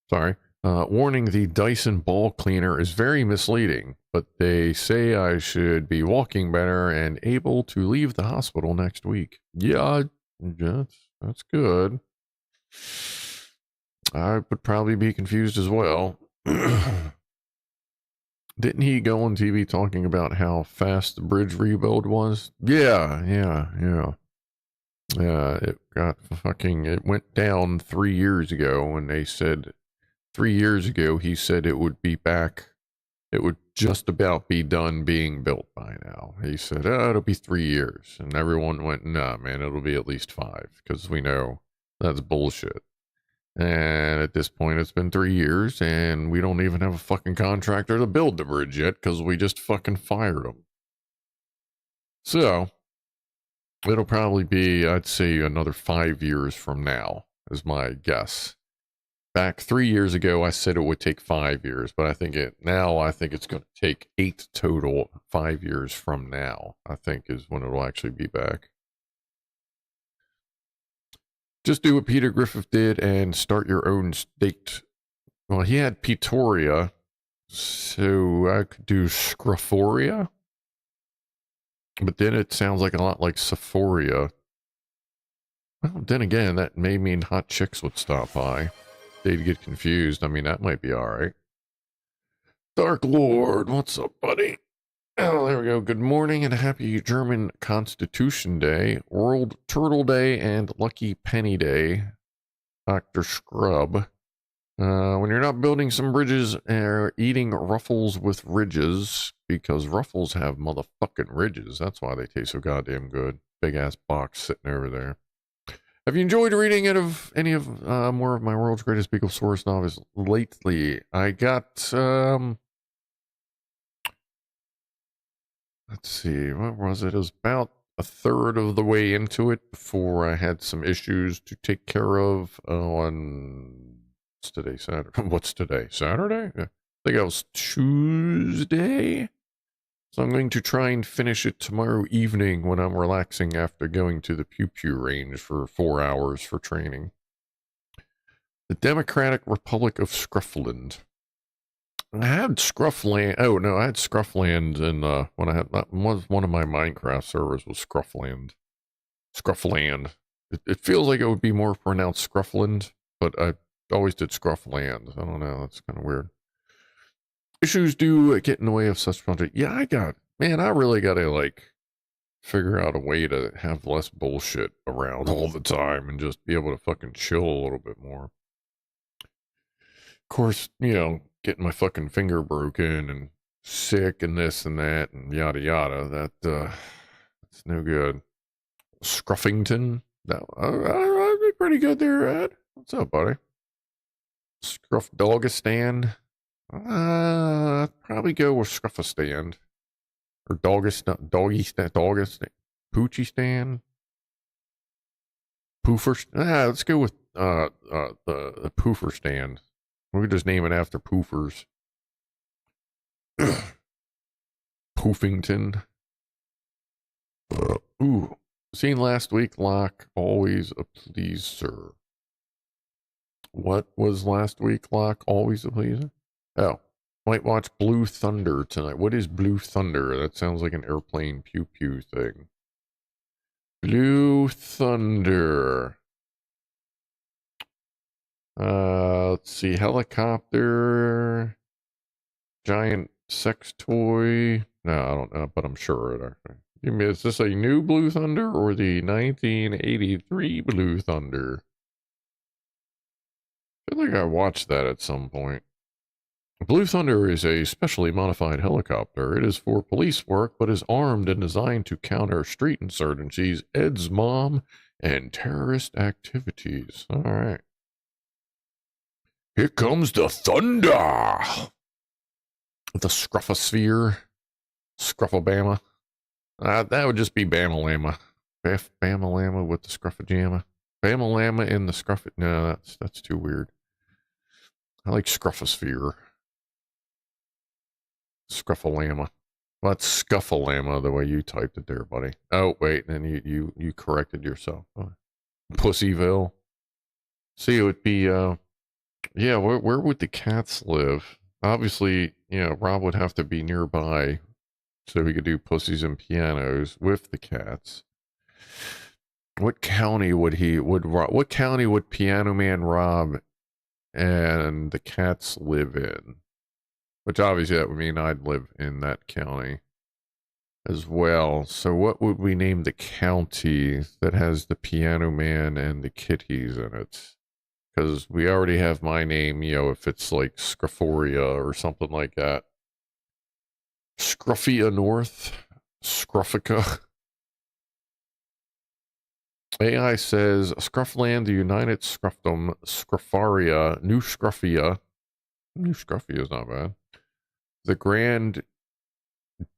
Sorry. Warning, the Dyson ball cleaner is very misleading, but they say I should be walking better and able to leave the hospital next week. Yeah, that's good. I would probably be confused as well. Didn't he go on TV talking about how fast the bridge rebuild was? Yeah. It went down 3 years ago, and they said 3 years ago he said it would be back. It would just about be done being built by now. He said, oh, it'll be 3 years. And everyone went, nah, man, it'll be at least 5, because we know that's bullshit. And at this point, it's been 3 years, and we don't even have a fucking contractor to build the bridge yet, because we just fucking fired him. So, it'll probably be, I'd say, another 5 years from now, is my guess. Back 3 years ago, I said it would take 5 years, but I think it's going to take 8 total. 5 years from now, I think, is when it'll actually be back. Just do what Peter Griffith did and start your own state. Well, he had Pretoria, so I could do Scrufforia. But then it sounds like a lot like Sephoria. Well, then again, that may mean hot chicks would stop by. They'd get confused. I mean, that might be alright. Dark Lord, what's up, buddy? Oh, there we go. Good morning and happy German Constitution Day, World Turtle Day, and Lucky Penny Day, Dr. Scrub. When you're not building some bridges or eating Ruffles with ridges, because Ruffles have motherfucking ridges. That's why they taste so goddamn good. Big ass box sitting over there. Have you enjoyed reading any of more of my world's greatest Beaglesaurus novels lately? I got let's see, what was it? It was about a third of the way into it before I had some issues to take care of on, what's today, Saturday? What's today, Saturday? I think it was Tuesday. So I'm going to try and finish it tomorrow evening when I'm relaxing after going to the pew-pew range for 4 hours for training. The Democratic Republic of Scruffland. I had Scruffland. Oh no, I had Scruffland in when I had that was one of my Minecraft servers was Scruffland. Scruffland. It feels like it would be more pronounced Scruffland, but I always did Scruffland. I don't know. That's kind of weird. Issues do get in the way of such project. Yeah, I really gotta like figure out a way to have less bullshit around all the time and just be able to fucking chill a little bit more. Of course, getting my fucking finger broken and sick and this and that and yada yada. That's no good. Scruffington. I'd be pretty good there, Ed. What's up, buddy? Scruffdogistan. Probably go with Scruffistan. Or Dogistan, Poochie Stan. Poofer. Let's go with the Poofer Stand. We could just name it after poofers. Poofington. Ooh. Seen last week, Locke. Always a pleaser. What was last week, Locke? Always a pleaser? Oh. Might watch Blue Thunder tonight. What is Blue Thunder? That sounds like an airplane pew-pew thing. Blue Thunder. Let's see, helicopter, giant sex toy. No, I don't know, but I'm sure it actually. Is this a new Blue Thunder or the 1983 Blue Thunder? I feel like I watched that at some point. Blue Thunder is a specially modified helicopter. It is for police work, but is armed and designed to counter street insurgencies, Ed's mom, and terrorist activities. All right. Here comes the thunder! The Scruffosphere. Scruffabama. That would just be Bamalama. Bamalama with the Scruffajama. Bamalama in the Scruff... No, that's too weird. I like Scruffosphere. Scruffalama. Well, that's Scuffalama the way you typed it there, buddy. Oh, wait, and you corrected yourself. Pussyville. See, it would be, Yeah, where would the cats live? Obviously, you know, Rob would have to be nearby so he could do pussies and pianos with the cats. What county what county would Pianoman Rob and the cats live in? Which obviously that would mean I'd live in that county as well. So what would we name the county that has the Piano Man and the kitties in it? Because we already have my name, you know, if it's like Scrufforia or something like that. Scruffia North, Scruffica. AI says Scruffland, the United Scruffdom, Scruffaria, New Scruffia. New Scruffia is not bad. The Grand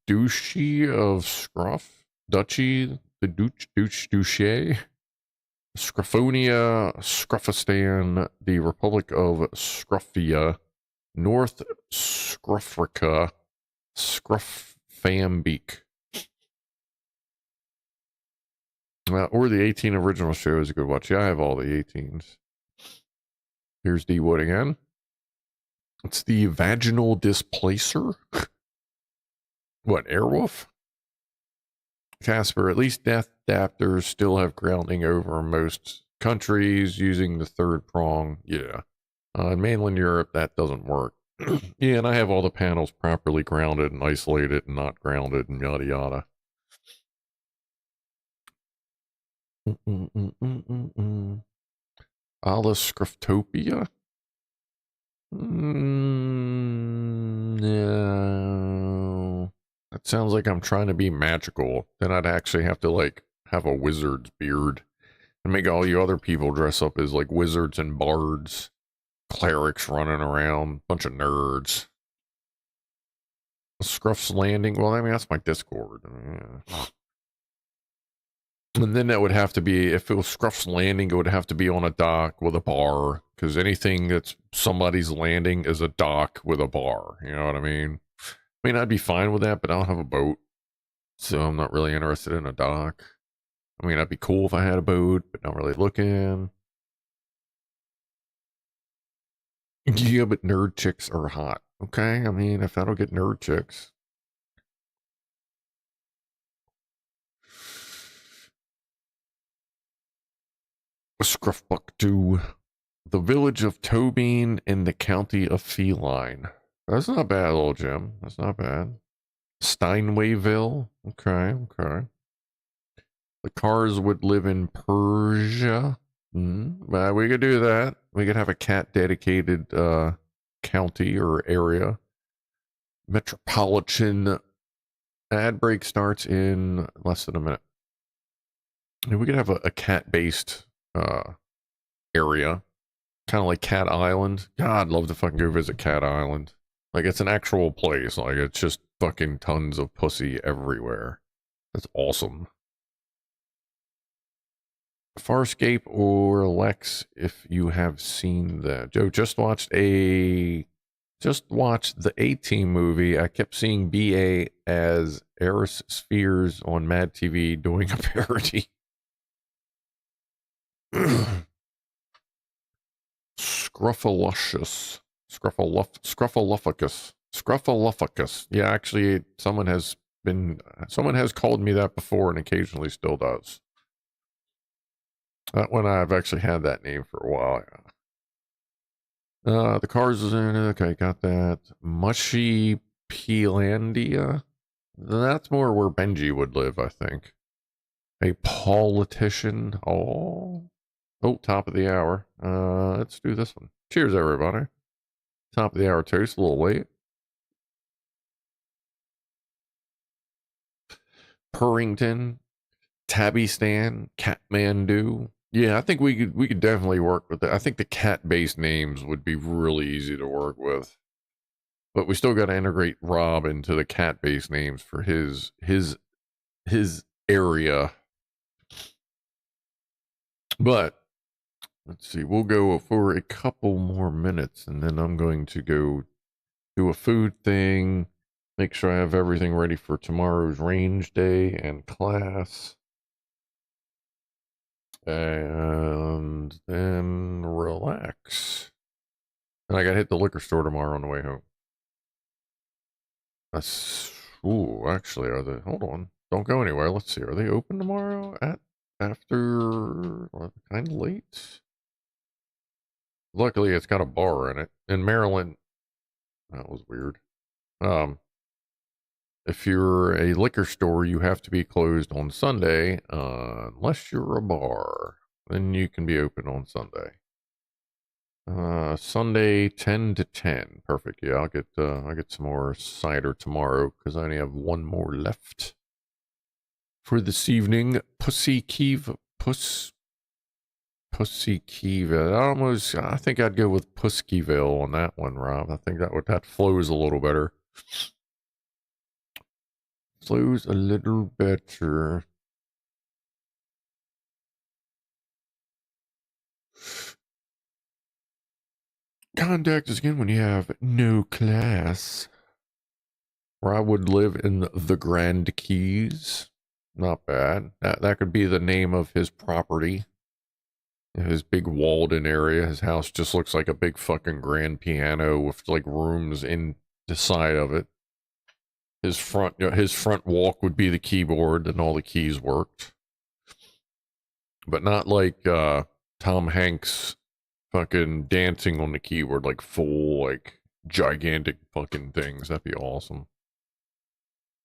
Duchy of Scruff, Duchy, the Duchy, Scruffonia, Scruffistan, the Republic of Scruffia, North Scruffrica, Scruffambeak. Or the 18 original show is a good watch. Yeah, I have all the 18s. Here's D Wood again. It's the vaginal displacer. What, Airwolf? Casper, at least death adapters still have grounding over most countries using the third prong. Yeah. In mainland Europe, that doesn't work. Yeah, and I have all the panels properly grounded and isolated and not grounded and yada yada. Ala Scruftopia? No. That sounds like I'm trying to be magical. Then I'd actually have to, like, have a wizard's beard and make all you other people dress up as, like, wizards and bards, clerics running around, bunch of nerds. Scruff's Landing. Well, I mean, that's my Discord. Yeah. And then that would have to be, if it was Scruff's Landing, it would have to be on a dock with a bar, because anything that's somebody's landing is a dock with a bar. You know what I mean? I mean, I'd be fine with that, but I don't have a boat, so I'm not really interested in a dock. I mean, that'd be cool if I had a boat, but not really looking. Yeah, but nerd chicks are hot. Okay, I mean, if I don't get nerd chicks. Scruffbuckdo. The village of Tobin in the county of Feline. That's not bad, little Jim. That's not bad. Steinwayville. Okay, okay. The cars would live in Persia. But we could do that. We could have a cat dedicated county or area. Metropolitan. Ad break starts in less than a minute. And we could have a cat based area. Kind of like Cat Island. God, I'd love to fucking go visit Cat Island. Like, it's an actual place. Like, it's just fucking tons of pussy everywhere. That's awesome. Farscape or Lex, if you have seen that. Joe just watched the A-Team movie. I kept seeing BA as Eris Spheres on Mad TV doing a parody. Scruffalicious. Scruffalufficus. Yeah, actually, someone has called me that before and occasionally still does. That one, I've actually had that name for a while. The cars is in. Okay, got that. Mushy Pelandia. That's more where Benji would live, I think. A politician. Oh, top of the hour. Let's do this one. Cheers, everybody. Top of the hour toast, a little late. Purrington, Tabby-stan, Catmandu. Yeah, I think we could definitely work with that. I think the cat-based names would be really easy to work with. But we still got to integrate Rob into the cat-based names for his area. But let's see, we'll go for a couple more minutes and then I'm going to go do a food thing, make sure I have everything ready for tomorrow's range day and class. And then relax. And I got to hit the liquor store tomorrow on the way home. That's, ooh, actually, are they, hold on. Don't go anywhere. Let's see. Are they open tomorrow after, kind of late? Luckily, it's got a bar in it. In Maryland, that was weird. If you're a liquor store, you have to be closed on Sunday, unless you're a bar. Then you can be open on Sunday. Sunday 10 to 10. Perfect. Yeah, I'll get some more cider tomorrow because I only have one more left for this evening. Pussy Clive. I think I'd go with Puskeyville on that one, Rob. I think that flows a little better. Flows a little better. Contact us again when you have no class. Where I would live in the Grand Keys. Not bad. That could be the name of his property. His big walled-in area. His house just looks like a big fucking grand piano with like rooms in the side of it. His front walk would be the keyboard, and all the keys worked. But not like Tom Hanks fucking dancing on the keyboard, like full, like gigantic fucking things. That'd be awesome.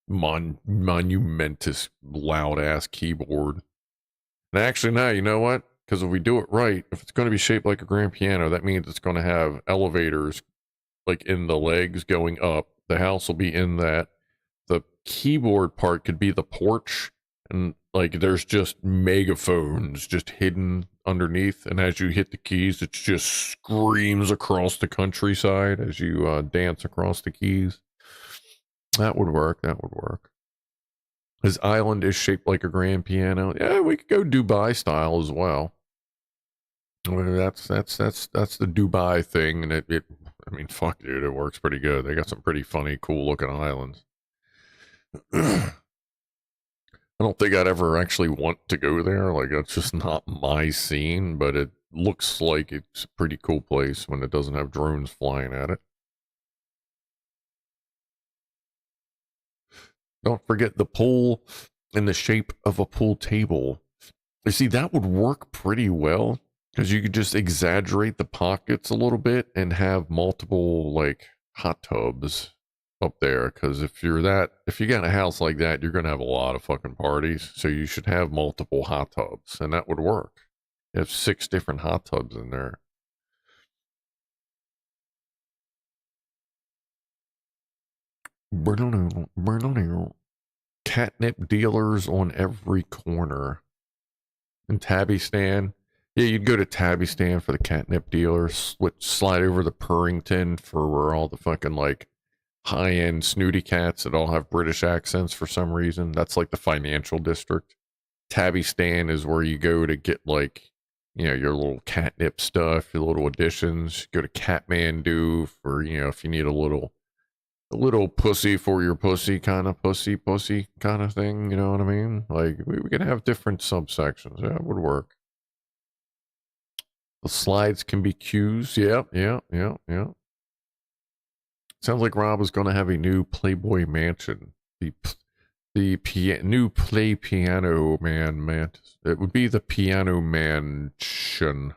Monumentous, loud ass keyboard. And actually, now you know what? Because if we do it right, if it's going to be shaped like a grand piano, that means it's going to have elevators like in the legs going up. The house will be in that. The keyboard part could be the porch, and like there's just megaphones just hidden underneath. And as you hit the keys, it just screams across the countryside as you dance across the keys. That would work. That would work. His island is shaped like a grand piano. Yeah, we could go Dubai style as well. That's the Dubai thing, and I mean, fuck, dude, it works pretty good. They got some pretty funny, cool looking islands. I don't think I'd ever actually want to go there. Like, that's just not my scene, but it looks like it's a pretty cool place when it doesn't have drones flying at it. Don't forget the pool in the shape of a pool table. You see, that would work pretty well because you could just exaggerate the pockets a little bit and have multiple like hot tubs up there. Because if you got a house like that, you're gonna have a lot of fucking parties. So you should have multiple hot tubs, and that would work. You have 6 different hot tubs in there. Catnip dealers on every corner. And Tabby Stand. Yeah, you'd go to Tabby Stand for the catnip dealers. Slide over to Purrington for where all the fucking like high-end snooty cats that all have British accents for some reason. That's like the financial district. Tabby Stand is where you go to get like, your little catnip stuff, your little additions. Go to Catmandu for, if you need a little pussy for your pussy kind of pussy kind of thing. You know what I mean? Like we could have different subsections. Yeah, it would work. The slides can be cues. Yeah. Sounds like Rob is going to have a new Playboy mansion. New play piano man. It would be the piano mansion.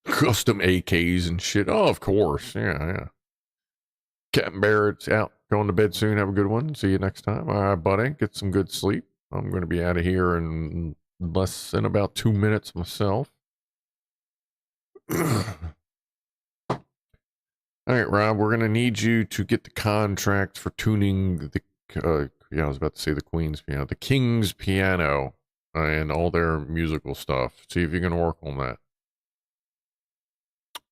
Custom AKs and shit. Oh, of course. Yeah. Captain Barrett's out. Going to bed soon. Have a good one. See you next time. All right, buddy. Get some good sleep. I'm going to be out of here in less than about 2 minutes myself. All right, Rob, we're going to need you to get the contract for tuning the, I was about to say the Queen's piano, the King's piano, and all their musical stuff. See if you can work on that.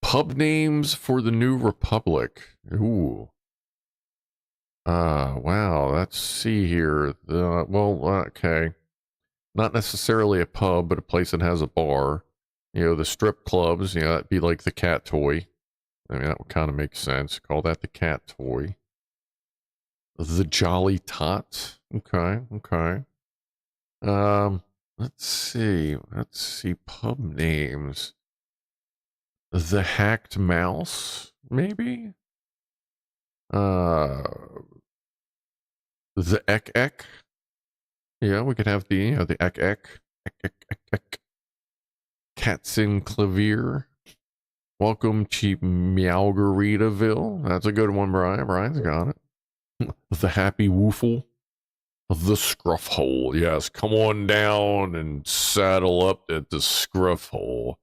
Pub names for the New Republic. Ooh. Wow, let's see here. Okay. Not necessarily a pub, but a place that has a bar. The strip clubs, that'd be like the Cat Toy. I mean, that would kind of make sense. Call that the Cat Toy. The Jolly Tot. Okay. Let's see. Pub names. The Hacked Mouse, maybe? The Ek. Yeah, we could have the Ek. Katzinclavier. Welcome to Meowgaritaville. That's a good one, Brian. Brian's got it. The Happy Woofle. The Scruff Hole. Yes, come on down and saddle up at the Scruff Hole.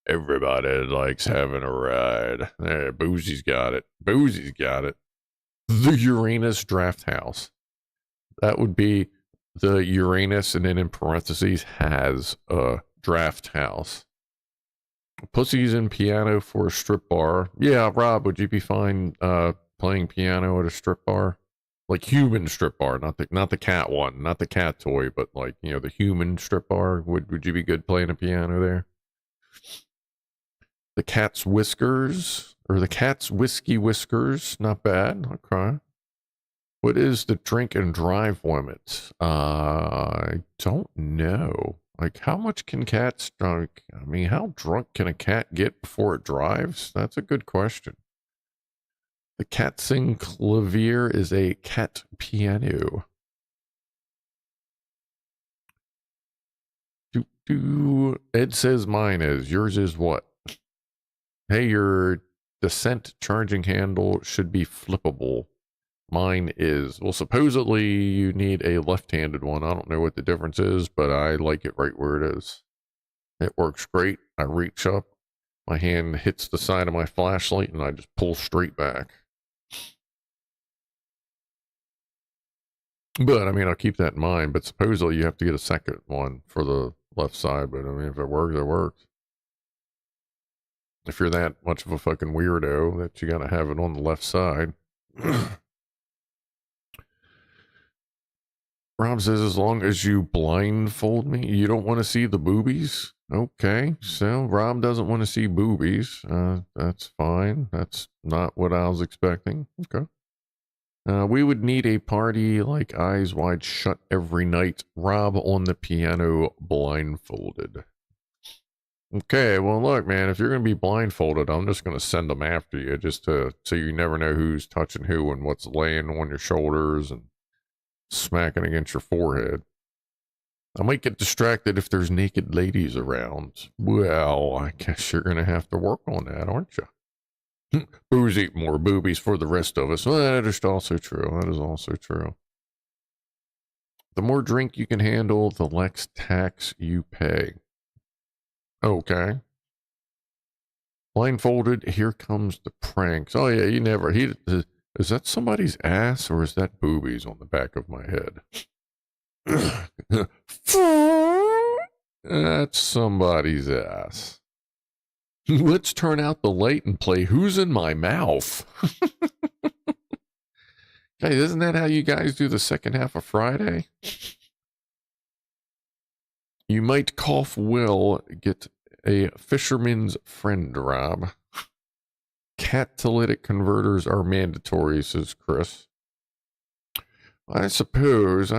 Everybody likes having a ride. There, Boozy's got it. Boozy's got it. The Uranus Draft House. That would be the Uranus, and then in parentheses, has a draft house. Pussies and piano for a strip bar. Yeah, Rob, would you be fine playing piano at a strip bar? Like human strip bar, not the cat one, not the cat toy, but like, you know, the human strip bar. Would you be good playing a piano there? The Cat's Whiskers, or the Cat's Whiskey Whiskers, not bad. Okay. What is the drink and drive limit? I don't know. Like, how much can cats drink? I mean, how drunk can a cat get before it drives? That's a good question. The Katzinclavier is a cat piano. Ed says mine is. Yours is what? Hey, your descent charging handle should be flippable. Mine is. Well, supposedly you need a left-handed one. I don't know what the difference is, but I like it right where it is. It works great. I reach up, my hand hits the side of my flashlight, and I just pull straight back. But, I mean, I'll keep that in mind. But supposedly you have to get a second one for the left side. But, I mean, if it works, it works. If you're that much of a fucking weirdo that you gotta have it on the left side. Rob says, as long as you blindfold me, you don't want to see the boobies? Okay, so Rob doesn't want to see boobies. That's fine. That's not what I was expecting. Okay. We would need a party like Eyes Wide Shut every night. Rob on the piano blindfolded. Okay, well, look, man, if you're going to be blindfolded, I'm just going to send them after you just so you never know who's touching who and what's laying on your shoulders and smacking against your forehead. I might get distracted if there's naked ladies around. Well, I guess you're going to have to work on that, aren't you? Booze eat more boobies for the rest of us. Well, that is also true. That is also true. The more drink you can handle, the less tax you pay. Okay. Blindfolded, here comes the pranks. Oh, yeah, you never... Is that somebody's ass or is that boobies on the back of my head? That's somebody's ass. Let's turn out the light and play Who's in My Mouth? Hey, isn't that how you guys do the second half of Friday? You might cough will get a fisherman's friend, Rob. Catalytic converters are mandatory, says Chris. I suppose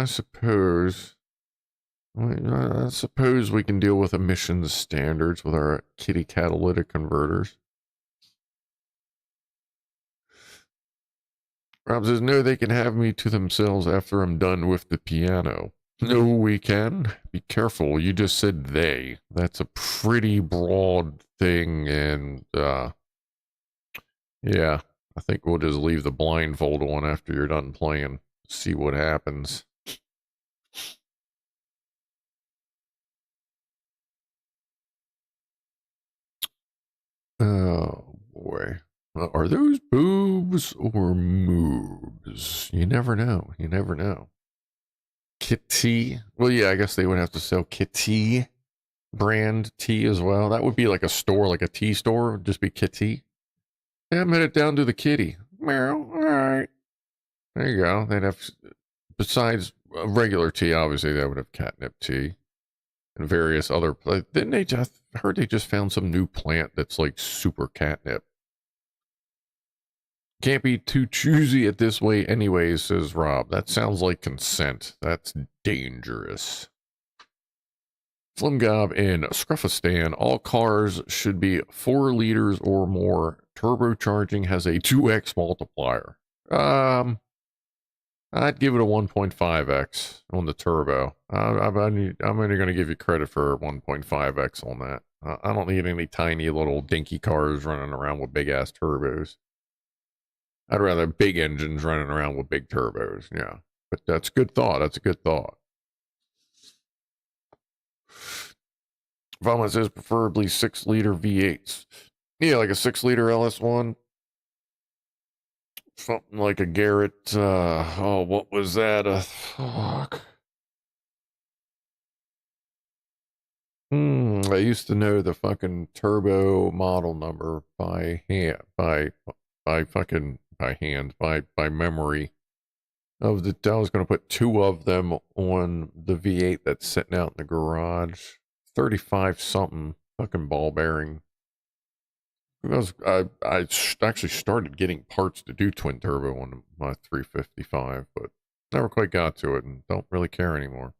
we can deal with emissions standards with our kitty catalytic converters. Rob says, no, they can have me to themselves after I'm done with the piano. No, we can. Be careful. You just said they. That's a pretty broad thing, and, yeah, I think we'll just leave the blindfold on after you're done playing. See what happens. Oh, boy. Are those boobs or moobs? You never know. You never know. Kitty. Well, yeah, I guess they would have to sell Kitty brand tea as well. That would be like a store, like a tea store. It would just be Kitty. Yeah, I'm headed down to the kitty. Meow. All right. There you go. They'd have, besides regular tea, obviously, they would have catnip tea and various other. Didn't they just, I heard they just found some new plant that's like super catnip. Can't be too choosy at this way anyways, says Rob. That sounds like consent. That's dangerous. Slim Gob in Scruffistan. All cars should be 4 liters or more. Turbocharging has a 2x multiplier. I'd give it a 1.5x on the turbo. I'm only going to give you credit for 1.5x on that. I don't need any tiny little dinky cars running around with big ass turbos. I'd rather big engines running around with big turbos. Yeah, but that's good thought. That's a good thought. Vomit says preferably 6-liter V8s. Yeah, like a 6-liter LS1. Something like a Garrett. Oh, what was that? Fuck. I used to know the fucking turbo model number by hand, by memory. I was going to put 2 of them on the V8 that's sitting out in the garage. 35 something fucking ball bearing. I actually started getting parts to do twin turbo on my 355, but never quite got to it and don't really care anymore.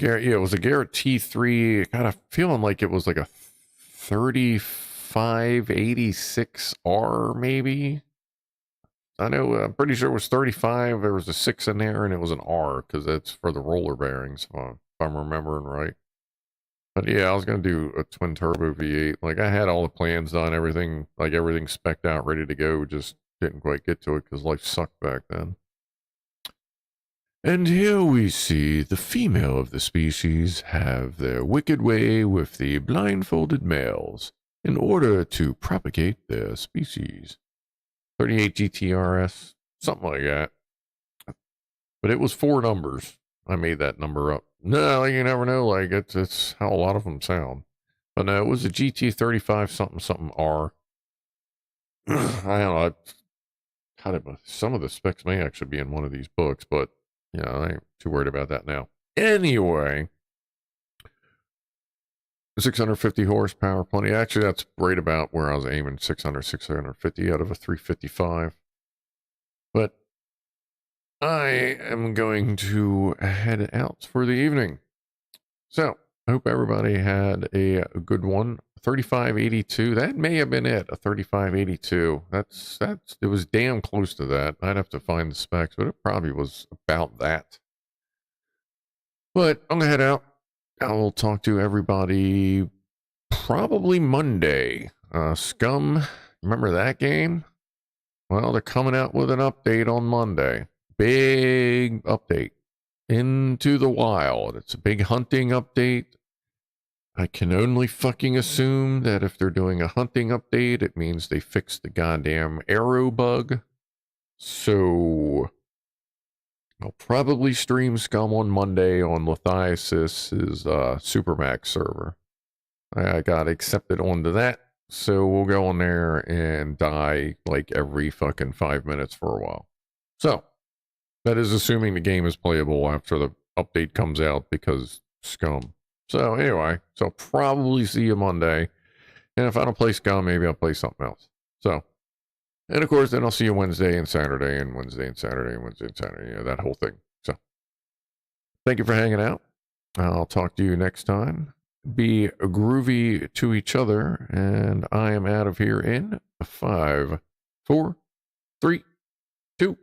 Yeah, it was a Garrett T3, kind of feeling like it was like a 3586R maybe. I know, I'm pretty sure it was 35. There was a 6 in there and it was an R because that's for the roller bearings, if I'm remembering right. But yeah, I was going to do a twin turbo V8. Like I had all the plans done, everything spec'd out, ready to go. Just didn't quite get to it because life sucked back then. And here we see the female of the species have their wicked way with the blindfolded males in order to propagate their species. 38 GTRS, something like that. But it was 4 numbers. I made that number up. No, you never know. Like it's how a lot of them sound. But no, it was a GT35 something R. I don't know. Some of the specs may actually be in one of these books, but yeah, I ain't too worried about that now. Anyway, 650 horsepower, plenty. Actually, that's right about where I was aiming, 650 out of a 355. But I am going to head out for the evening. So, I hope everybody had a good one. 3582, that may have been it, a 3582. It was damn close to that. I'd have to find the specs, but it probably was about that. But I'm gonna head out. I will talk to everybody probably Monday. Scum, remember that game? Well, they're coming out with an update on Monday. Big update. Into the Wild. It's a big hunting update. I can only fucking assume that if they're doing a hunting update, it means they fixed the goddamn arrow bug. So I'll probably stream Scum on Monday on Lithiasis's Supermax server. I got accepted onto that, so we'll go on there and die like every fucking 5 minutes for a while. So that is assuming the game is playable after the update comes out because Scum. So anyway, so I'll probably see you Monday. And if I don't play Scum, maybe I'll play something else. So, and of course, then I'll see you Wednesday and Saturday and Wednesday and Saturday and Wednesday and Saturday. Yeah, that whole thing. So, thank you for hanging out. I'll talk to you next time. Be groovy to each other. And I am out of here in 5, 4, 3, 2,